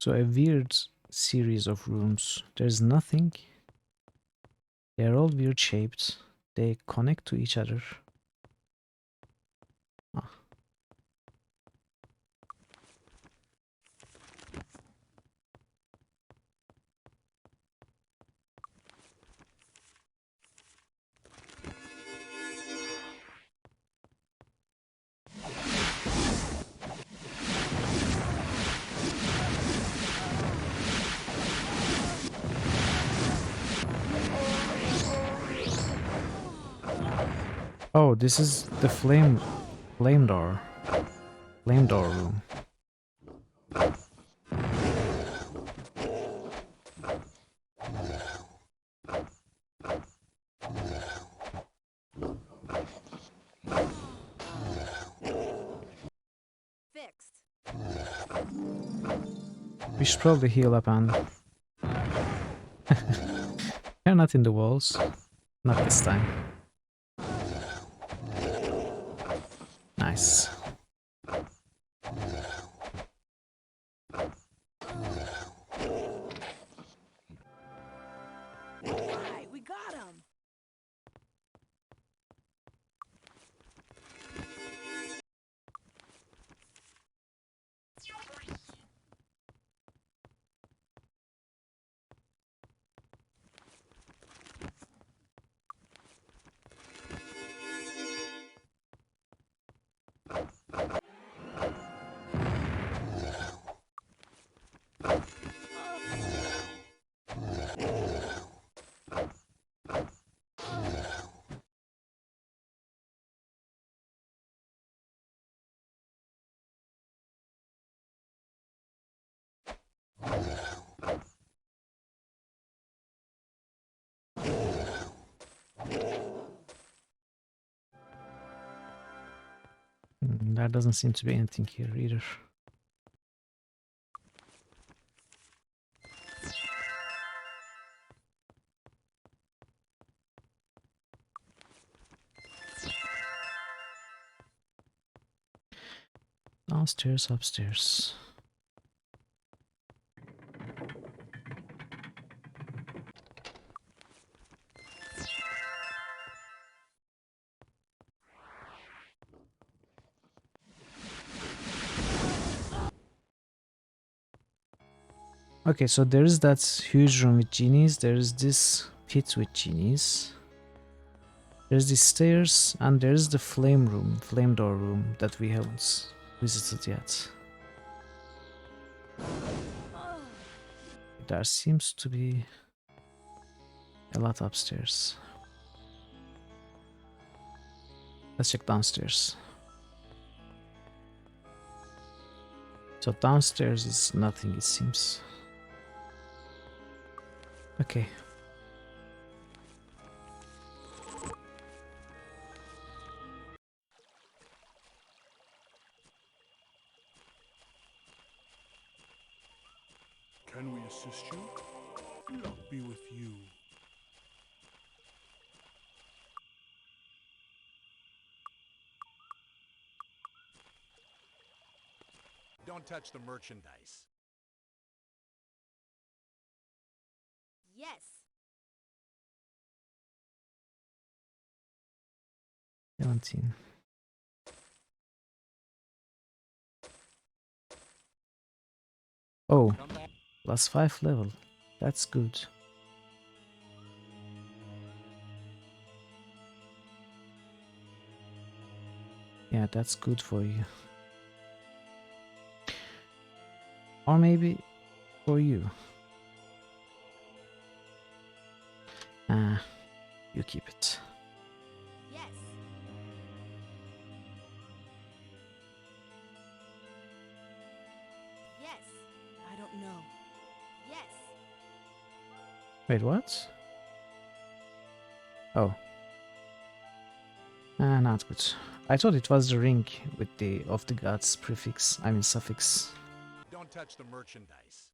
So a weird series of rooms. There's nothing. They're all weird shaped. They connect to each other. Ah. Oh, this is the flame door room. Fixed. We should probably heal up and they're not in the walls. Not this time. Nice. Right, we got him. There doesn't seem to be anything here either. Downstairs, upstairs. Okay, so there's that huge room with genies, there's this pit with genies, there's the stairs, and there's the flame room, flame door room that we haven't visited yet. There seems to be a lot upstairs. Let's check downstairs. So downstairs is nothing, it seems. Okay. Can we assist you? Luck be with you. Don't touch the merchandise. Yes. 17. Oh, Come back. +5 level. That's good. Yeah, that's good for you. Or maybe for you. You keep it. Yes. Yes. I don't know. Yes. Wait, what? Oh. Not good. I thought it was the ring with the of the gods prefix, I mean suffix. Don't touch the merchandise.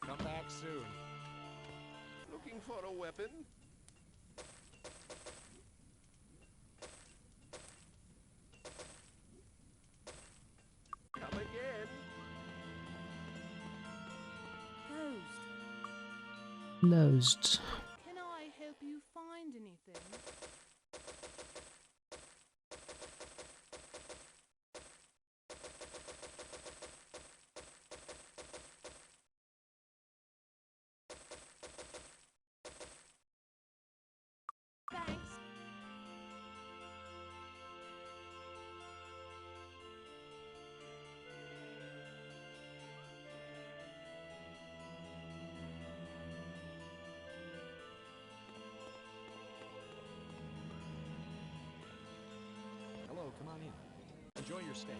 Come back soon. Looking for a weapon? Come again. Closed. Closed. Can I help you find anything? Thanks. Hello, come on in. Enjoy your stay.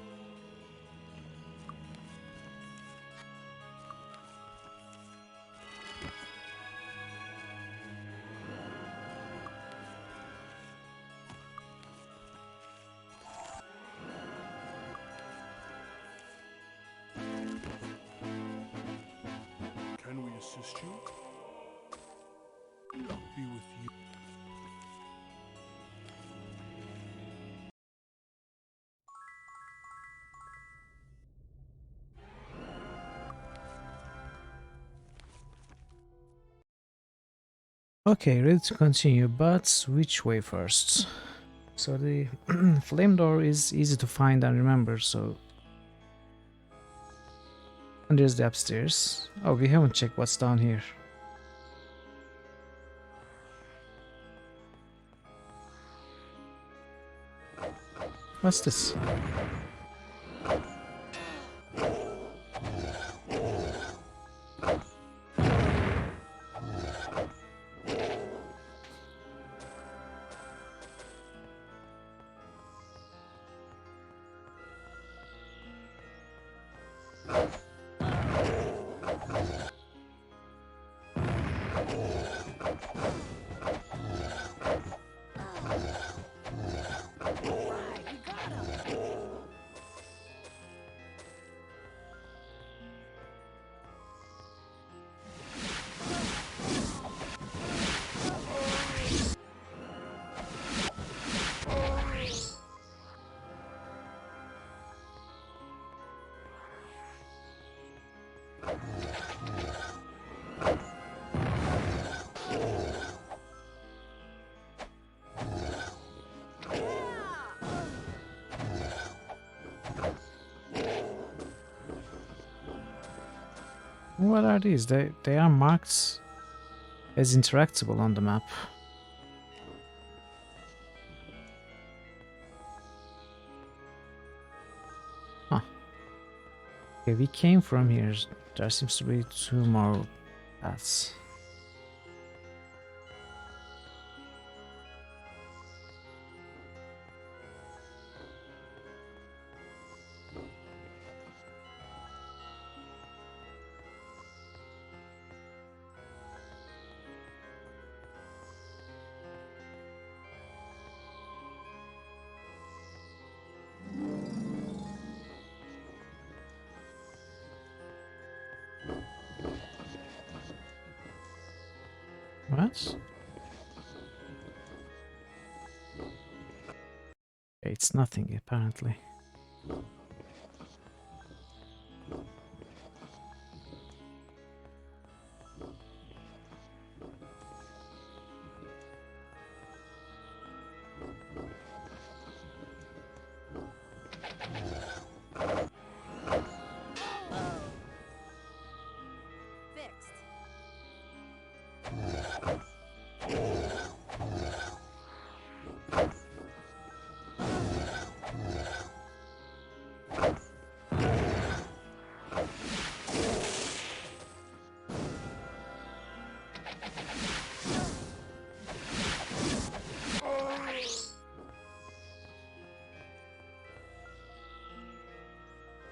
Can we assist you? Luck be with you. Okay, ready to continue, but which way first? So the flame door is easy to find and remember, so... And there's the upstairs. Oh, we haven't checked what's down here. What's this? What are these? They are marked as interactable on the map. Huh. Okay, we came from here. There seems to be 2 more paths. What? Okay, it's nothing apparently. Fixed.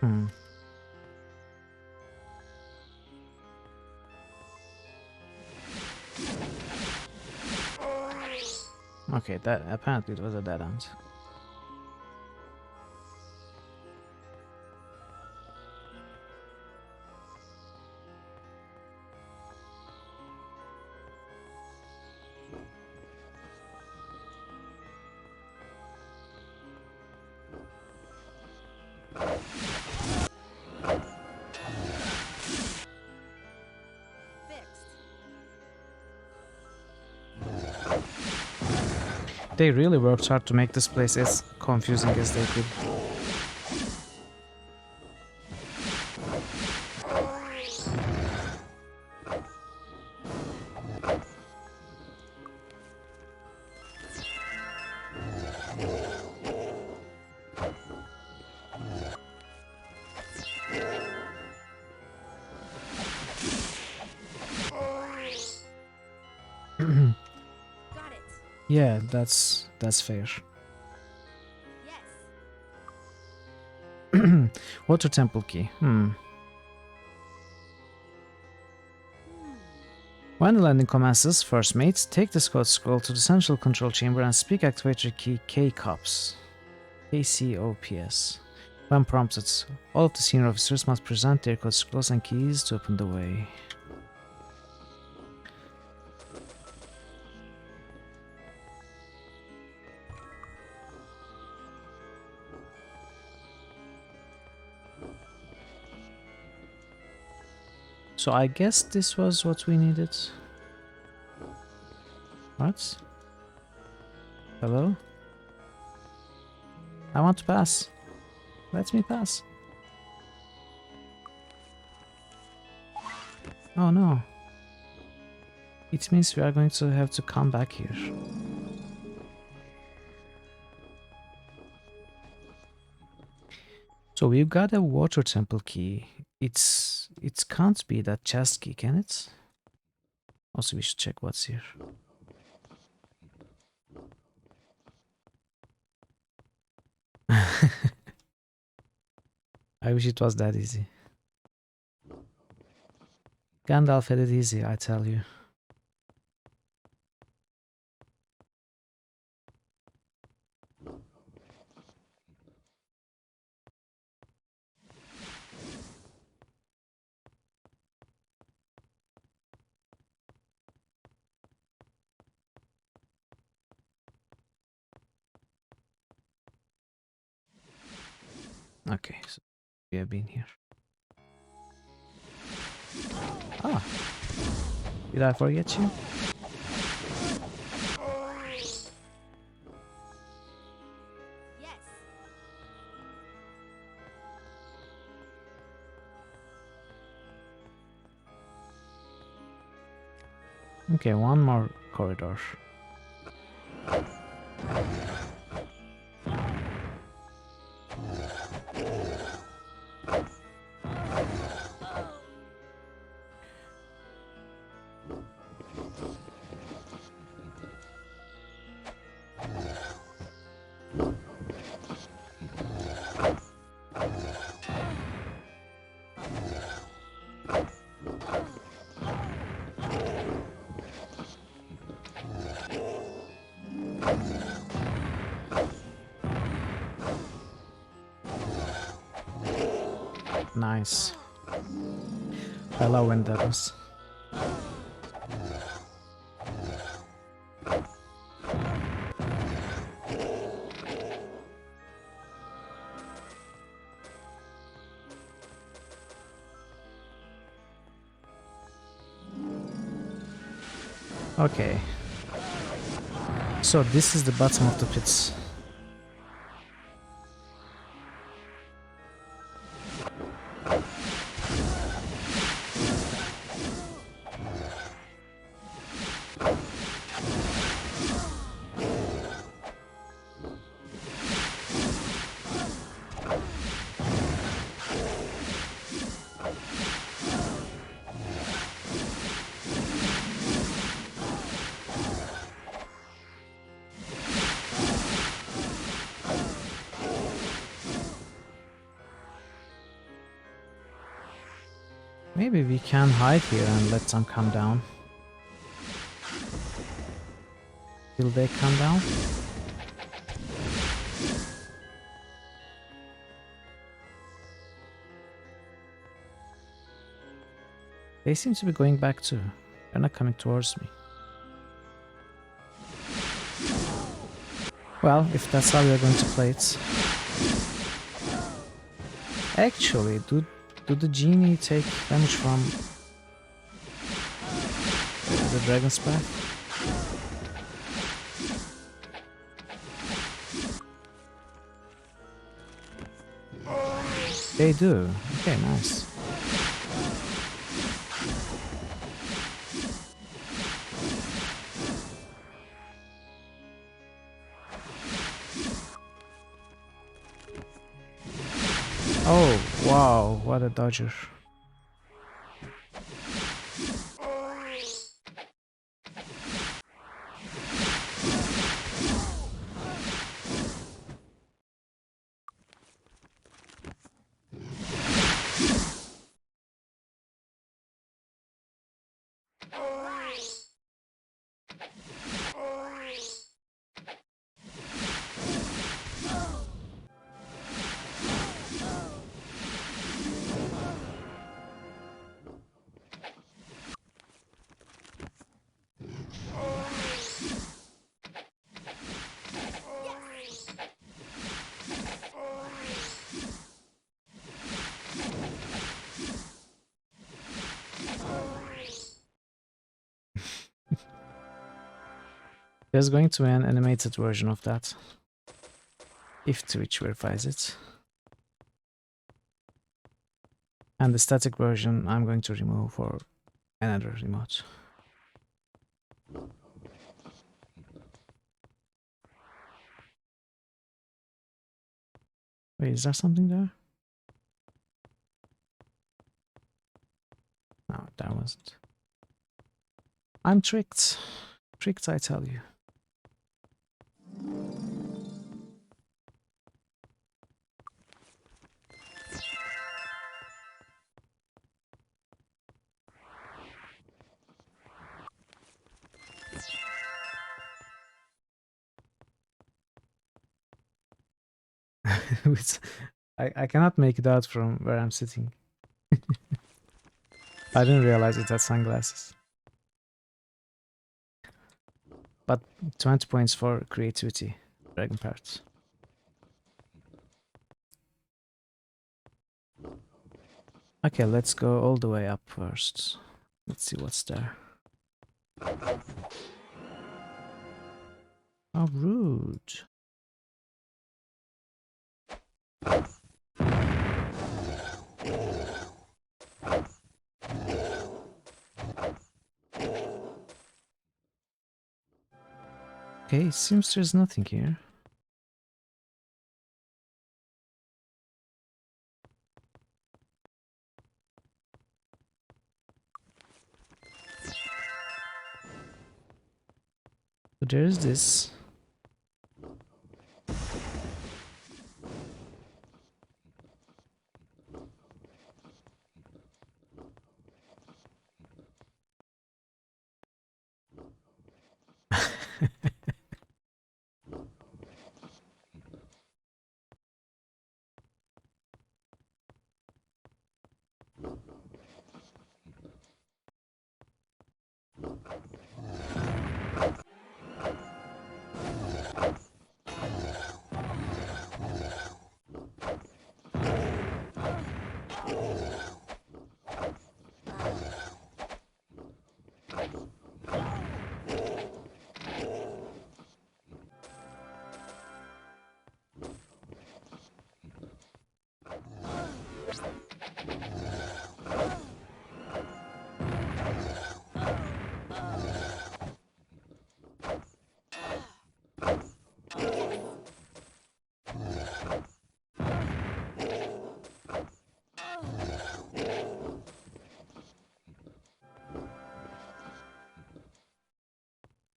Hmm. Okay, that apparently it was a dead end. Fixed. They really worked hard to make this place as confusing as they could. Got it. Yeah, that's fair. Yes. Water temple key. When the landing commences, first mates, take the scout scroll to the central control chamber and speak activator key KCOPS. KCOPS. When prompted, all of the senior officers must present their code scrolls and keys to open the way. So I guess this was what we needed. What? Hello? I want to pass. Let me pass. Oh no. It means we are going to have to come back here. So we've got a water temple key. It can't be that chest key, can it? Also, we should check what's here. I wish it was that easy. Gandalf had it easy, I tell you. Okay, so we have been here. Ah, did I forget you? Yes. Okay, one more corridor. Nice. I love when that happens. Okay. So this is the bottom of the pits. Maybe we can hide here and let them come down. Will they come down? They seem to be going back too. They're not coming towards me. Well, if that's how we are going to play it. Actually, do the genie take damage from the dragon's breath? They do. Okay, nice. Oh, wow, what a dodger. There's going to be an animated version of that, if Twitch verifies it. And the static version I'm going to remove for another remote. Wait, is there something there? No, there wasn't. I'm tricked. Tricked, I tell you. Which I cannot make it out from where I'm sitting. I didn't realize it had sunglasses. But 20 points for creativity, dragon parts. Okay, let's go all the way up first. Let's see what's there. How rude. Okay, seems there's nothing here. So there's this.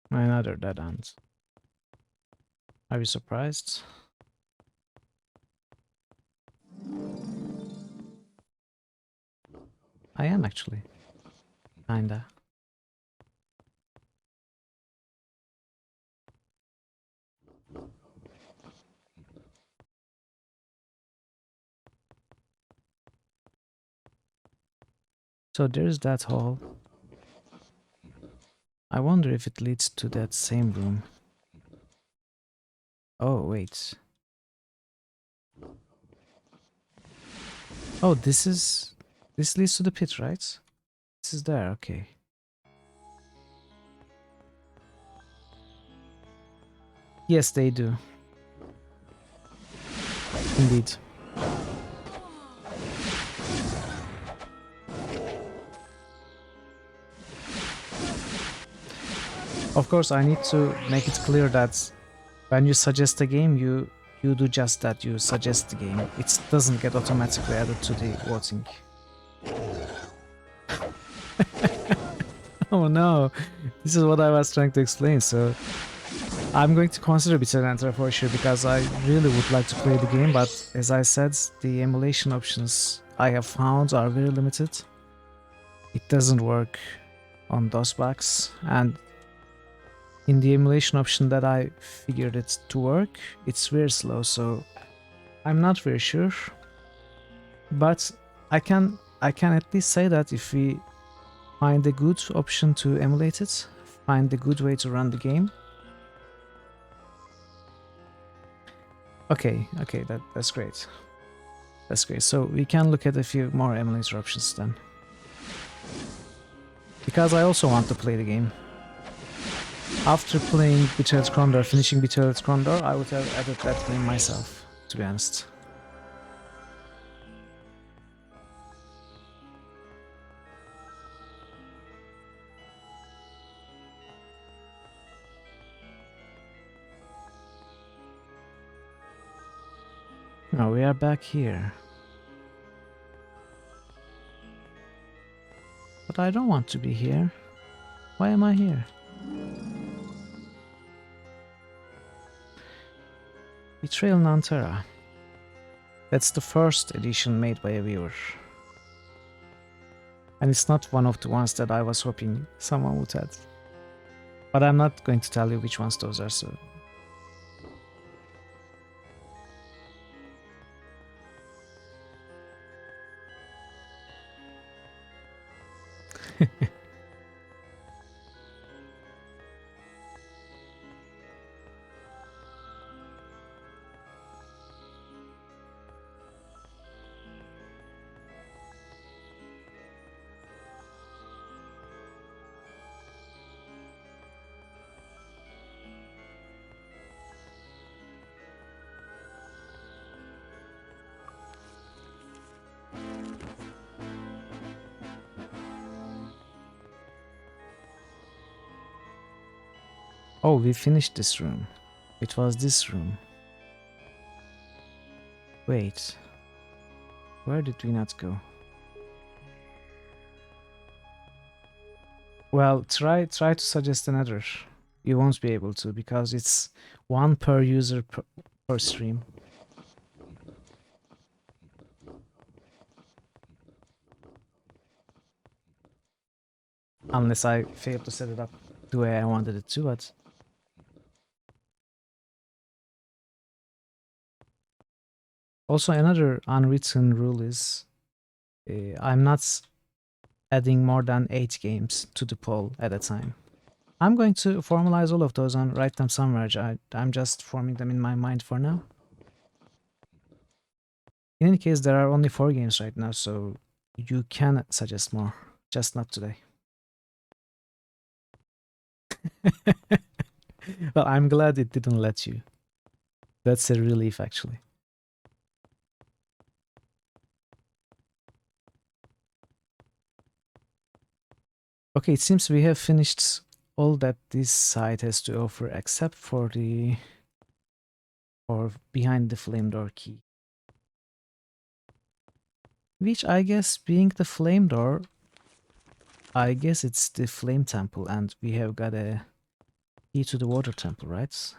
Another dead end. Are you surprised? I am actually. Kinda. So there's that hall. I wonder if it leads to that same room. Oh, wait. Oh, this leads to the pit, right? This is there, okay. Yes, they do. Indeed. Of course, I need to make it clear that when you suggest a game, you do just that. You suggest the game. It doesn't get automatically added to the voting. Oh no, this is what I was trying to explain. So I'm going to consider Bitter Enter for sure because I really would like to play the game, but as I said, the emulation options I have found are very limited. It doesn't work on DOSBox, and in the emulation option that I figured it to work, it's very slow, so I'm not very sure. But I can at least say that if we find a good option to emulate it, find a good way to run the game. Okay, that's great. That's great. So we can look at a few more emulator options then. Because I also want to play the game. After playing Betrayed Condor, finishing Betrayed Condor, I would have added that game myself, to be honest. Oh, we are back here. But I don't want to be here. Why am I here? Betrayal Nantera. That's the first edition made by a viewer. And it's not one of the ones that I was hoping someone would add. But I'm not going to tell you which ones those are, so... Oh, we finished this room. It was this room. Wait. Where did we not go? Well, try to suggest another. You won't be able to because it's one per user per stream. Unless I fail to set it up the way I wanted it to, but also another unwritten rule is I'm not adding more than 8 games to the poll at a time. I'm going to formalize all of those and write them somewhere. I'm just forming them in my mind for now. In any case, there are only 4 games right now, so you can suggest more, just not today. Well, I'm glad it didn't let you. That's a relief, actually. Okay, it seems we have finished all that this site has to offer except for the behind the flame door key. Which I guess being the flame door, I guess it's the flame temple and we have got a key to the water temple, right?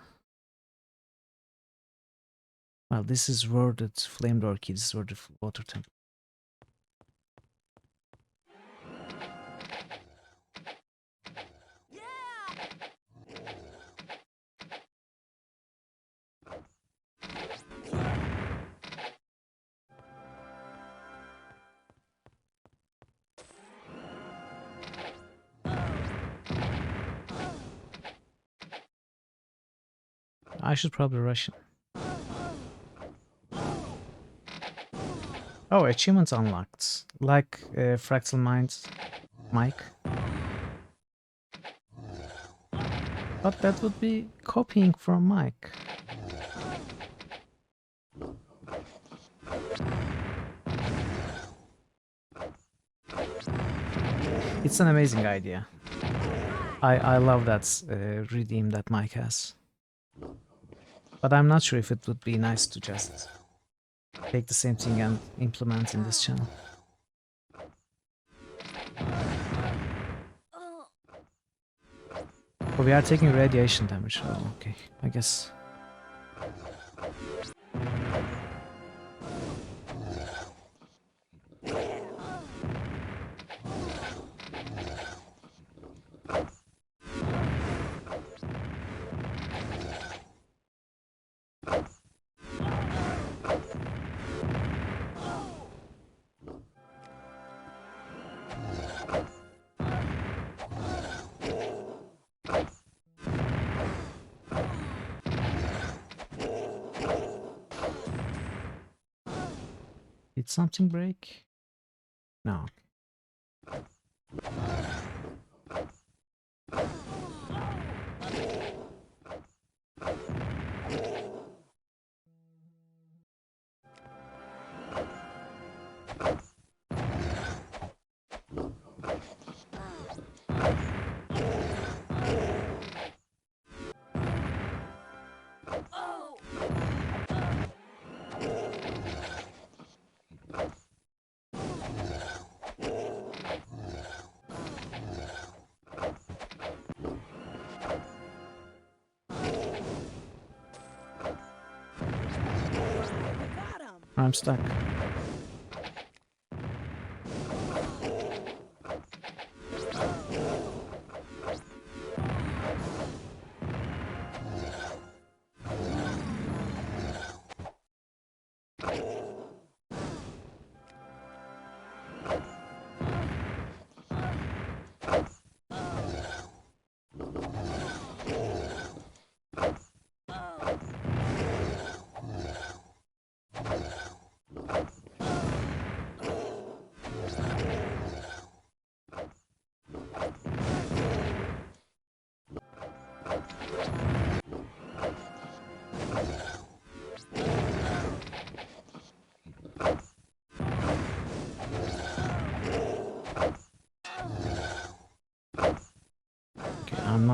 Well, this is where the flame door key, this is where the water temple. I should probably rush it. Oh, achievements unlocked. Like Fractal Minds, Mike. But that would be copying from Mike. It's an amazing idea. I love that redeem that Mike has. But I'm not sure if it would be nice to just take the same thing and implement in this channel. Oh, we are taking radiation damage. Oh, okay. I guess. Did something break? No. I'm stuck.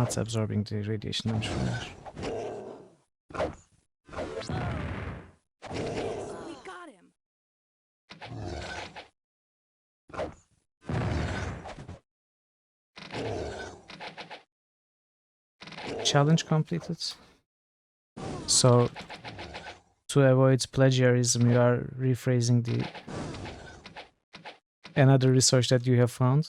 not absorbing the radiation damage from there. We got him. Challenge completed. So, to avoid plagiarism, you are rephrasing the another research that you have found.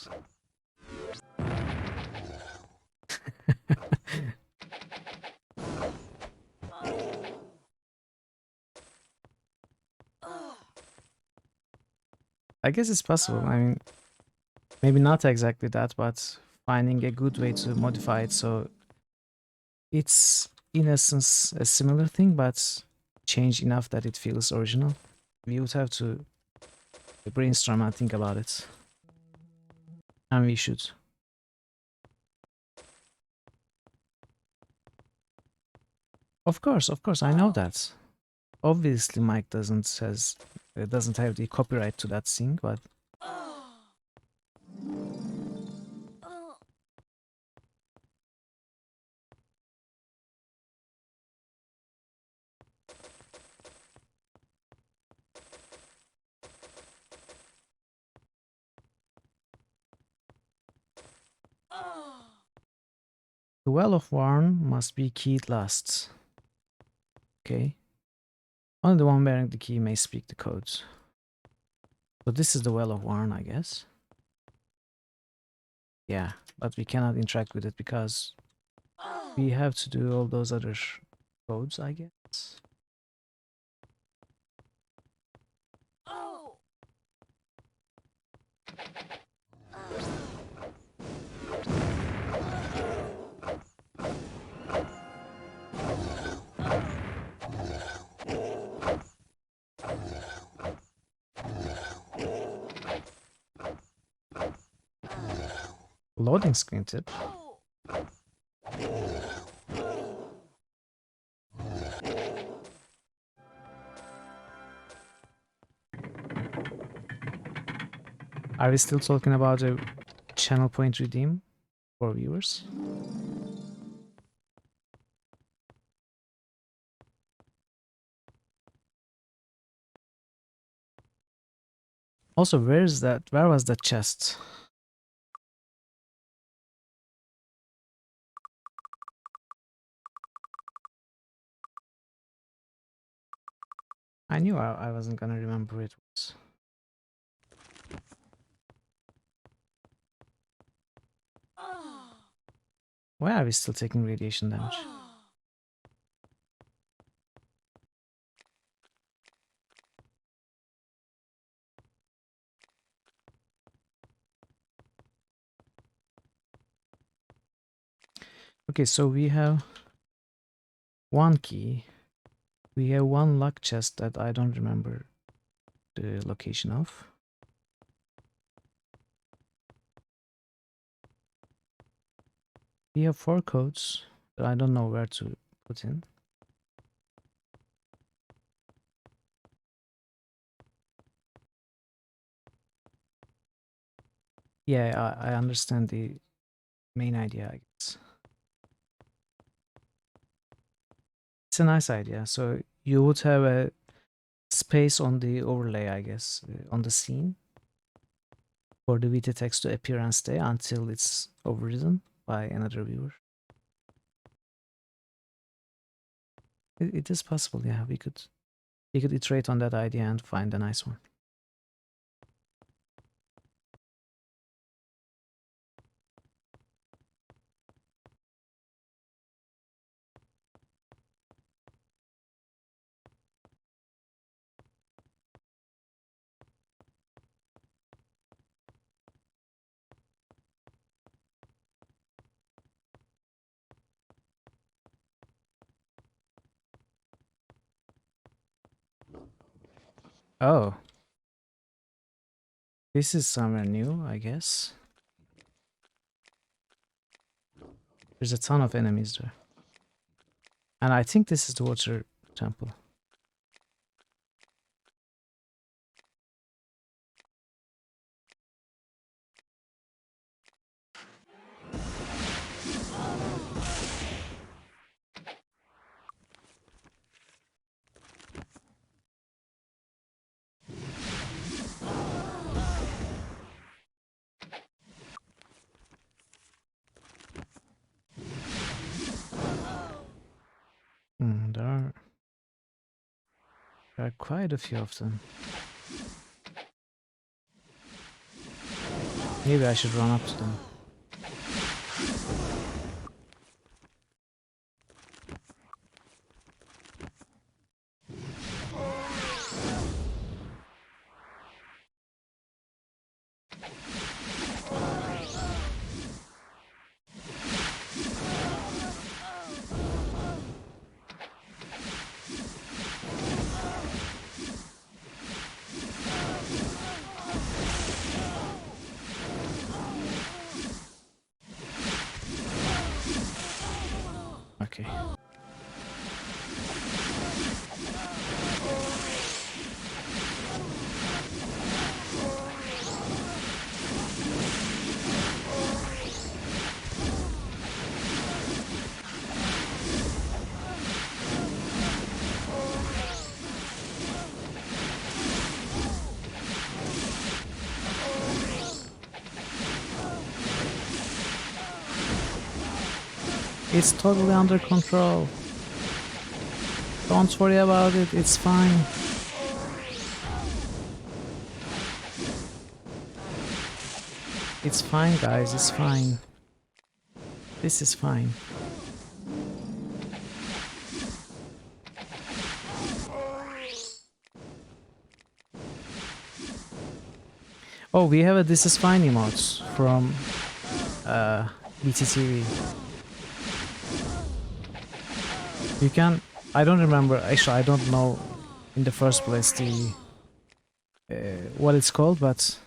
I guess it's possible. I mean, maybe not exactly that, but finding a good way to modify it so it's in essence a similar thing, but changed enough that it feels original. We would have to brainstorm and think about it. And we should. Of course, I know that. Obviously, Mike doesn't have the copyright to that thing, but the Well of Warn must be keyed last. Okay. Only the one bearing the key may speak the codes. So this is the Well of Warn, I guess. Yeah, but we cannot interact with it because we have to do all those other codes, I guess. Loading screen tip. Are we still talking about a channel point redeem for viewers? Also, where was that chest? I knew I wasn't gonna remember it was. Why are we still taking radiation damage? Okay, so we have one key. We have one lock chest that I don't remember the location of. We have 4 codes that I don't know where to put in. Yeah, I understand the main idea, I guess. It's a nice idea. So you would have a space on the overlay, I guess, on the scene for the VT text to appear and stay until it's overridden by another viewer. It is possible, yeah. We could iterate on that idea and find a nice one. Oh. This is somewhere new, I guess. There's a ton of enemies there. And I think this is the water temple. There are quite a few of them. Maybe I should run up to them. Okay. It's totally under control. Don't worry about it, it's fine. It's fine, guys, it's fine. This is fine. Oh, we have a "This is fine" emote from BTTV. You can... I don't remember, actually I don't know in the first place the what it's called, but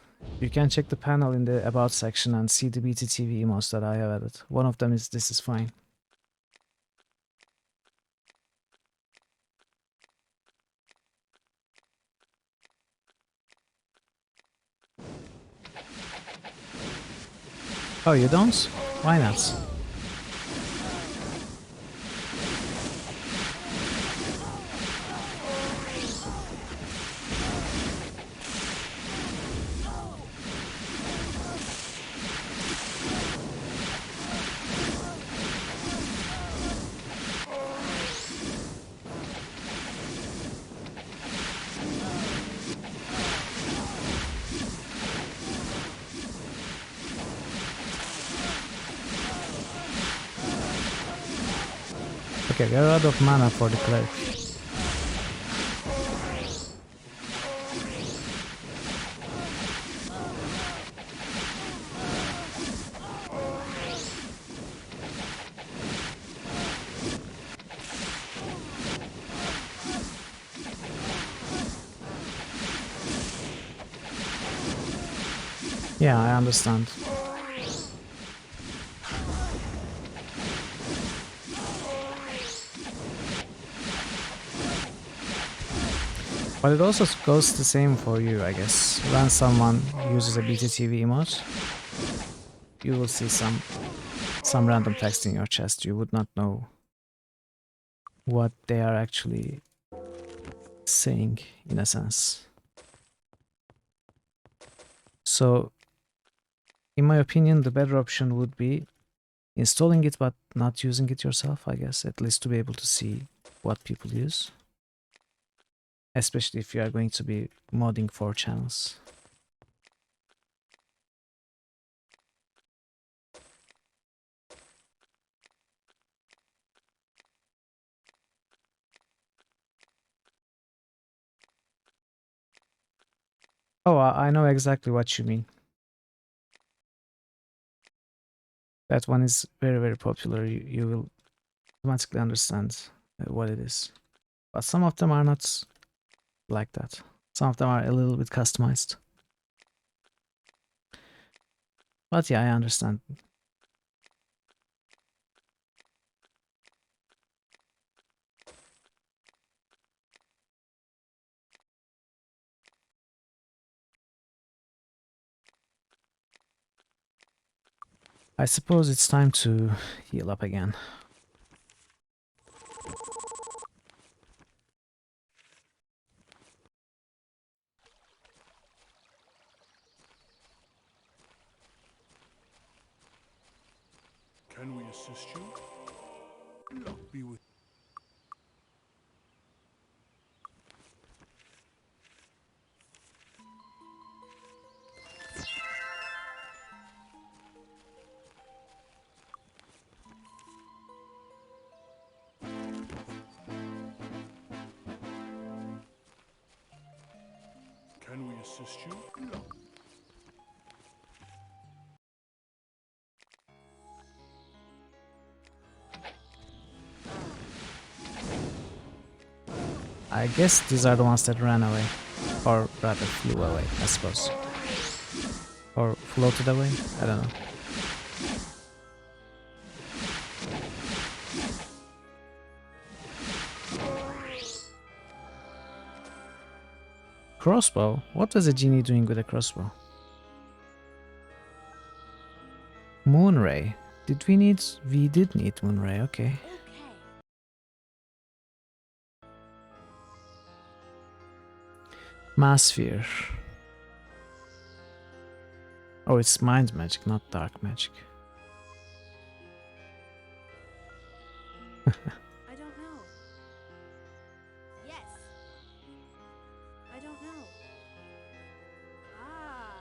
you can check the panel in the about section and see the BTTV emotes that I have added. One of them is "This is fine." Oh, you don't? Why not? Okay, we are out of mana for the cleric. Yeah, I understand. But it also goes the same for you, I guess. When someone uses a BTTV emote, you will see some random text in your chest. You would not know what they are actually saying, in a sense. So, in my opinion, the better option would be installing it but not using it yourself, I guess, at least to be able to see what people use. Especially if you are going to be modding 4 channels. Oh, I know exactly what you mean. That one is very, very popular. You will automatically understand what it is. But some of them are not like that. Some of them are a little bit customized. But yeah, I understand. I suppose it's time to heal up again. Can we assist you? Luck be with we assist you? Look. I guess these are the ones that ran away. Or rather flew away, I suppose. Or floated away? I don't know. Crossbow? What was a genie doing with a crossbow? Moonray. Did we need... We did need Moonray, okay. Okay. Mass Sphere. Oh, it's mind magic, not dark magic. I don't know. Yes. I don't know. Ah.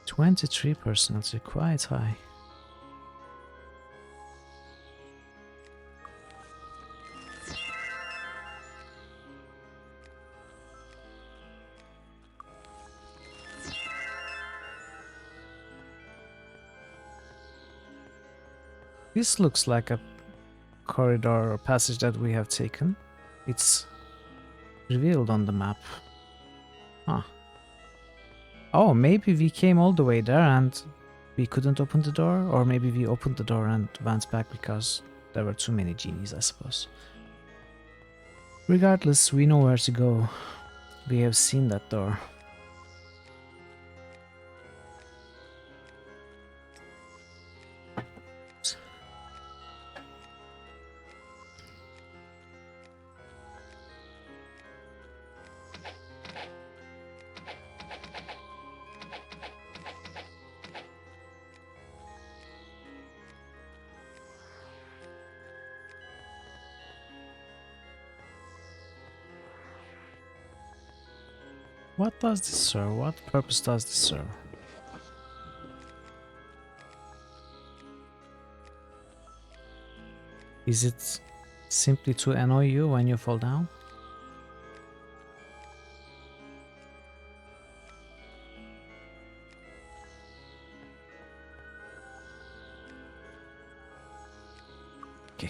23 personality, quite high. This looks like a corridor or passage that we have taken. It's revealed on the map. Huh. Oh, maybe we came all the way there and we couldn't open the door, or maybe we opened the door and went back because there were too many genies, I suppose. Regardless, we know where to go. We have seen that door. What does this serve? What purpose does this serve? Is it simply to annoy you when you fall down? Okay.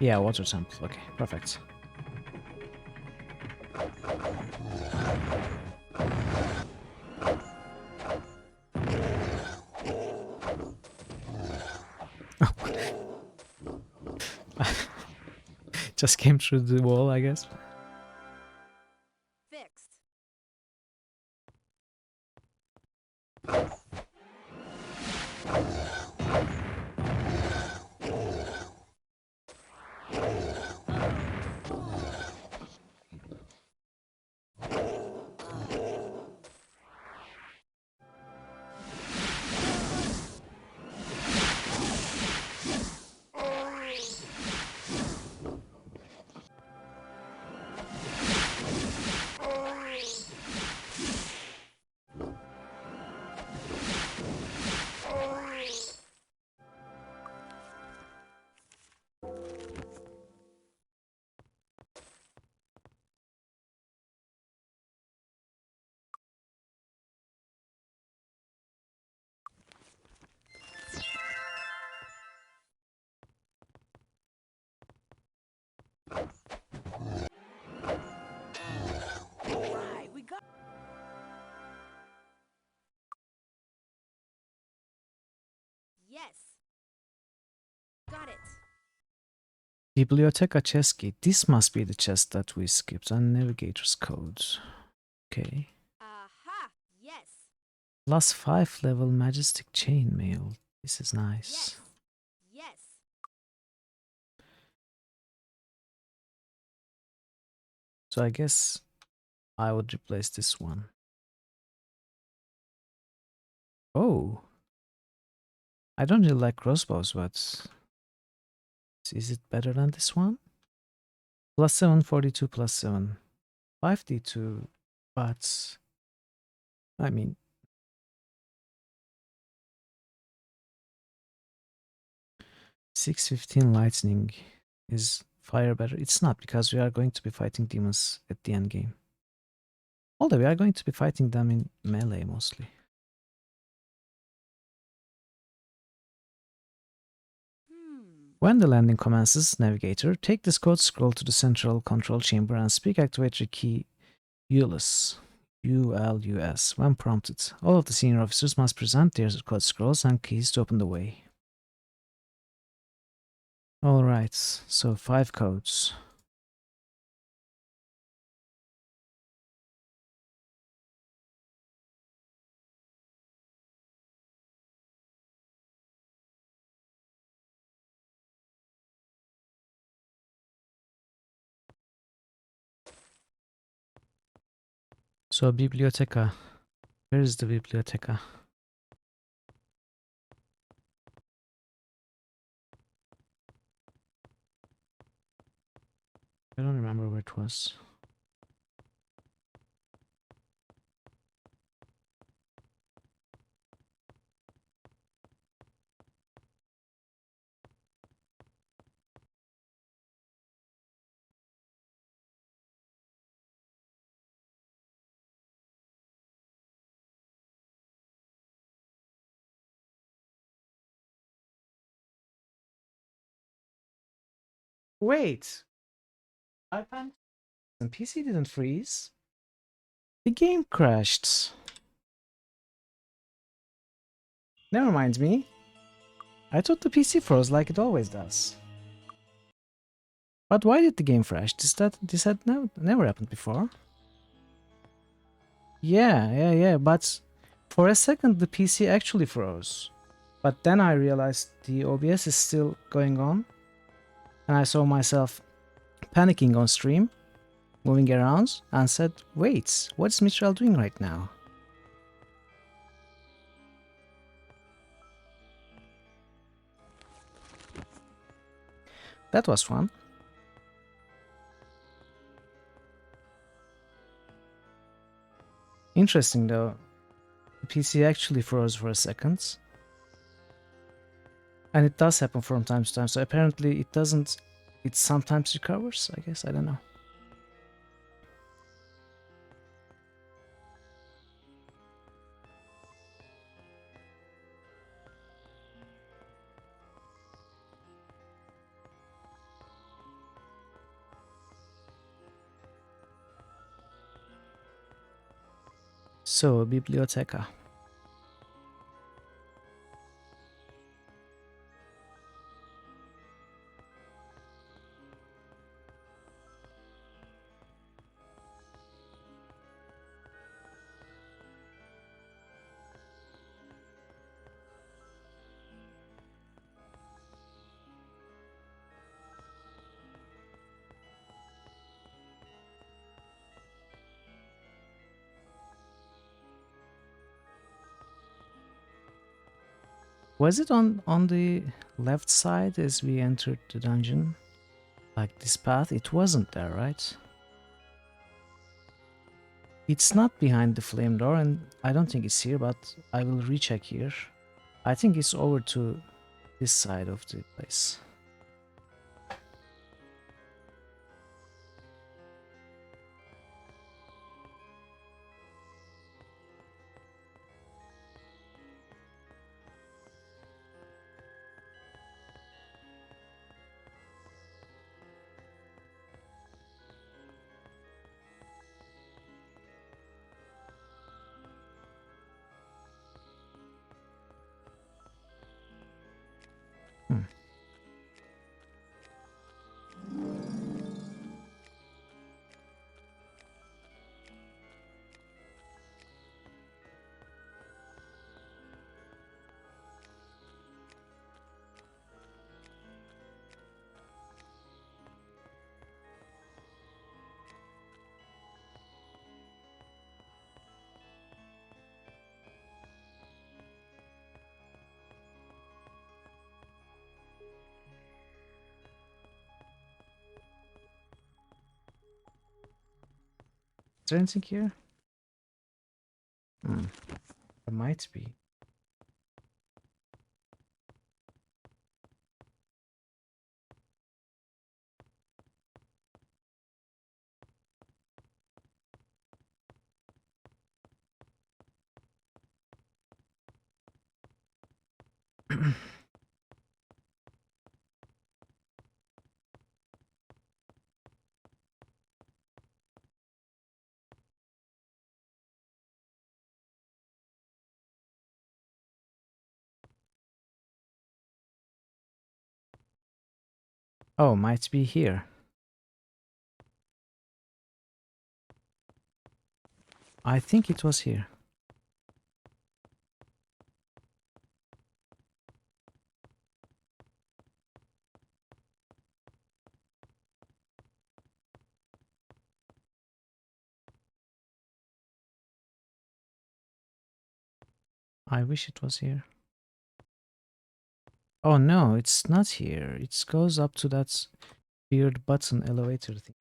Yeah, water temple. Okay, perfect. Just came through the wall, I guess. Fixed. Right, we got. Yes. Got it. Biblioteca chest key. This must be the chest that we skipped. And navigator's code. Okay. Aha. Yes. Plus 5 level majestic chainmail. This is nice. Yes. Yes. So I guess I would replace this one. Oh. I don't really like crossbows, but Is it better than this one? +7, 42 +7. 5d2, but I mean, (615) lightning is fire better. It's not, because we are going to be fighting demons at the end game. Although we are going to be fighting them in melee mostly. When the landing commences, navigator, take this code scroll to the central control chamber and speak activatory key ULUS. ULUS when prompted. All of the senior officers must present their code scrolls and keys to open the way. Alright, so 5 codes. So biblioteca. Where is the biblioteca? I don't remember where it was. Wait! iPad and PC didn't freeze. The game crashed. Never mind me. I thought the PC froze like it always does. But why did the game crash? This had never happened before. Yeah, but for a second the PC actually froze. But then I realized the OBS is still going on. And I saw myself panicking on stream, moving around, and said, wait, what's Mitchell doing right now? That was fun. Interesting though, the PC actually froze for a second. And it does happen from time to time, so apparently it doesn't, it sometimes recovers, I guess, I don't know. So, biblioteca. Was it on the left side as we entered the dungeon? Like this path? It wasn't there, right? It's not behind the flame door, and I don't think it's here, but I will recheck here. I think it's over to this side of the place. there anything here? Hmm. There might be. Oh, might be here. I think it was here. I wish it was here. Oh no, it's not here. It goes up to that weird button elevator thing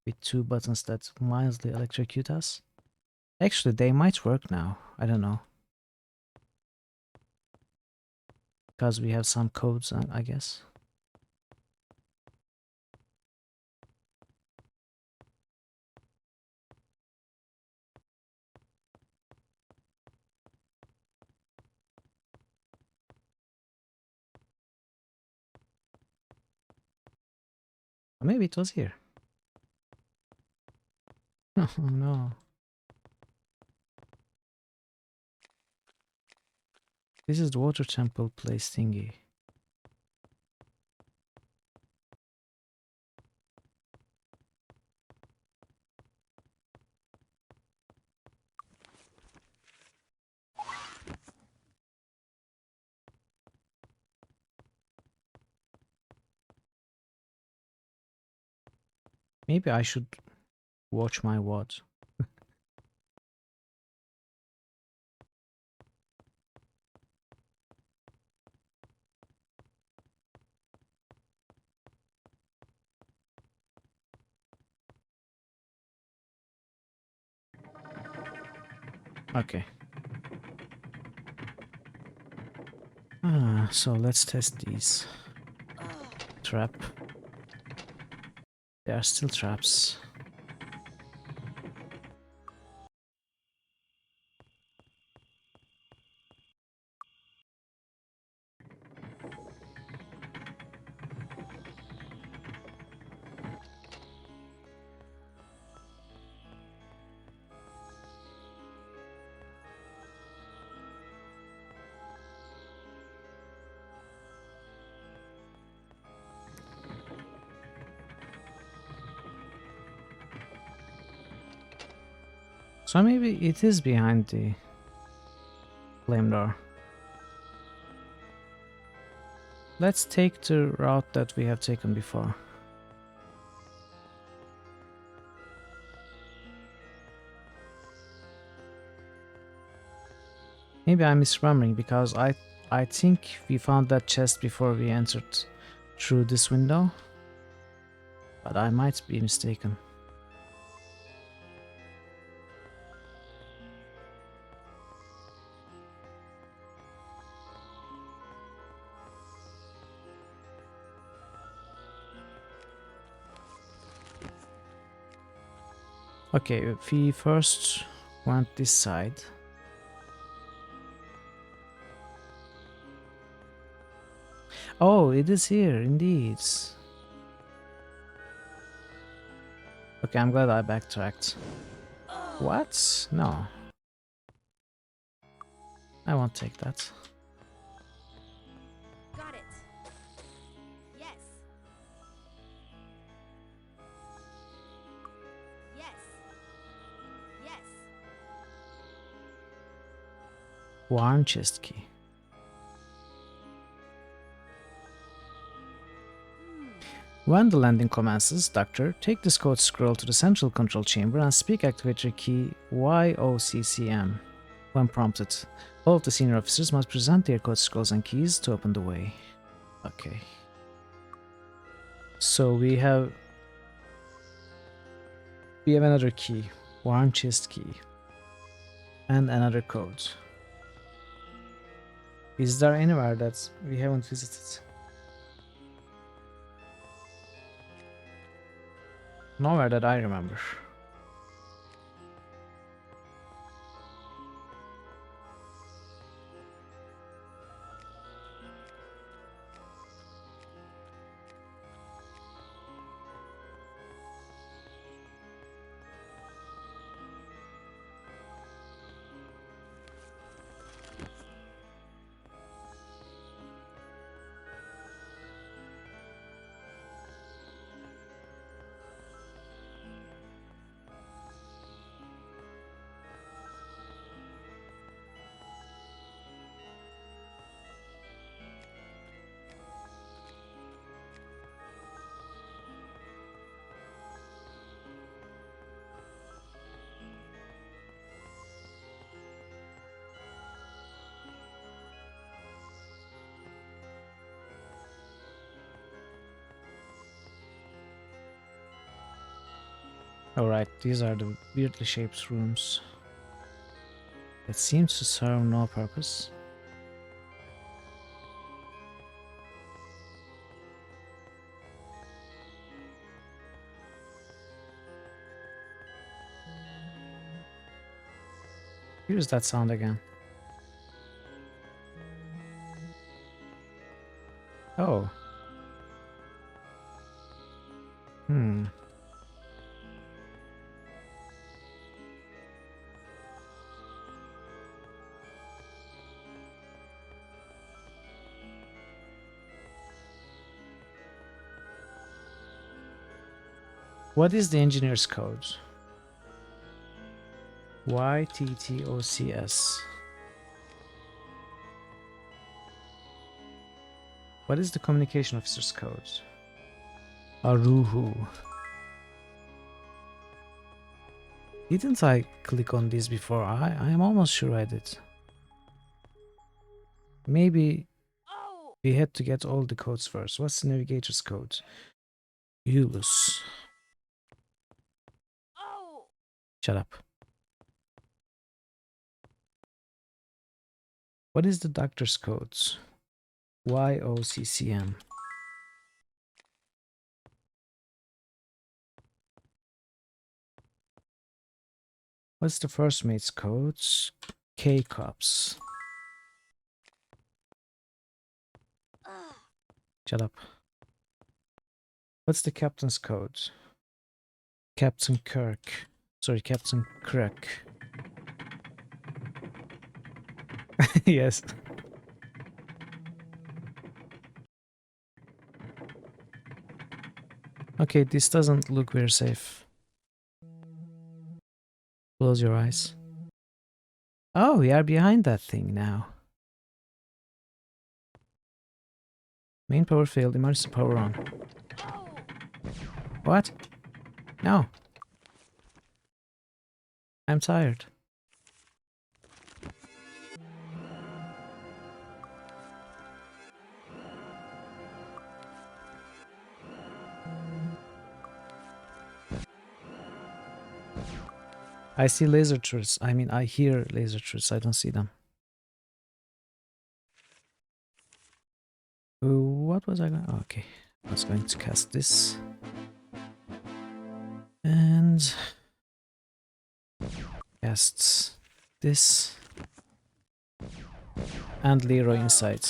with two buttons that mildly electrocute us. Actually, they might work now. I don't know. Because we have some codes, I guess. Maybe it was here. Oh no. This is the water temple place thingy. Maybe I should watch my watch. Okay. So let's test these. Trap. They are still traps. So maybe it is behind the flame door. Let's take the route that we have taken before. Maybe I'm misremembering because I think we found that chest before we entered through this window. But I might be mistaken. Okay, we first went this side. Oh, it is here, indeed. Okay, I'm glad I backtracked. What? No. I won't take that. Got it. Yes. Yes. Yes. One chest key. When the landing commences, Doctor, take this code scroll to the central control chamber and speak activator key YOCCM when prompted. All of the senior officers must present their code scrolls and keys to open the way. Okay. So we have another key. One chest key. And another code. Is there anywhere that we haven't visited? Nowhere that I remember. Alright, these are the weirdly shaped rooms that seem to serve no purpose. Here's that sound again. Oh. Hmm. What is the engineer's code? YTTOCS. What is the communication officer's code? Aruhu. Didn't I click on this before? I am almost sure I did. Maybe Oh! we had to get all the codes first. What's the navigator's code? Ulus. Oh! Shut up. What is the doctor's code? YOCCM. What's the first mate's code? K-Cops. Ugh. Shut up. What's the captain's code? Captain Kirk. Sorry, Captain Kirk. Yes. Okay, this doesn't look very safe. Close your eyes. Oh, we are behind that thing now. Main power failed, emergency power on. Oh! What? No. I'm tired. I see laser turrets. I mean, I hear laser turrets. I don't see them. What was I going? Oh, okay, I was going to cast this. And cast this. And Leroy inside.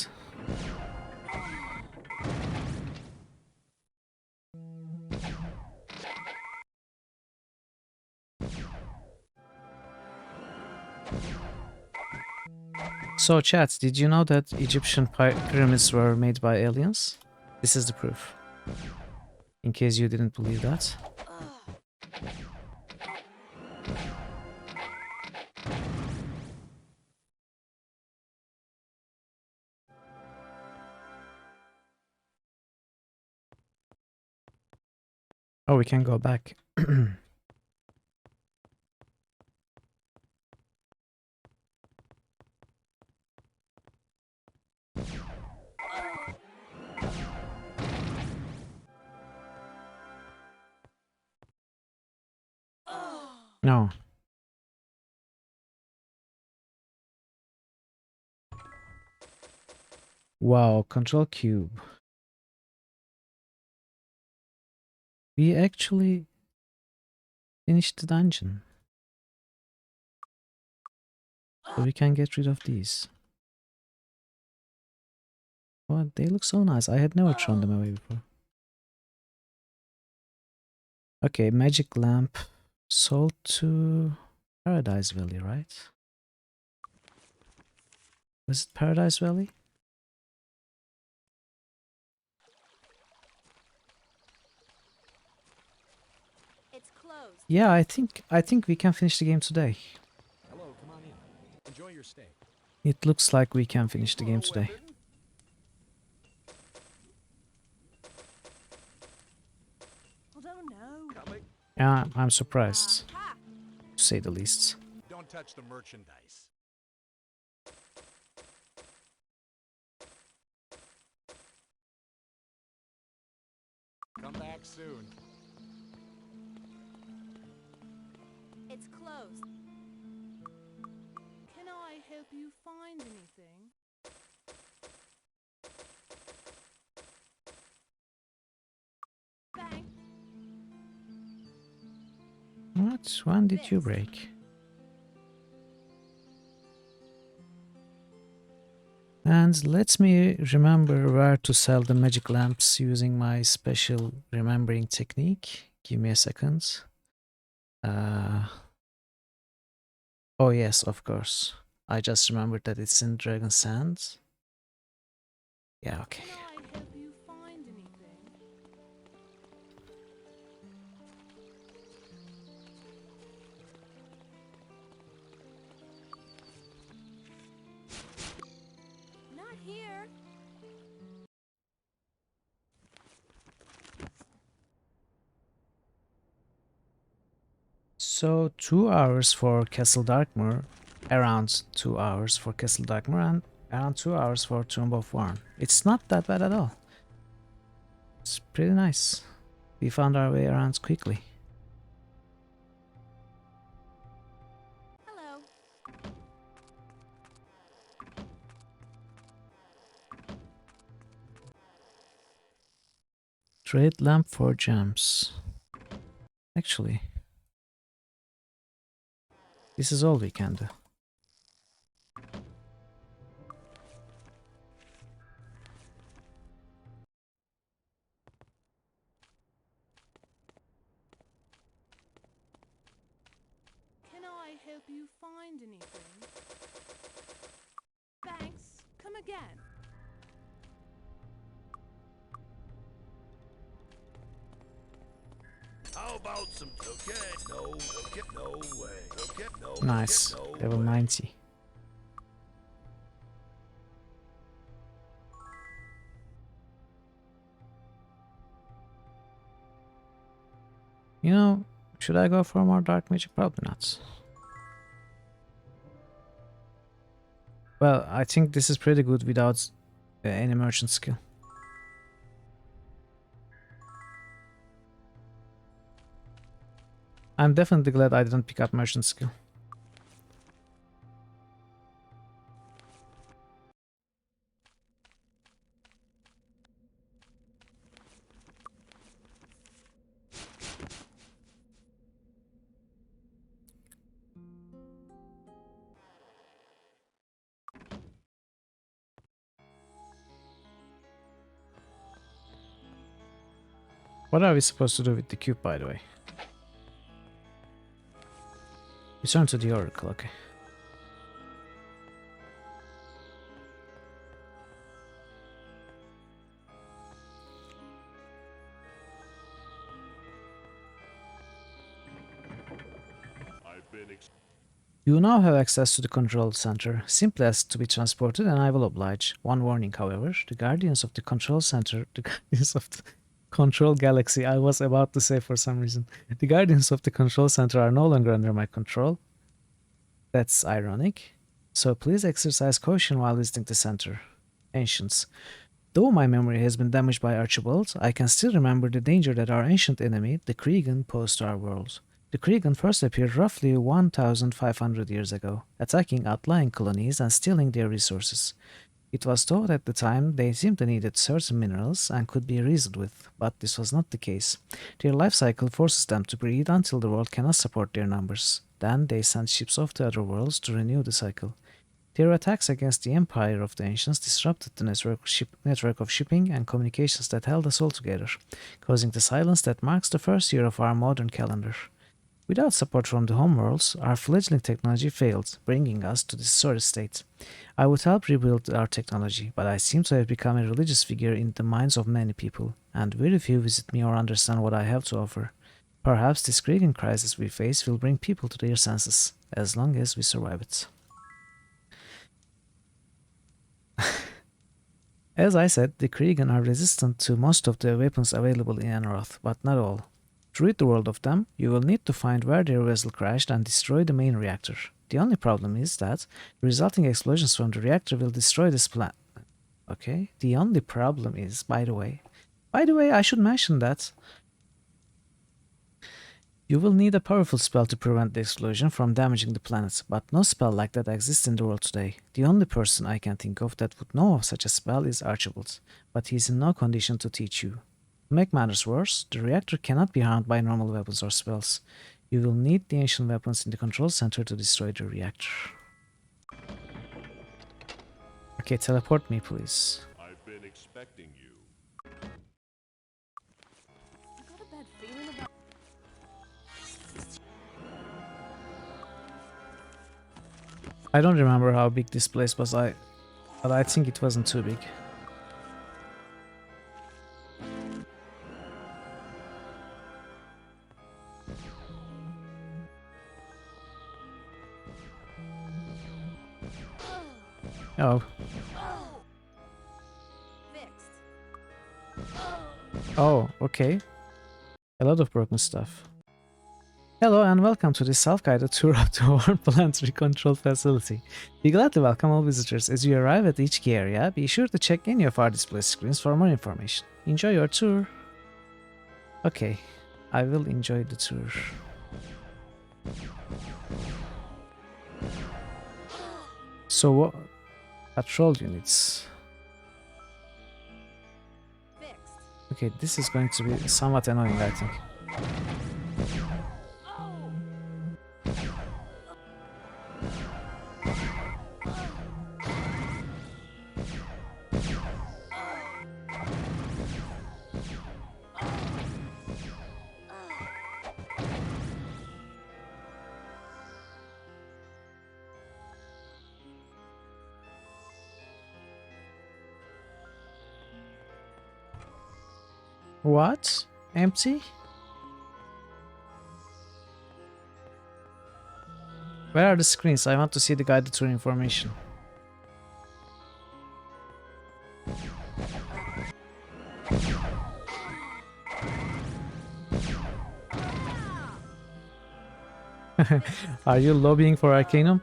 So chat, did you know that Egyptian pyramids were made by aliens? This is the proof. In case you didn't believe that. Oh, we can go back. No. Wow, control cube. We actually finished the dungeon. So we can get rid of these. Well, they look so nice. I had never thrown them away before. Okay, magic lamp. Sold to Paradise Valley, right? Was it Paradise Valley? It's closed. Yeah, I think we can finish the game today. Hello, come on in. Enjoy your stay. It looks like we can finish the game today. I don't know. Coming. Yeah, I'm surprised, Ha! to say the least. Don't touch the merchandise. Come back soon. It's closed. Can I help you find anything? Thanks. What? When did you break? And let me remember where to sell the magic lamps using my special remembering technique. Give me a second. Oh yes, of course. I just remembered that it's in Dragon Sands. Yeah, okay. Can I help you find anything? Not here. So 2 hours for Castle Darkmoor, around 2 hours for Castle Darkmoor, and around 2 hours for Tomb of Warn. It's not that bad at all. It's pretty nice. We found our way around quickly. Hello. Trade lamp for gems. Actually, this is all we can do. Can I help you find anything? Thanks. Come again. How about some okay? No, okay, no way. Okay, no. Nice. Okay, no Level way. 90. You know, should I go for more dark magic? Probably not. Well, I think this is pretty good without any merchant skill. I'm definitely glad I didn't pick up merchant skill. What are we supposed to do with the cube, by the way? Return to the oracle, okay. I've been You now have access to the control center. Simply ask to be transported and I will oblige. One warning, however. The guardians of the control center, the guardians of the control galaxy, I was about to say for some reason. The guardians of the control center are no longer under my control. That's ironic. So please exercise caution while visiting the center. Ancients. Though my memory has been damaged by Archibald, I can still remember the danger that our ancient enemy, the Cregan, posed to our world. The Krigan first appeared roughly 1,500 years ago, attacking outlying colonies and stealing their resources. It was thought at the time they simply needed certain minerals and could be reasoned with, but this was not the case. Their life cycle forces them to breed until the world cannot support their numbers. Then they send ships off to other worlds to renew the cycle. Their attacks against the Empire of the Ancients disrupted the network of shipping and communications that held us all together, causing the silence that marks the first year of our modern calendar. Without support from the homeworlds, our fledgling technology failed, bringing us to this sorry state. I would help rebuild our technology, but I seem to have become a religious figure in the minds of many people, and very few visit me or understand what I have to offer. Perhaps this Krigan crisis we face will bring people to their senses, as long as we survive it. As I said, the Krigan are resistant to most of the weapons available in Enroth, but not all. To rid the world of them, you will need to find where their vessel crashed and destroy the main reactor. The only problem is that the resulting explosions from the reactor will destroy this planet. Okay? The only problem is, by the way, I should mention that you will need a powerful spell to prevent the explosion from damaging the planet, but no spell like that exists in the world today. The only person I can think of that would know of such a spell is Archibald, but he is in no condition to teach you. To make matters worse, the reactor cannot be harmed by normal weapons or spells. You will need the ancient weapons in the control center to destroy the reactor. Okay, teleport me, please. I've been expecting you. I got a bad feeling about. I don't remember how big this place was, but I think it wasn't too big. Oh. Fixed. Oh, okay. A lot of broken stuff. Hello and welcome to this self-guided tour of the War Planetary Control Facility. We gladly welcome all visitors. As you arrive at each key area, be sure to check any of our display screens for more information. Enjoy your tour. Okay, I will enjoy the tour. So what? Patrol units. Fixed. Okay, this is going to be somewhat annoying, I think. What? Empty? Where are the screens? I want to see the guided tour information. Are you lobbying for Arcanum?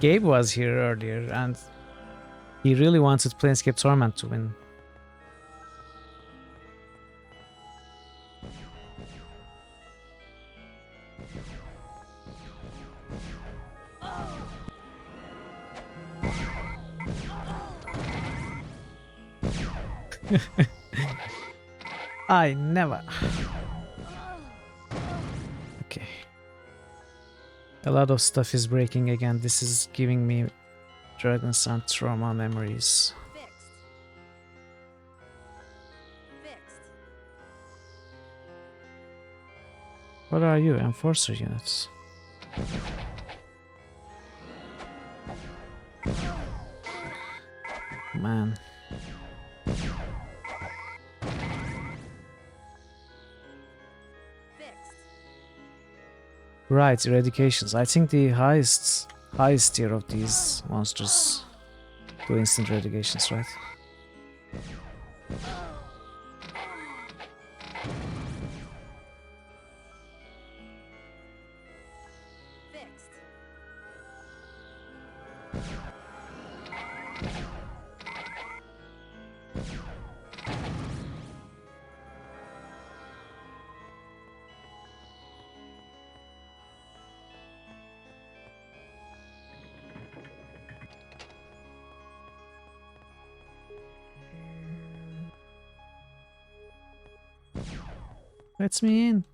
Gabe was here earlier and he really wanted Planescape Torment to win. I never. Okay. A lot of stuff is breaking again. This is giving me Dragon Sun trauma memories. Fixed. Fixed. What are you? Enforcer units. Man. Fixed. Right, eradications. I think the highest tier of these monsters do instant eradications, right? Fixed. Let's me in.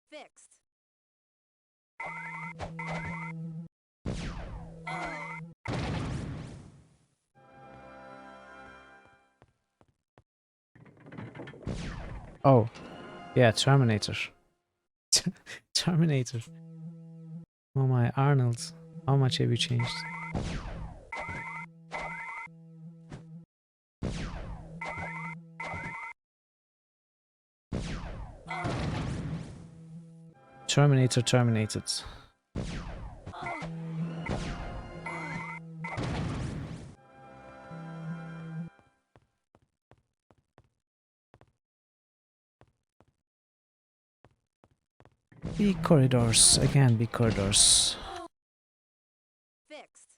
Fixed. Oh, yeah, Terminator. Terminator. Oh my, Arnold. How much have you changed? Terminator terminated. Big corridors, again big corridors. Fixed.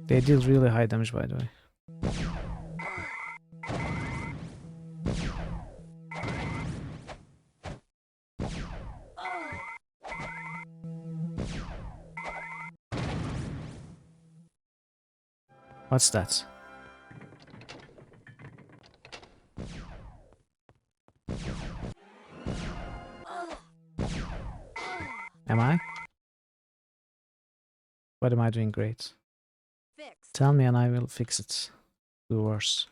They deal really high damage, by the way. What's that? Am I? What am I doing great? Fixed. Tell me and I will fix it. Do worse.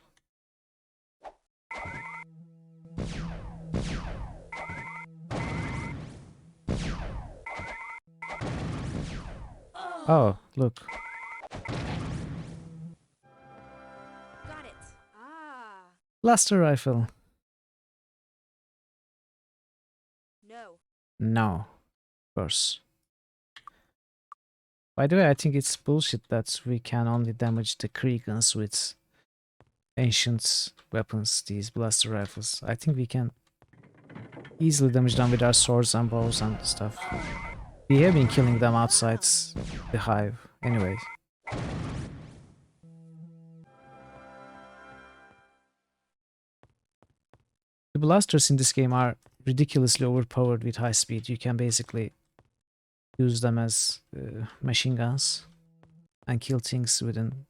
Oh, look. Got it. Ah. Blaster rifle. No. No. Of course. By the way, I think it's bullshit that we can only damage the Kriegans with ancient weapons, these blaster rifles. I think we can easily damage them with our swords and bows and stuff. We have been killing them outside the hive, anyway. The blasters in this game are ridiculously overpowered with high speed. You can basically use them as machine guns and kill things within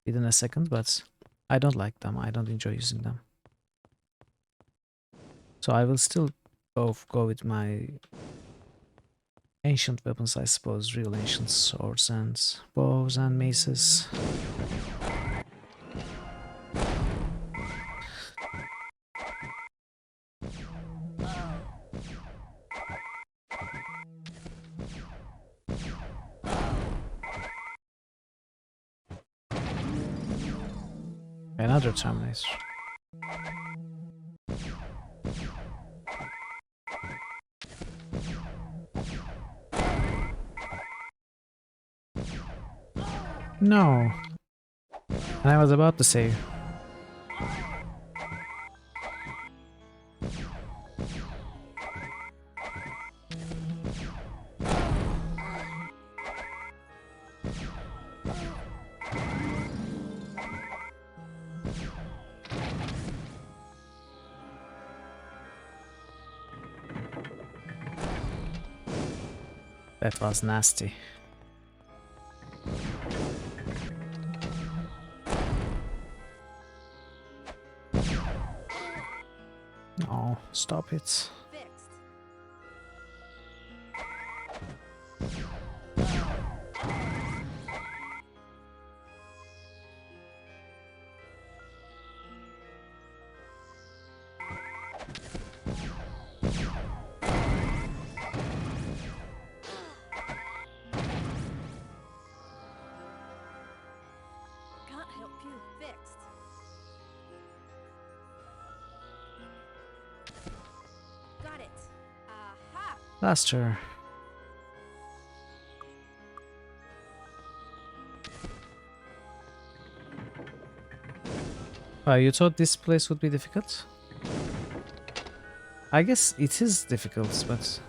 a second, but I don't like them. I don't enjoy using them. So I will still go with my ancient weapons, I suppose. Real ancient swords and bows and maces. Another Terminator. No. And I was about to say. That was nasty. Oh, stop it. Fixed. Can't help you. Fixed. Got it. Aha. Blaster. You thought this place would be difficult? I guess it is difficult, but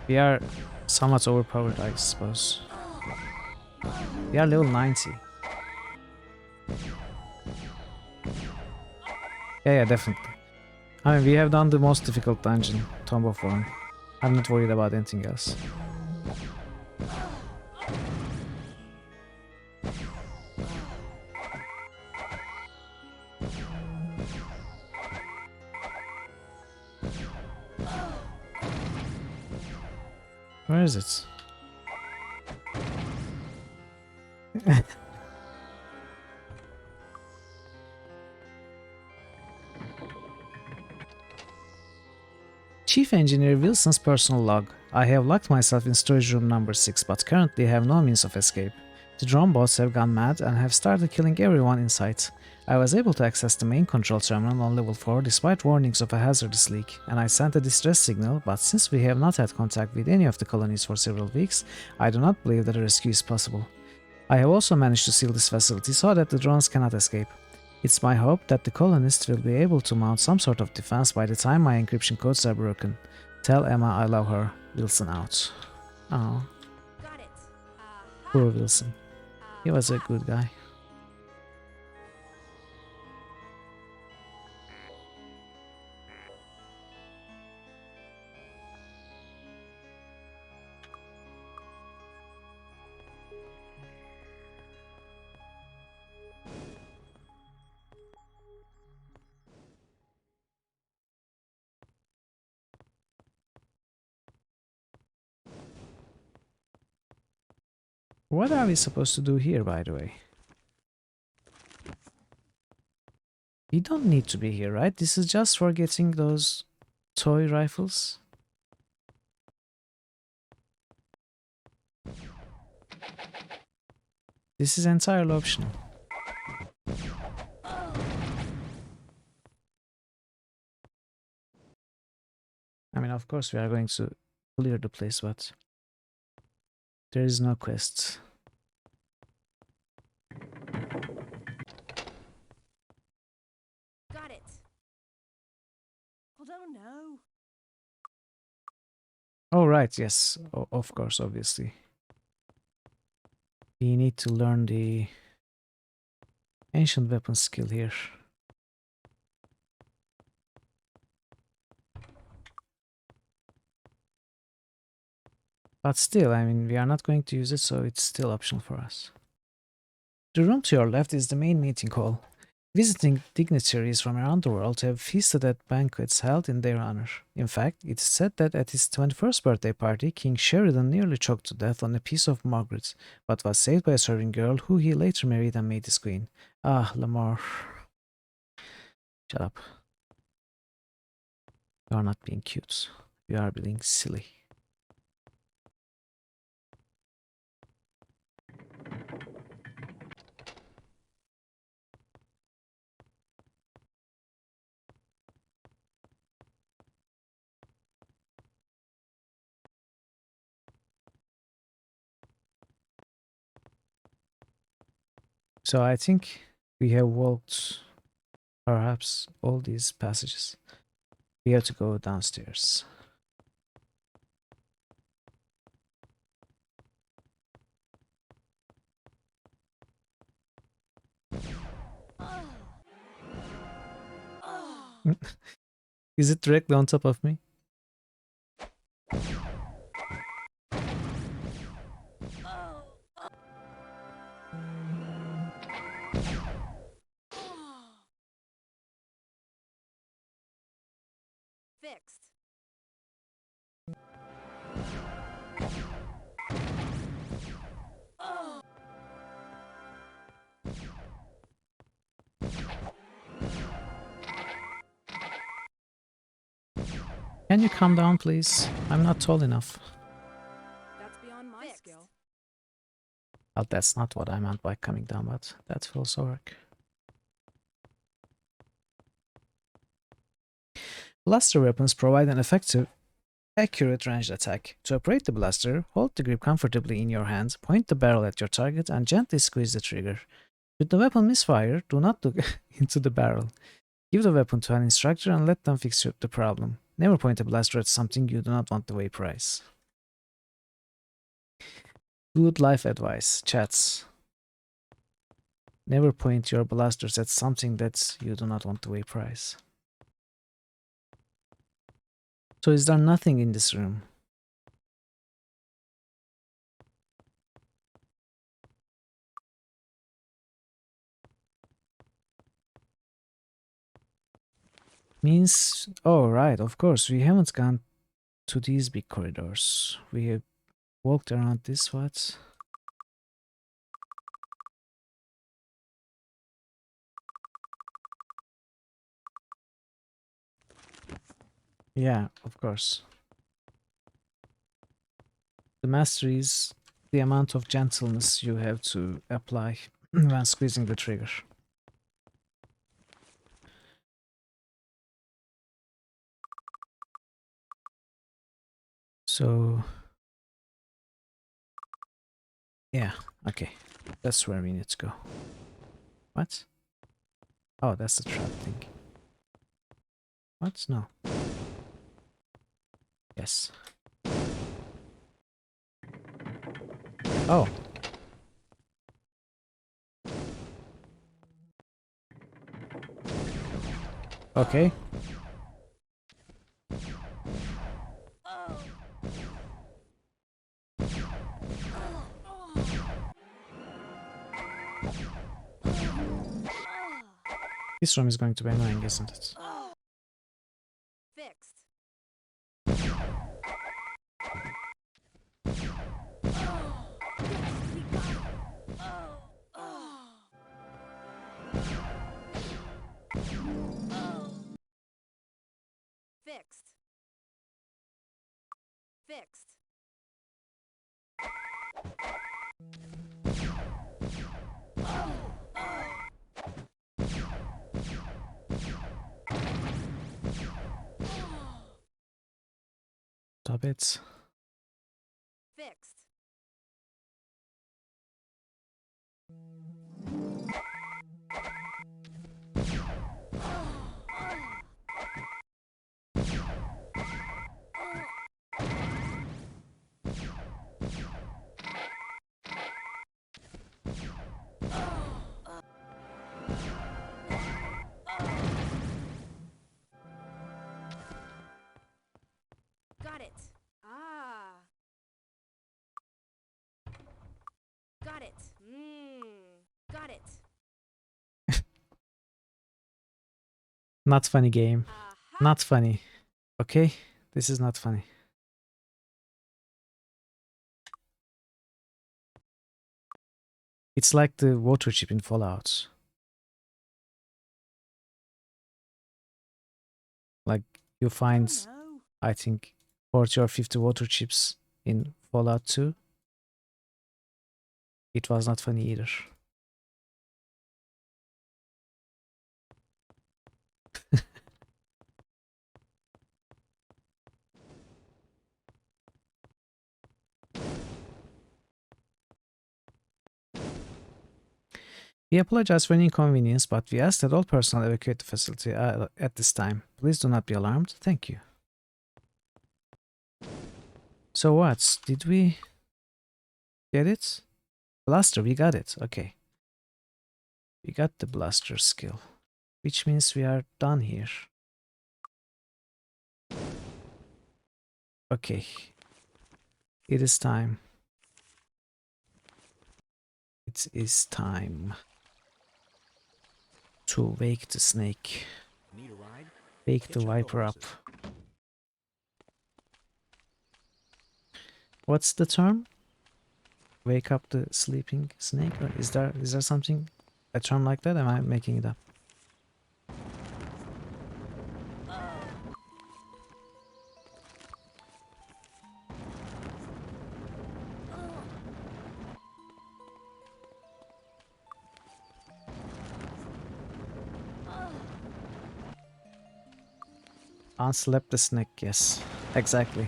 we are somewhat overpowered, I suppose. We are level 90. Yeah, definitely. I mean, we have done the most difficult dungeon, Tomb of Worm. I'm not worried about anything else. Where is it? Chief Engineer Wilson's personal log. I have locked myself in storage room number 6, but currently have no means of escape. The drone bots have gone mad and have started killing everyone in sight. I was able to access the main control terminal on level 4 despite warnings of a hazardous leak, and I sent a distress signal, but since we have not had contact with any of the colonies for several weeks, I do not believe that a rescue is possible. I have also managed to seal this facility so that the drones cannot escape. It's my hope that the colonists will be able to mount some sort of defense by the time my encryption codes are broken. Tell Emma I love her. Wilson out. Oh, Got it. poor Wilson. He was a good guy. What are we supposed to do here, by the way? We don't need to be here, right? This is just for getting those toy rifles. This is entirely optional. I mean, of course we are going to clear the place, but there is no quest. Got it. I don't know. Oh, right, yes. Of course, obviously. We need to learn the ancient weapon skill here. But still, I mean, we are not going to use it, so it's still optional for us. The room to your left is the main meeting hall. Visiting dignitaries from around the world have feasted at banquets held in their honor. In fact, it is said that at his 21st birthday party, King Sheridan nearly choked to death on a piece of Margaret, but was saved by a serving girl who he later married and made his queen. Ah, Lamar. Shut up. You are not being cute. You are being silly. So I think we have walked perhaps all these passages. We have to go downstairs. Is it directly on top of me? Fixed. Can you calm down, please? I'm not tall enough. That's beyond my Fixed. skill. Well, that's not what I meant by coming down, but that will also work. Blaster weapons provide an effective, accurate ranged attack. To operate the blaster, hold the grip comfortably in your hand, point the barrel at your target, and gently squeeze the trigger. Should the weapon misfire, do not look into the barrel. Give the weapon to an instructor and let them fix the problem. Never point a blaster at something you do not want to vaporize. Good life advice, chats. Never point your blasters at something that you do not want to vaporize. So is there nothing in this room? Means, oh right, of course, we haven't gone to these big corridors. We have walked around this, what? Yeah, of course. The mastery is the amount of gentleness you have to apply when squeezing the trigger. So, yeah, okay. That's where we need to go. What? Oh, that's the trap thing. What? No. Yes. Oh. Okay. This room is going to be annoying, isn't it? Fixed. Fixed. Fixed. Stop it. Fixed. Got it. Ah. Got it. Got it. Not funny game. Aha. Not funny. Okay? This is not funny. It's like the water chip in Fallout. Like you find, No. I think, 40 or 50 water chips in Fallout 2. It was not funny either. We apologize for any inconvenience, but we ask that all personnel evacuate the facility at this time. Please do not be alarmed. Thank you. So what? Did we get it? Blaster, we got it. Okay. We got the blaster skill, which means we are done here. Okay. It is time. It is time to wake the snake. Need a ride? Wake the Hitch up the viper up. horses. What's the term? Wake up the sleeping snake? Or is there something, a term like that? Am I making it up? Unslap the snake, yes. Exactly.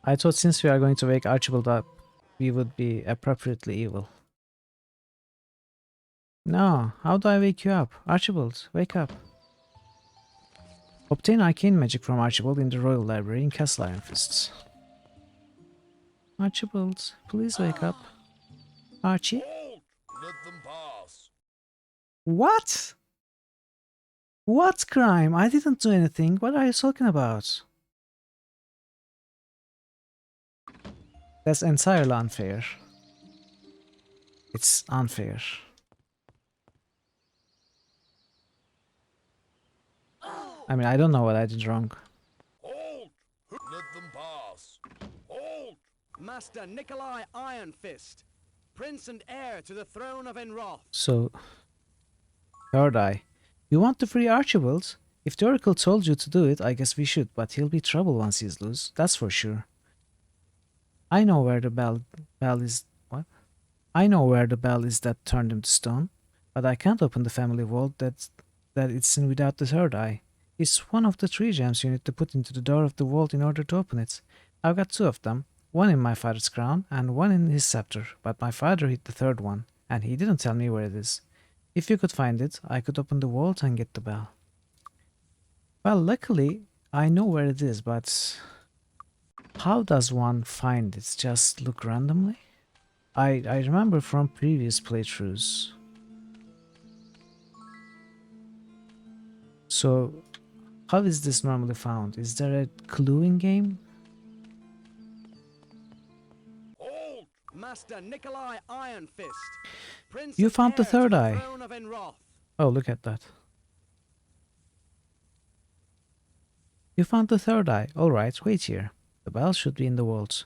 I thought since we are going to wake Archibald up, we would be appropriately evil. No, how do I wake you up? Archibald, wake up. Obtain arcane magic from Archibald in the Royal Library in Castle Iron Fists. Archibald, please wake up. Archie? Halt! Let them pass. What? What crime? I didn't do anything. What are you talking about? That's entirely unfair. It's unfair. I mean, I don't know what I did wrong. Halt! Let them pass. Halt! Master Nikolai Ironfist, Prince and heir to the throne of Enroth. So, third eye. You want to free Archibald? If the Oracle told you to do it, I guess we should, but he'll be trouble once he's loose, that's for sure. I know where the bell is. What? I know where the bell is that turned him to stone, but I can't open the family vault that it's in without the third eye. It's one of the 3 gems you need to put into the door of the vault in order to open it. I've got 2 of them, one in my father's crown and one in his scepter, but my father hid the third one, and he didn't tell me where it is. If you could find it, I could open the vault and get the bell. Well, luckily, I know where it is, but how does one find it? Just look randomly? I remember from previous playthroughs. So, how is this normally found? Is there a clue in game? Halt! Master Nikolai Ironfist, Prince You and found the heir third to the eye. throne of Enroth. Oh, look at that. You found the third eye. Alright, wait here. The bell should be in the vault.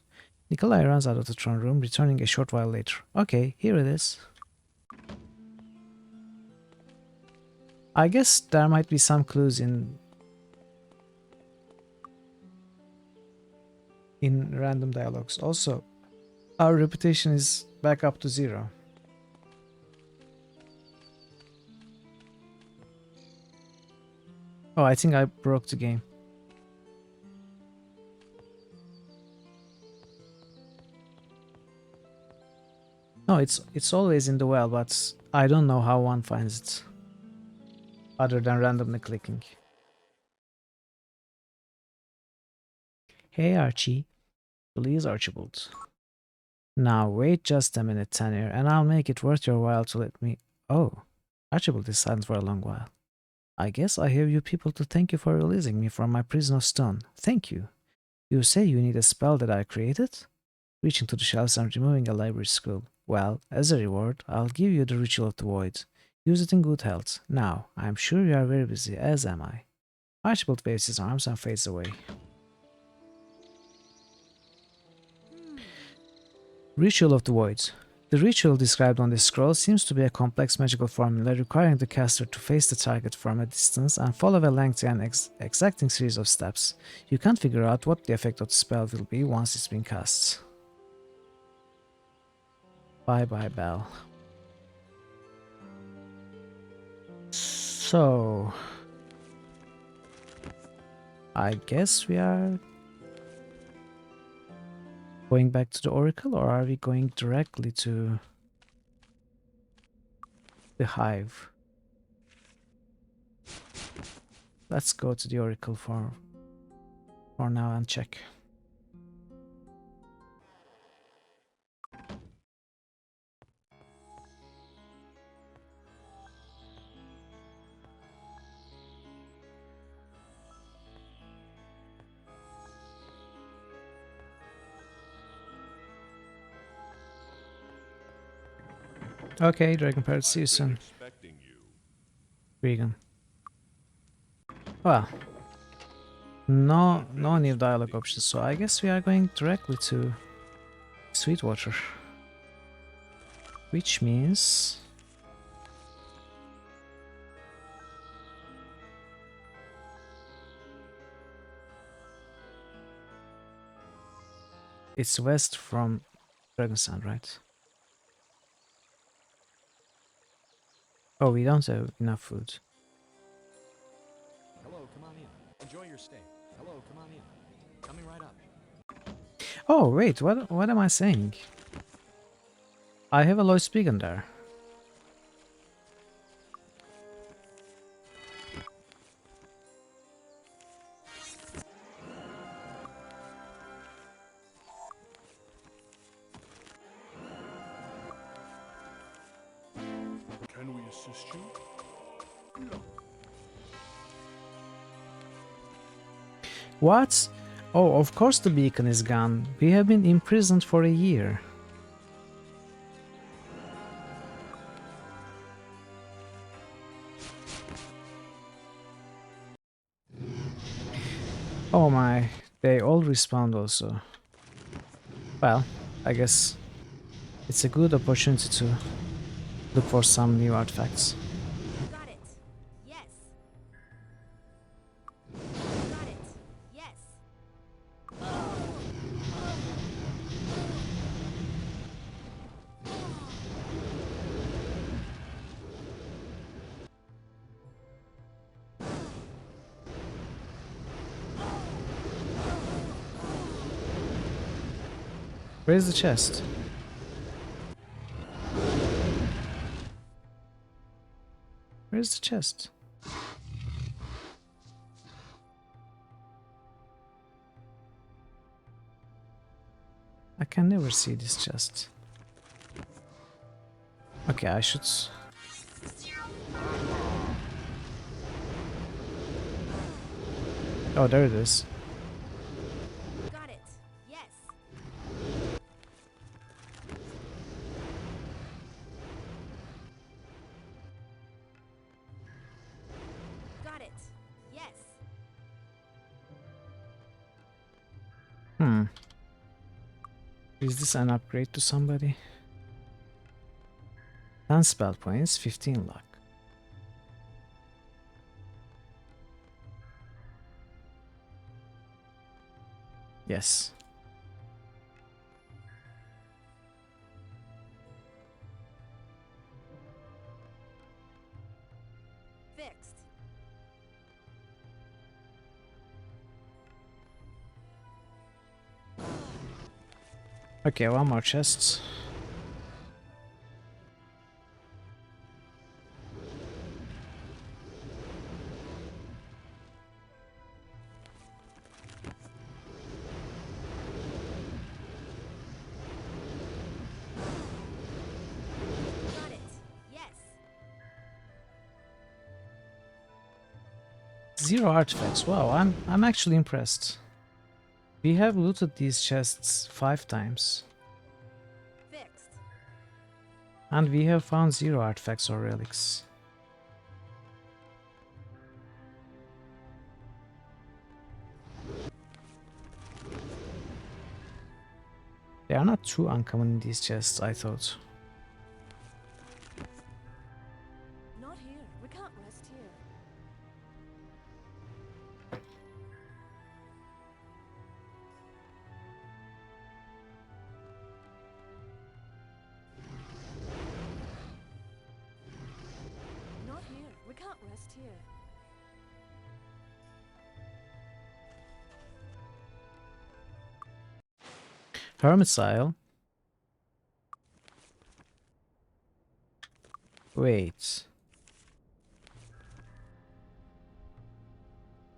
Nikolai runs out of the throne room, returning a short while later. Okay, here it is. I guess there might be some clues in random dialogues. Also, our reputation is back up to 0. Oh, I think I broke the game. No, it's always in the well, but I don't know how one finds it. Other than randomly clicking. Hey Archie. Please Archibald. Now wait just a minute, Tanner, and I'll make it worth your while to let me... Oh, Archibald is silent for a long while. I guess I have you people to thank you for releasing me from my prison of stone. Thank you. You say you need a spell that I created? Reaching to the shelves and removing a library scroll. Well, as a reward, I'll give you the Ritual of the Void. Use it in good health. Now, I'm sure you are very busy, as am I. Archibald waves his arms and fades away. Ritual of the Void. The ritual described on this scroll seems to be a complex magical formula requiring the caster to face the target from a distance and follow a lengthy and exacting series of steps. You can't figure out what the effect of the spell will be once it's been cast. Bye bye, Bell. So, I guess we are going back to the Oracle, or are we going directly to the Hive? Let's go to the Oracle for now and check. Okay, Dragon Parrot, see you I've been soon. expecting you. Regan. Well, no new dialogue options, so I guess we are going directly to Sweetwater. Which means... it's west from Dragonstone, right? Oh, we don't have enough food. Hello, come on in. Enjoy your stay. Hello, come on in. Coming right up. Oh, wait, what am I saying? I have a Lloyd Spigen there. Can we assist you? Look, What? Oh, of course the beacon is gone. We have been imprisoned for a year. Oh my, they all respawned also. Well, I guess it's a good opportunity to look for some new artifacts. Got it. Yes. Got it. Yes. Where's the chest? Where's the chest? I can never see this chest. Okay, I should... Oh, there it is. Got it. Yes. Got it. Yes. Hmm. Is this an upgrade to somebody? 10 spell points, 15 luck. Yes. Fixed. Okay, one more chest. Got it. Yes. 0 artifacts. Wow, I'm actually impressed. We have looted these chests 5 times. Fixed. And we have found 0 artifacts or relics. They are not too uncommon in these chests, I thought. Not here. We can't rest here. Not here. We can't rest here. Hermit's Isle. Wait.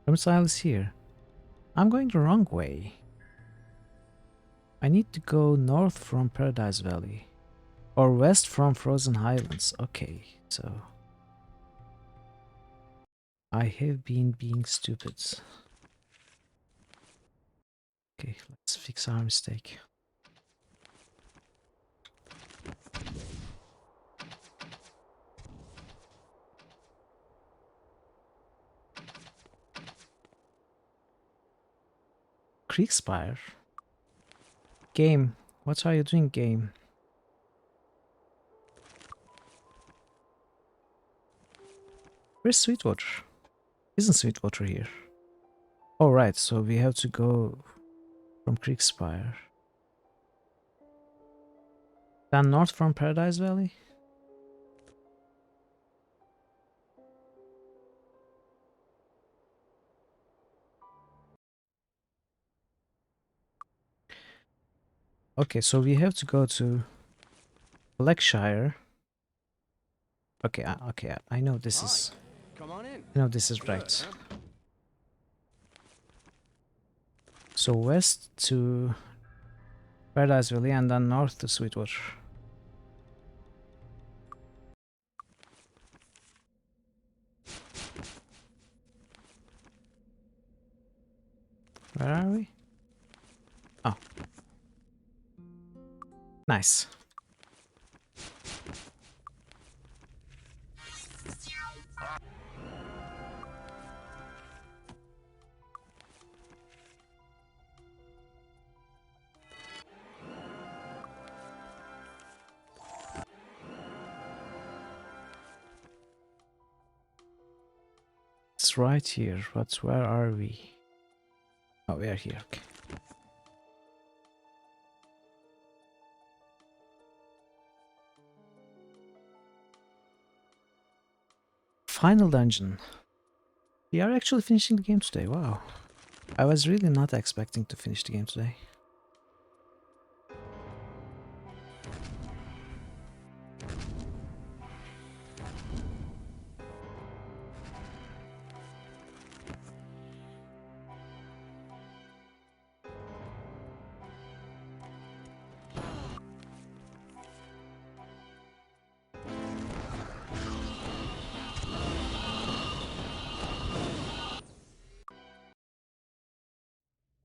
Hermit's Isle is here. I'm going the wrong way. I need to go north from Paradise Valley. Or west from Frozen Highlands. Okay, so... I have been being stupid. Okay, let's fix our mistake. Creekspire? Game, what are you doing, game? Where's Sweetwater? Isn't Sweetwater here? Oh right, so we have to go from Creekspire. Then north from Paradise Valley? Okay, so we have to go to Blackshire. Okay, okay, I know this is. Come on in. I know this is right. So west to Paradise Valley and then north to Sweetwater. Where are we? Oh. Nice. It's right here, but where are we? Oh, we are here, okay. Final dungeon. We are actually finishing the game today, wow. I was really not expecting to finish the game today.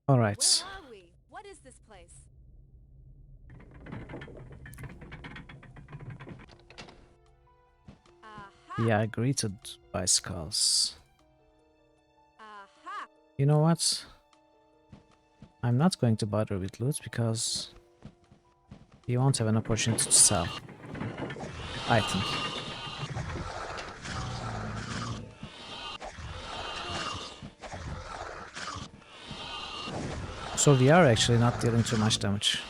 Alright. Where are we? What is this place? Aha! We are greeted by skulls. Aha! You know what? I'm not going to bother with loot because you won't have an opportunity to sell, I think. So we are actually not dealing too much damage.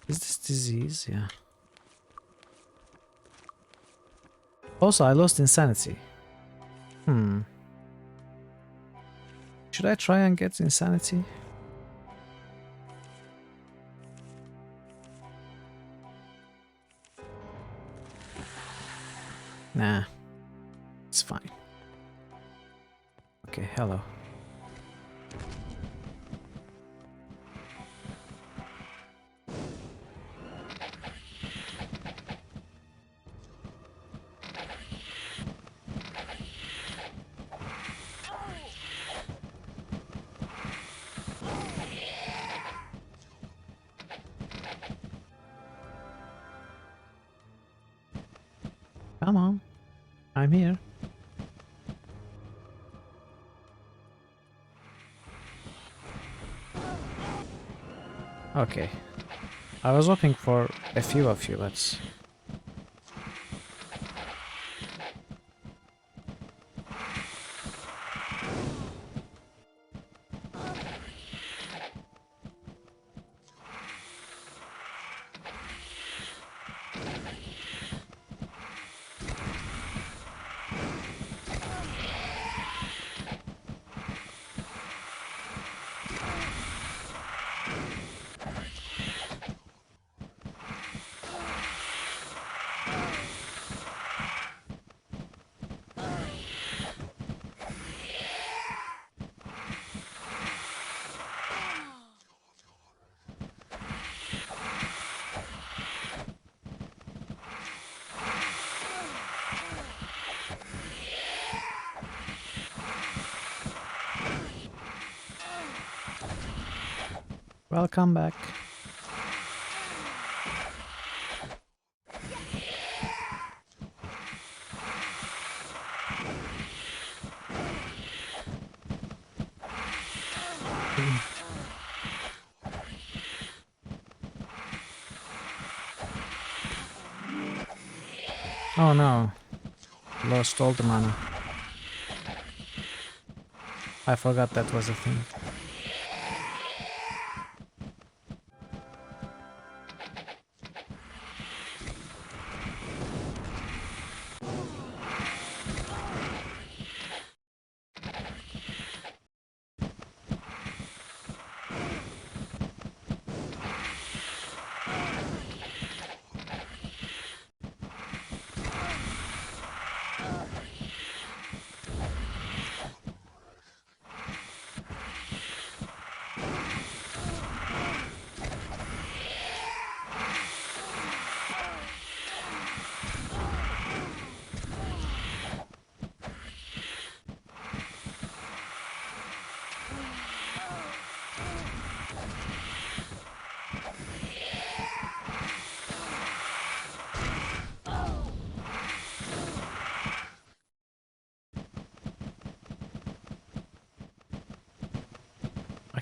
Is this disease? Yeah. Also, I lost insanity. Should I try and get insanity? Nah. It's fine. Okay, hello. Come on. I'm here. Okay. I was hoping for a few of you, but... Welcome back. Oh no. Lost all the mana. I forgot that was a thing.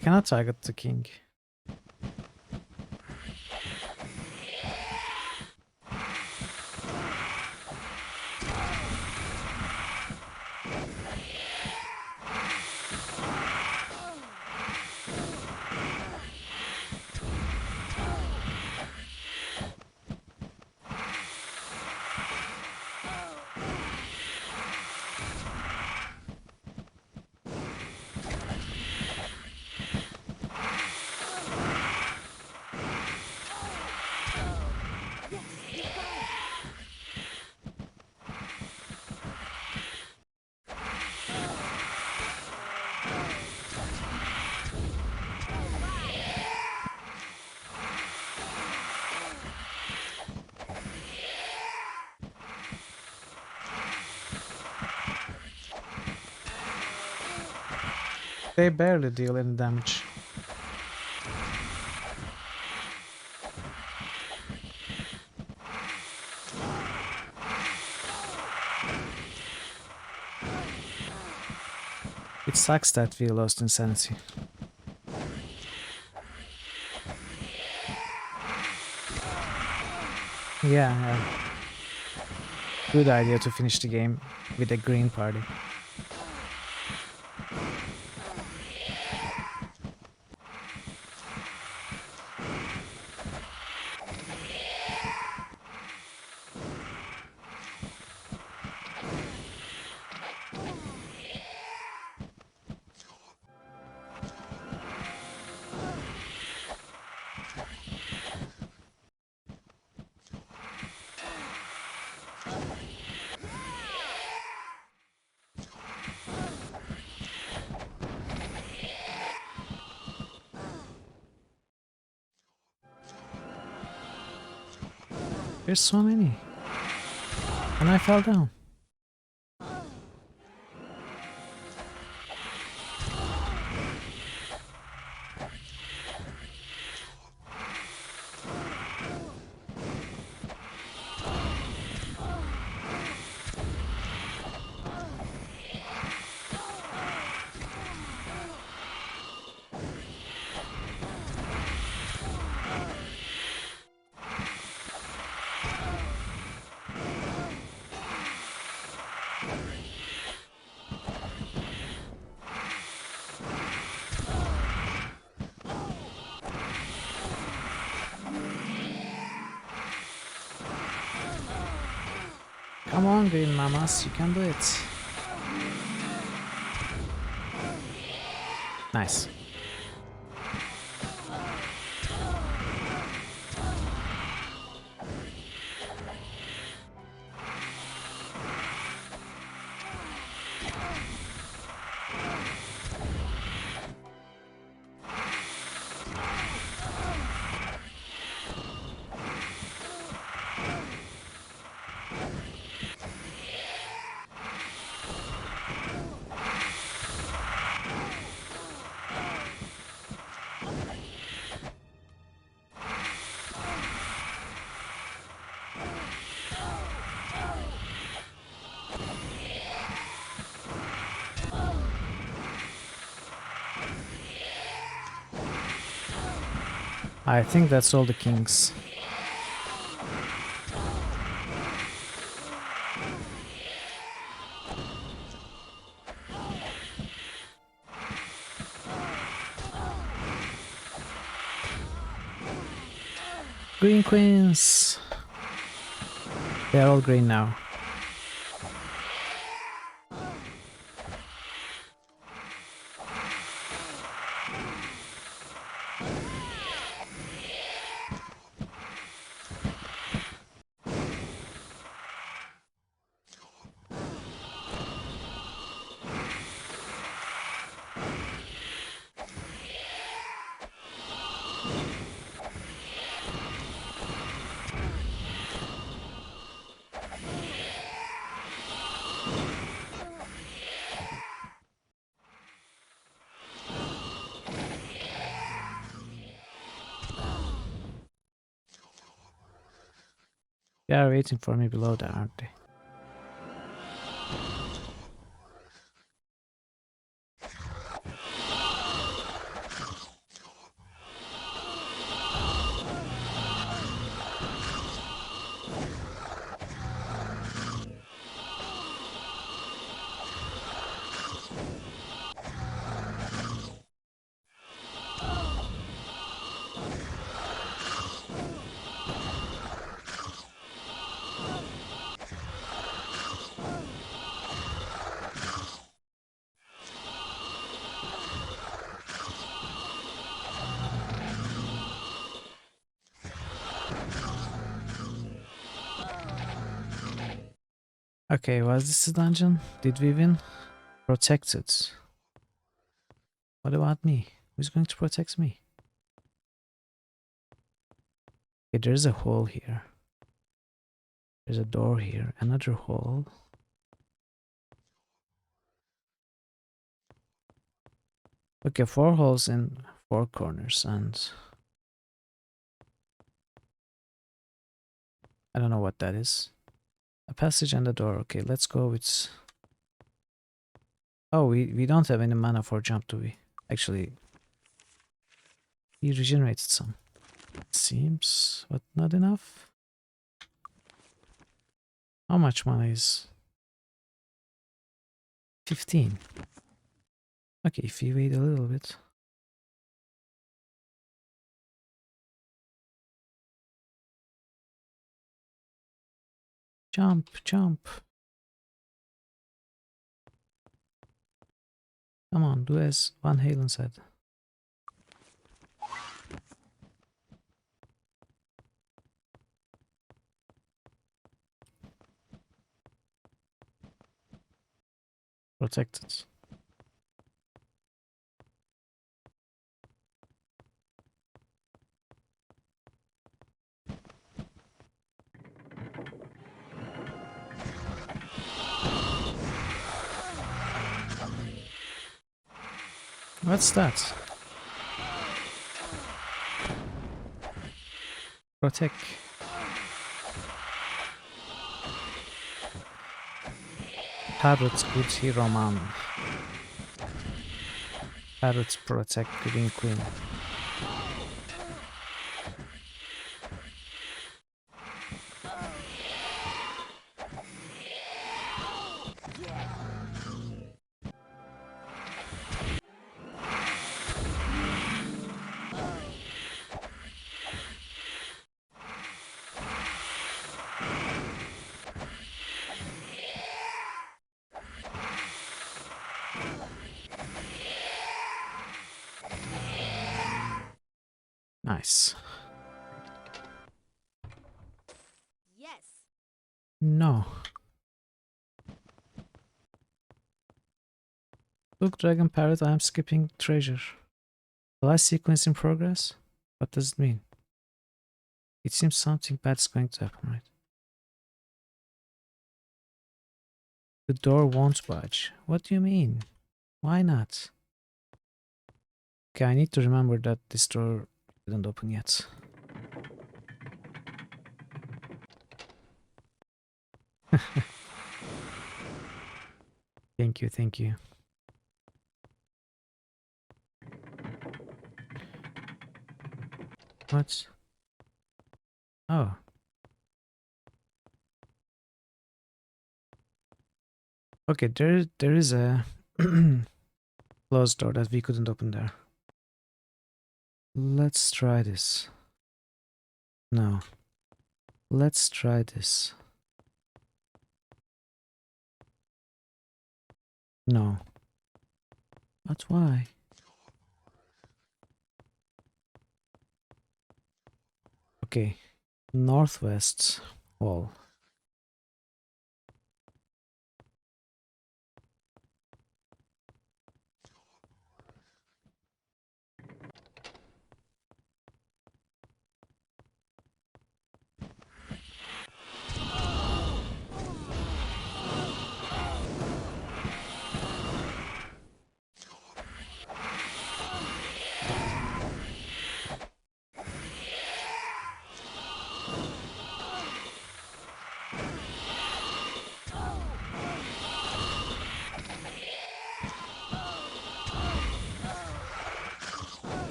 cannot target the king. They barely deal any damage. It sucks that we lost insanity. Yeah. Good idea to finish the game with a green party. There's so many. And I fell down. Come on, green mamas, you can do it. Nice. I think that's all the kings. Green queens! They're all green now. They are waiting for me below there, aren't they? Okay, was this a dungeon? Did we win? Protected. What about me? Who's going to protect me? Okay, there's a hole here. There's a door here. Another hole. Okay, 4 holes in 4 corners, and I don't know what that is. A passage and a door. Okay, let's go with... Oh, we don't have any mana for jump, do we? Actually, we regenerated some. Seems, but not enough. How much mana is... 15. Okay, if we wait a little bit. Jump, jump. Come on, do as Van Halen said. Protected. What's that? Protect. Parrots good hero man. Parrots protect Green Queen. Nice. Yes. No. Look, Dragon Parrot, I am skipping treasure. The last sequence in progress? What does it mean? It seems something bad is going to happen, right? The door won't budge. What do you mean? Why not? Okay, I need to remember that this door didn't open yet. Thank you, thank you. What? Oh. Okay, there is a closed door that we couldn't open there. Let's try this. No. Let's try this. No. But why? Okay. Northwest wall.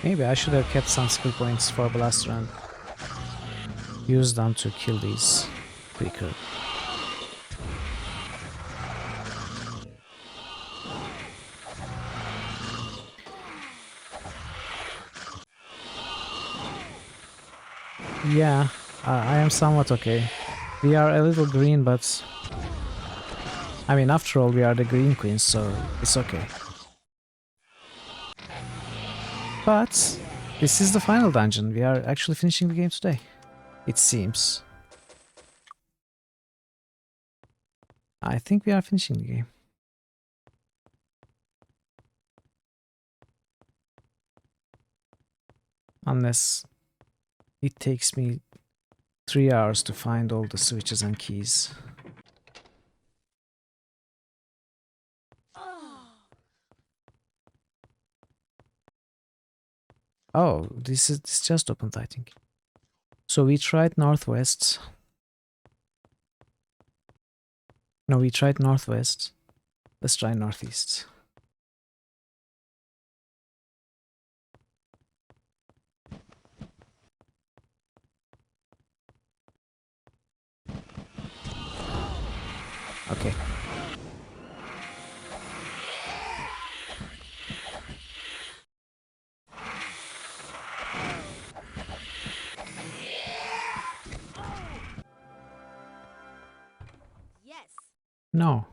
Maybe I should have kept some skill points for Blaster and used them to kill these quicker. Yeah, I am somewhat okay. We are a little green, but I mean, after all, we are the green queens, so it's okay. But this is the final dungeon. We are actually finishing the game today. It seems. I think we are finishing the game. Unless it takes me 3 hours to find all the switches and keys. Oh, this just opened, I think. So we tried northwest. No, we tried northwest. Let's try northeast. Okay. Yes. No.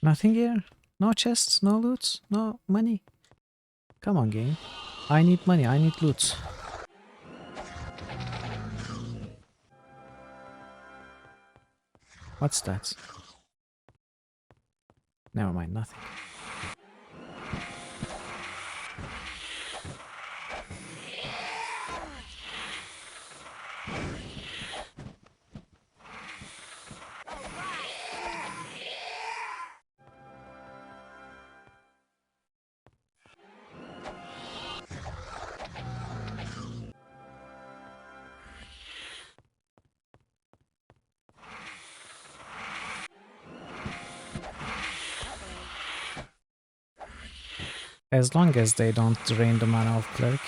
Nothing here? No chests? No loot? No money? Come on, game. I need money. I need loot. What's that? Never mind, nothing. As long as they don't drain the mana of cleric.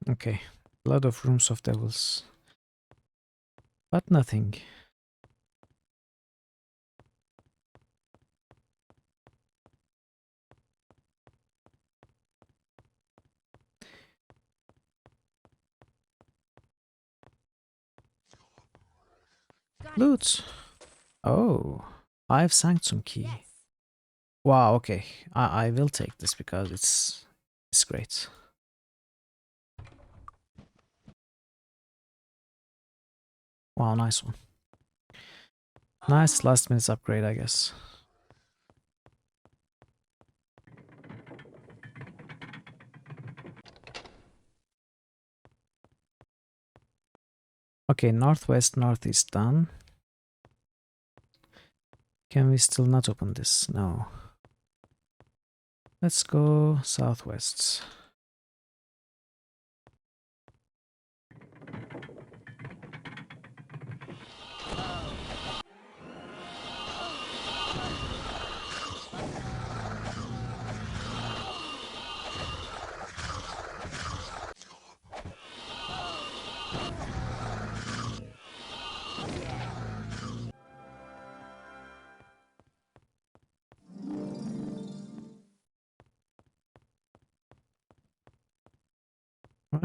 Okay, a lot of rooms of devils. But nothing. Got Loot! Oh, I've Sanctum key. Yes. Wow, okay. I will take this because it's great. Wow, nice one. Nice last minute upgrade, I guess. Okay, northwest, northeast done. Can we still not open this? No. Let's go southwest.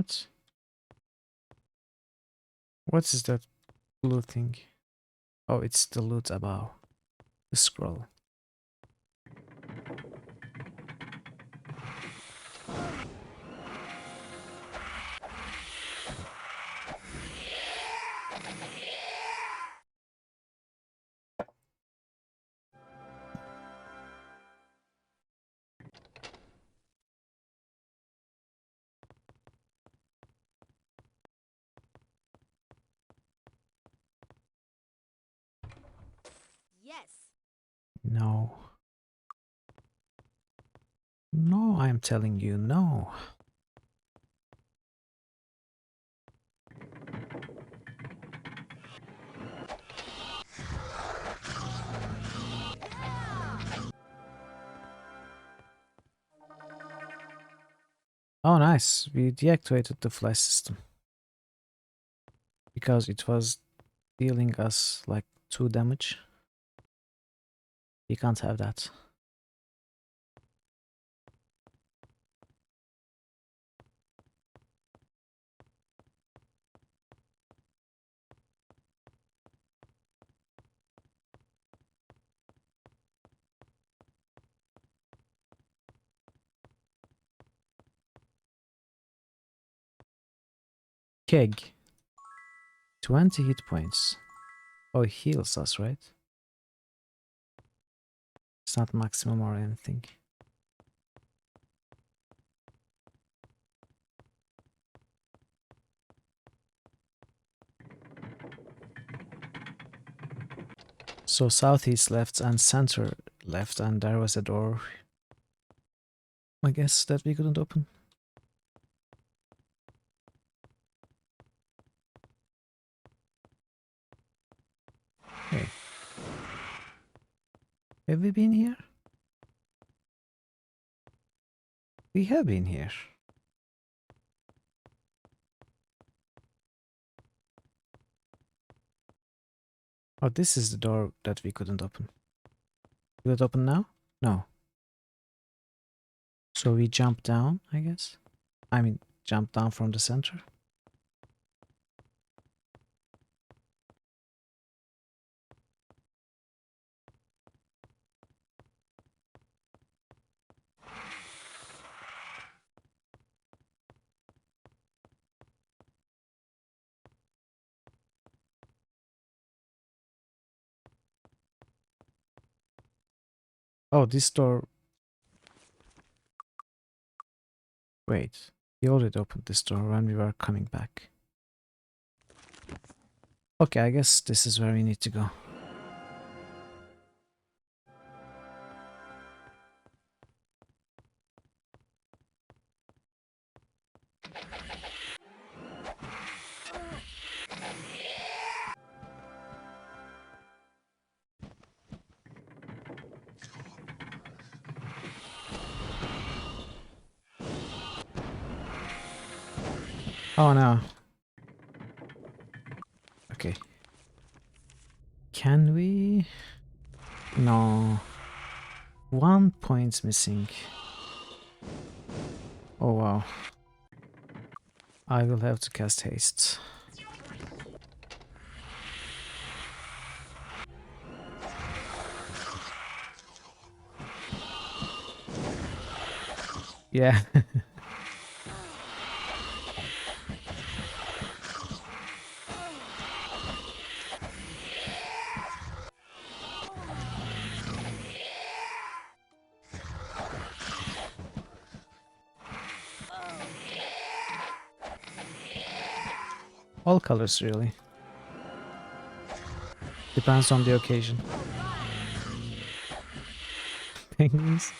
What? What is that blue thing? Oh, it's the loot above. The scroll. Yes. No. No, I'm telling you, no. Oh, nice. We deactivated the flash system. Because it was dealing us like 2 damage. You can't have that. Keg. 20 hit points. Oh, it heals us, right? It's not maximum or anything. So southeast left and center left, and there was a door, I guess, that we couldn't open. Hey. Have we been here? We have been here. Oh, this is the door that we couldn't open. Will it open now? No. So we jump down, I guess? I mean, jump down from the center? Oh, this door... Wait, we already opened this door when we were coming back. Okay, I guess this is where we need to go. Oh no. Okay. Can we? No. 1 point's missing. Oh wow. I will have to cast haste. Yeah. All colors, really. Depends on the occasion. Penguins.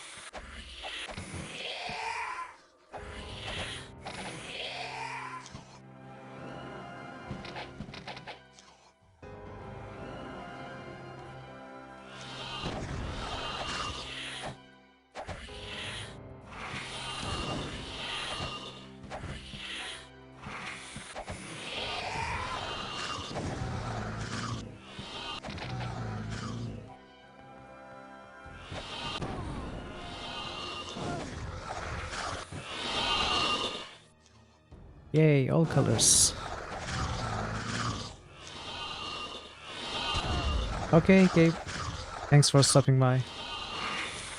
Yay, all colors. Okay, Gabe. Thanks for stopping by.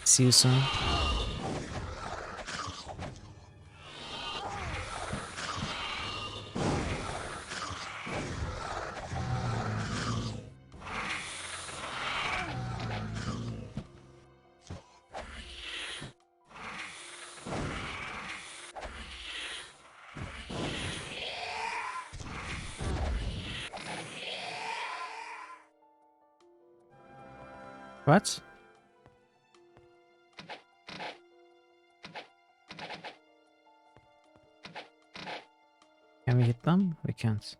See you soon. What? Can we hit them? We can't.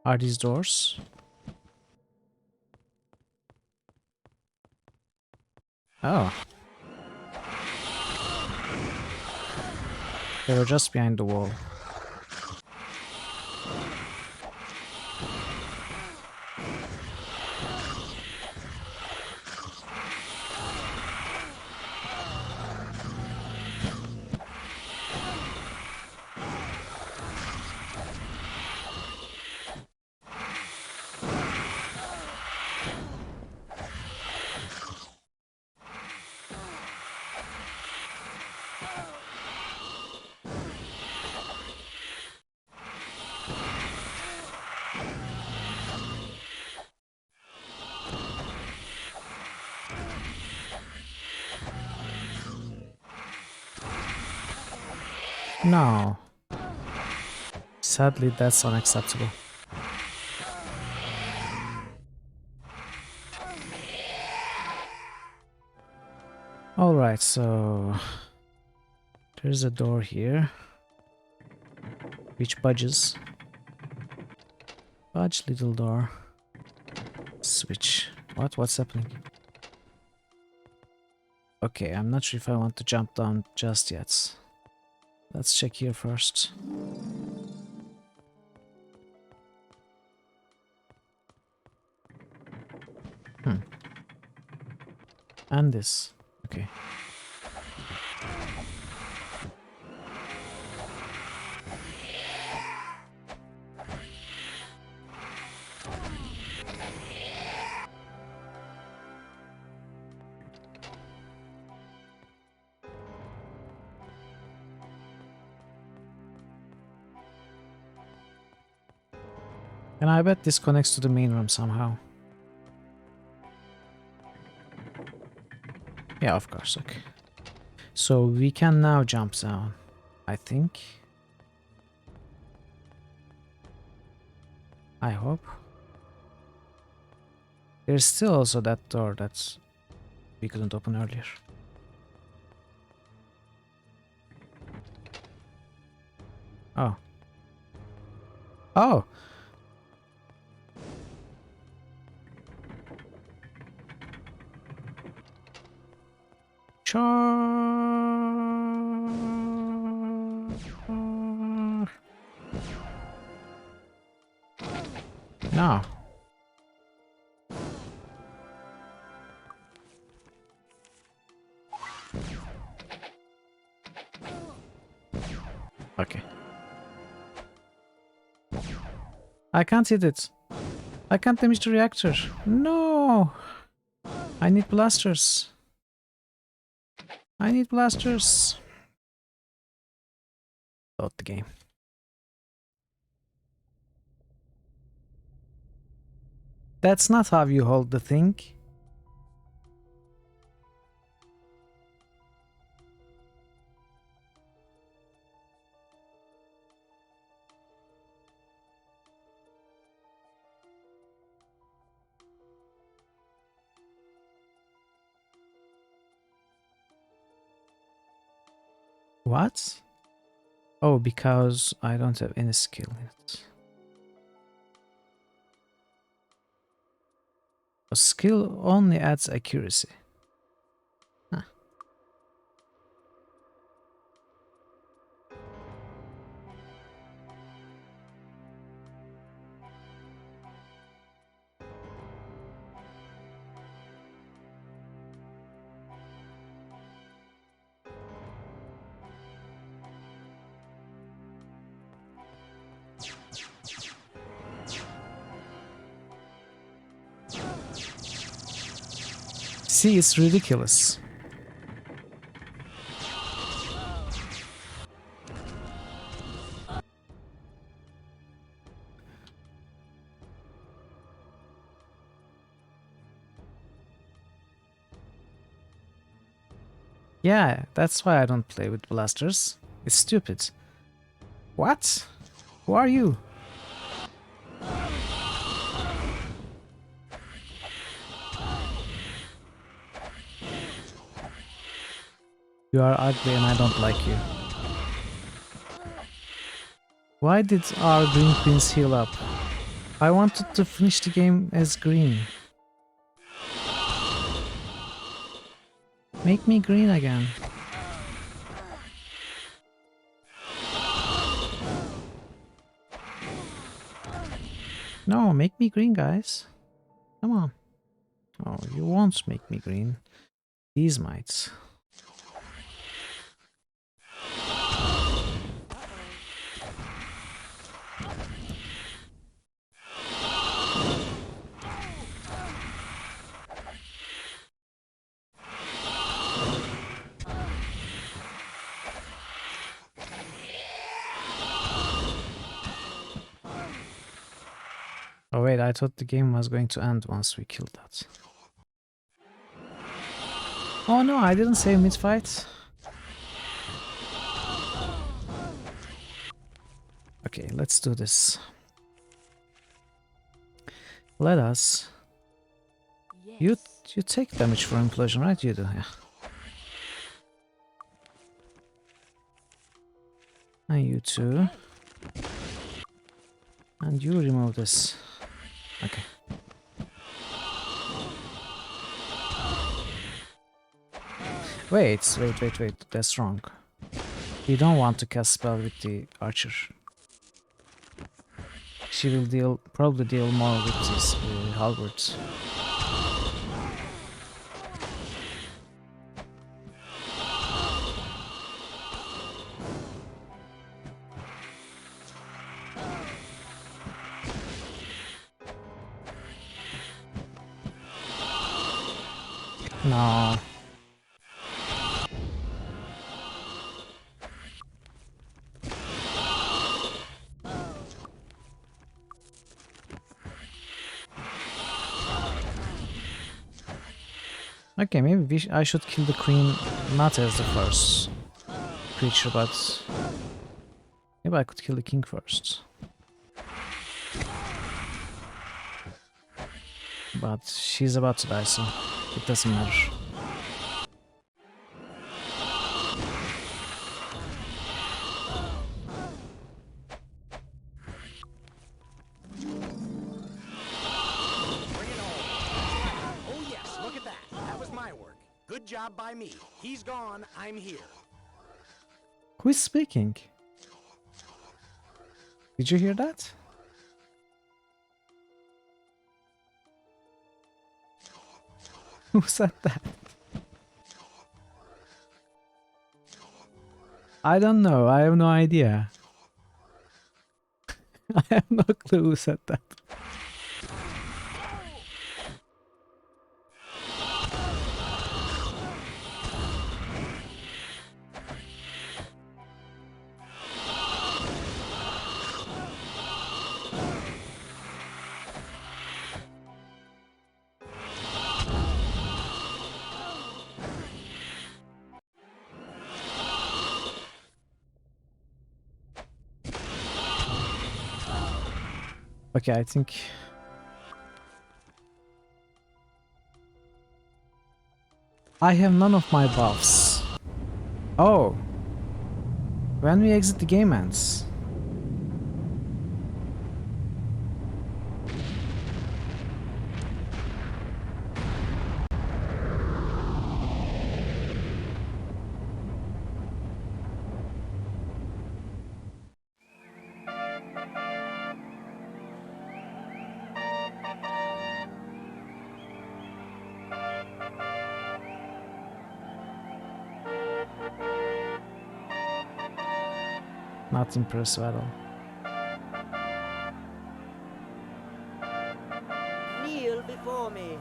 Are these doors? Oh. They were just behind the wall. No. Sadly, that's unacceptable. Alright, so there's a door here which budges. Budge, little door. Switch. What's happening? Okay, I'm not sure if I want to jump down just yet. Let's check here first. And this. Okay. And I bet this connects to the main room somehow. Yeah, of course, okay. So we can now jump down, I think. I hope. There's still also that door that we couldn't open earlier. Oh. Oh! No. Okay. I can't hit it. I can't damage the reactor. No! I need blasters. I need blasters. Load the game. That's not how you hold the thing. What? Oh, because I don't have any skill in it. A skill only adds accuracy. Huh. See, it's ridiculous. Yeah, that's why I don't play with blasters. It's stupid. What? Who are you? You are ugly and I don't like you. Why did our green queens heal up? I wanted to finish the game as green. Make me green again. No, make me green, guys. Come on. Oh, you won't make me green. These might. Oh wait, I thought the game was going to end once we killed that. Oh no, I didn't save mid-fight. Okay, let's do this. Let us. Yes. You take damage for implosion, right? You do, yeah. And you too. And you remove this. Okay. Wait, that's wrong. You don't want to cast spell with the archer. She will probably deal more with these halberds. No. Okay, maybe I should kill the queen not as the first creature, but maybe I could kill the king first. But she's about to die, so it doesn't matter. Bring it on. Oh yes, look at that. That was my work. Good job by me. He's gone, I'm here. Who is speaking? Did you hear that? Who said that? I don't know, I have no idea. I have no clue who said that. Okay, I think... I have none of my buffs. Oh! When we exit the game ends. Not impressive at all. Kneel before me.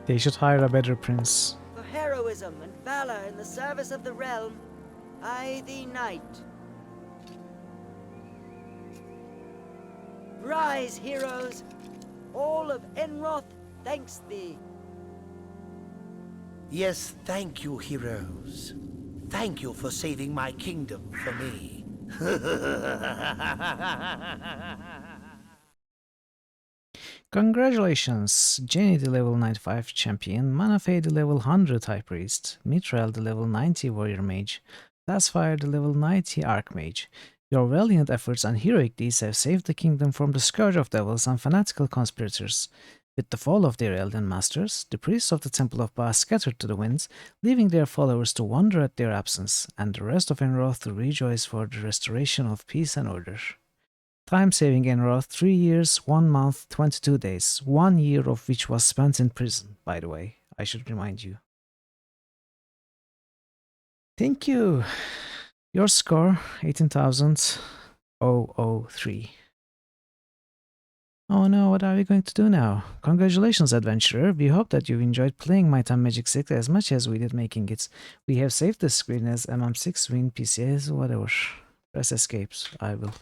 They should hire a better prince. For heroism and valor in the service of the realm, I thee knight. Rise, heroes! All of Enroth thanks thee. Yes, thank you, heroes. Thank you for saving my kingdom for me. Congratulations! Jenny the level 95 champion, Manafei the level 100 high priest, Mithril the level 90 warrior mage, Tasfire the level 90 archmage. Your valiant efforts and heroic deeds have saved the kingdom from the scourge of devils and fanatical conspirators. With the fall of their alien masters, the priests of the Temple of Ba scattered to the winds, leaving their followers to wonder at their absence, and the rest of Enroth to rejoice for the restoration of peace and order. Time saving Enroth 3 years, 1 month, 22 days, 1 year of which was spent in prison, by the way, I should remind you. Thank you! Your score 18,003. Oh no, what are we going to do now? Congratulations, adventurer. We hope that you enjoyed playing Might and Magic 6 as much as we did making it. We have saved the screen as MM6 win PCS, whatever. Press escapes. I will.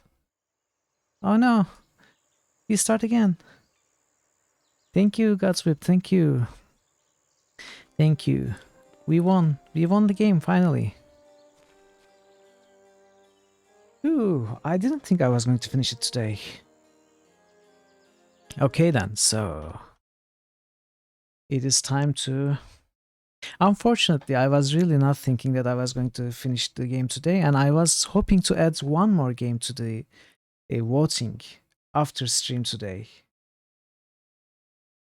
Oh no! You start again. Thank you, Godswip. Thank you. Thank you. We won. We won the game finally. Ooh, I didn't think I was going to finish it today. Okay then, so it is time to... Unfortunately, I was really not thinking that I was going to finish the game today, and I was hoping to add one more game to the voting after stream today.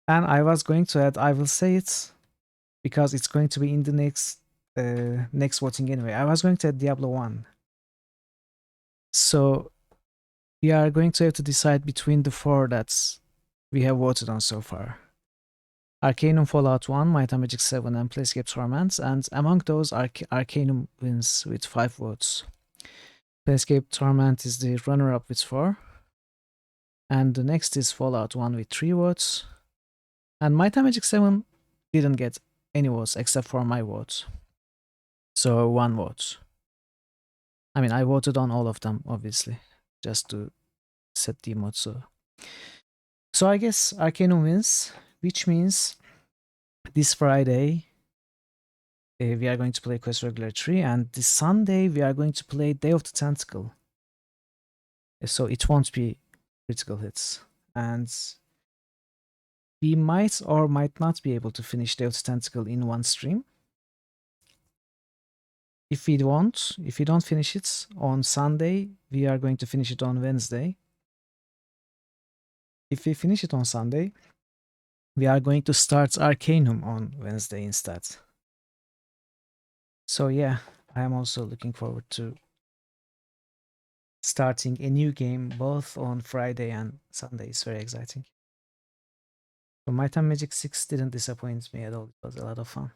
And I was going to add, I will say it, because it's going to be in the next voting anyway. I was going to add Diablo 1. So we are going to have to decide between the 4 that we have voted on so far. Arcanum Fallout 1, Might and Magic 7, and Planescape Torment, and among those, Arcanum wins with 5 votes. Planescape Torment is the runner-up with 4, and the next is Fallout 1 with 3 votes, and Might and Magic 7 didn't get any votes except for my vote, so 1 vote. I mean, I voted on all of them, obviously, just to set the emote, so I guess Arcanum wins, which means this Friday we are going to play Quest Regular 3, and this Sunday we are going to play Day of the Tentacle. So it won't be critical hits, and we might or might not be able to finish Day of the Tentacle in one stream. If we don't finish it on Sunday, we are going to finish it on Wednesday. If we finish it on Sunday, we are going to start Arcanum on Wednesday instead. So yeah, I am also looking forward to starting a new game both on Friday and Sunday. It's very exciting. So Might and Magic 6 didn't disappoint me at all. It was a lot of fun.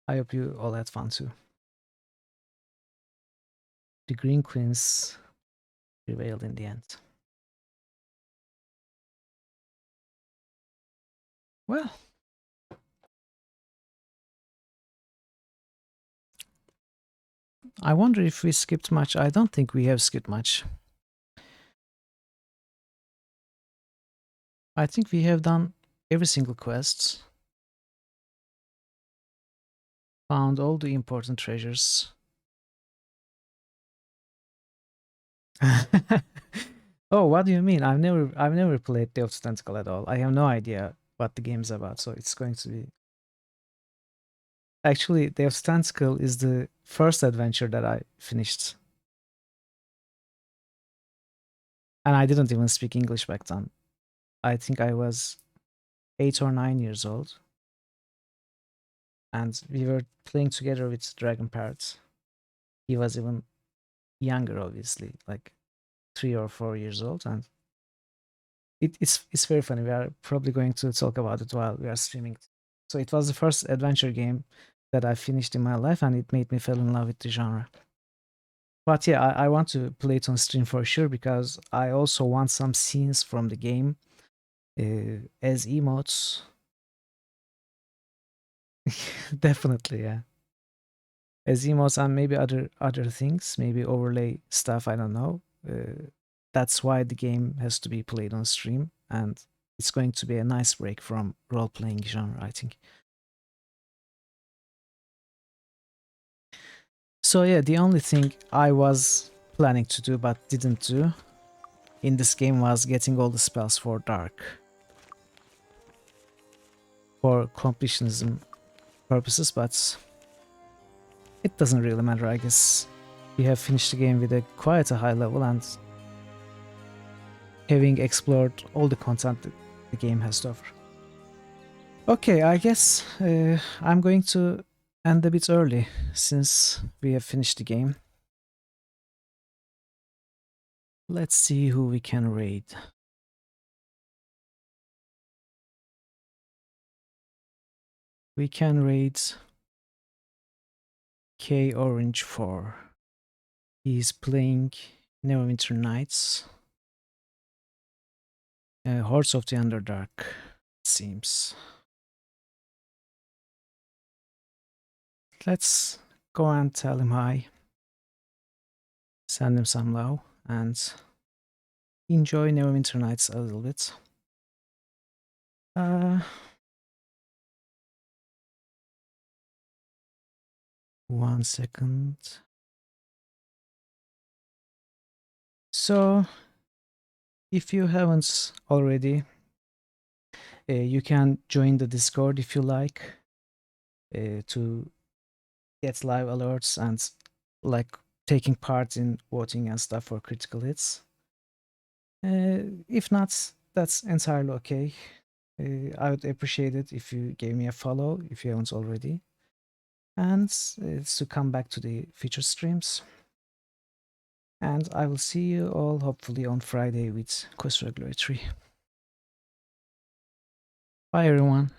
I hope you all had fun too. The Green Queens prevailed in the end. Well, I wonder if we skipped much. I don't think we have skipped much. I think we have done every single quest. Found all the important treasures. Oh, what do you mean? I've never played Day of the Tentacle at all. I have no idea what the game's about, so it's going to be... Actually, Day of the Tentacle is the first adventure that I finished. And I didn't even speak English back then. I think I was 8 or 9 years old. And we were playing together with Dragon Parrot. He was even younger, obviously, like 3 or 4 years old, and it's very funny. We are probably going to talk about it while we are streaming. So it was the first adventure game that I finished in my life, and it made me fall in love with the genre. But yeah, I want to play it on stream for sure, because I also want some scenes from the game as emotes Definitely, yeah. As emotes and maybe other things, maybe overlay stuff, I don't know. That's why the game has to be played on stream, and it's going to be a nice break from role-playing genre, I think. So yeah, the only thing I was planning to do but didn't do in this game was getting all the spells for Dark. For completionism purposes, but it doesn't really matter, I guess. We have finished the game with a quite a high level and having explored all the content that the game has to offer. Okay, I guess I'm going to end a bit early since we have finished the game. Let's see who we can raid. We can raid K Orange 4. He's playing Neverwinter Nights. Hordes of the Underdark, it seems. Let's go and tell him hi. Send him some love and enjoy Neverwinter Nights a little bit. 1 second. So, if you haven't already, you can join the Discord if you like to get live alerts and like taking part in voting and stuff for critical hits. If not, that's entirely okay. I would appreciate it if you gave me a follow if you haven't already. And to come back to the feature streams. And I will see you all hopefully on Friday with Quest Regulatory. Bye everyone.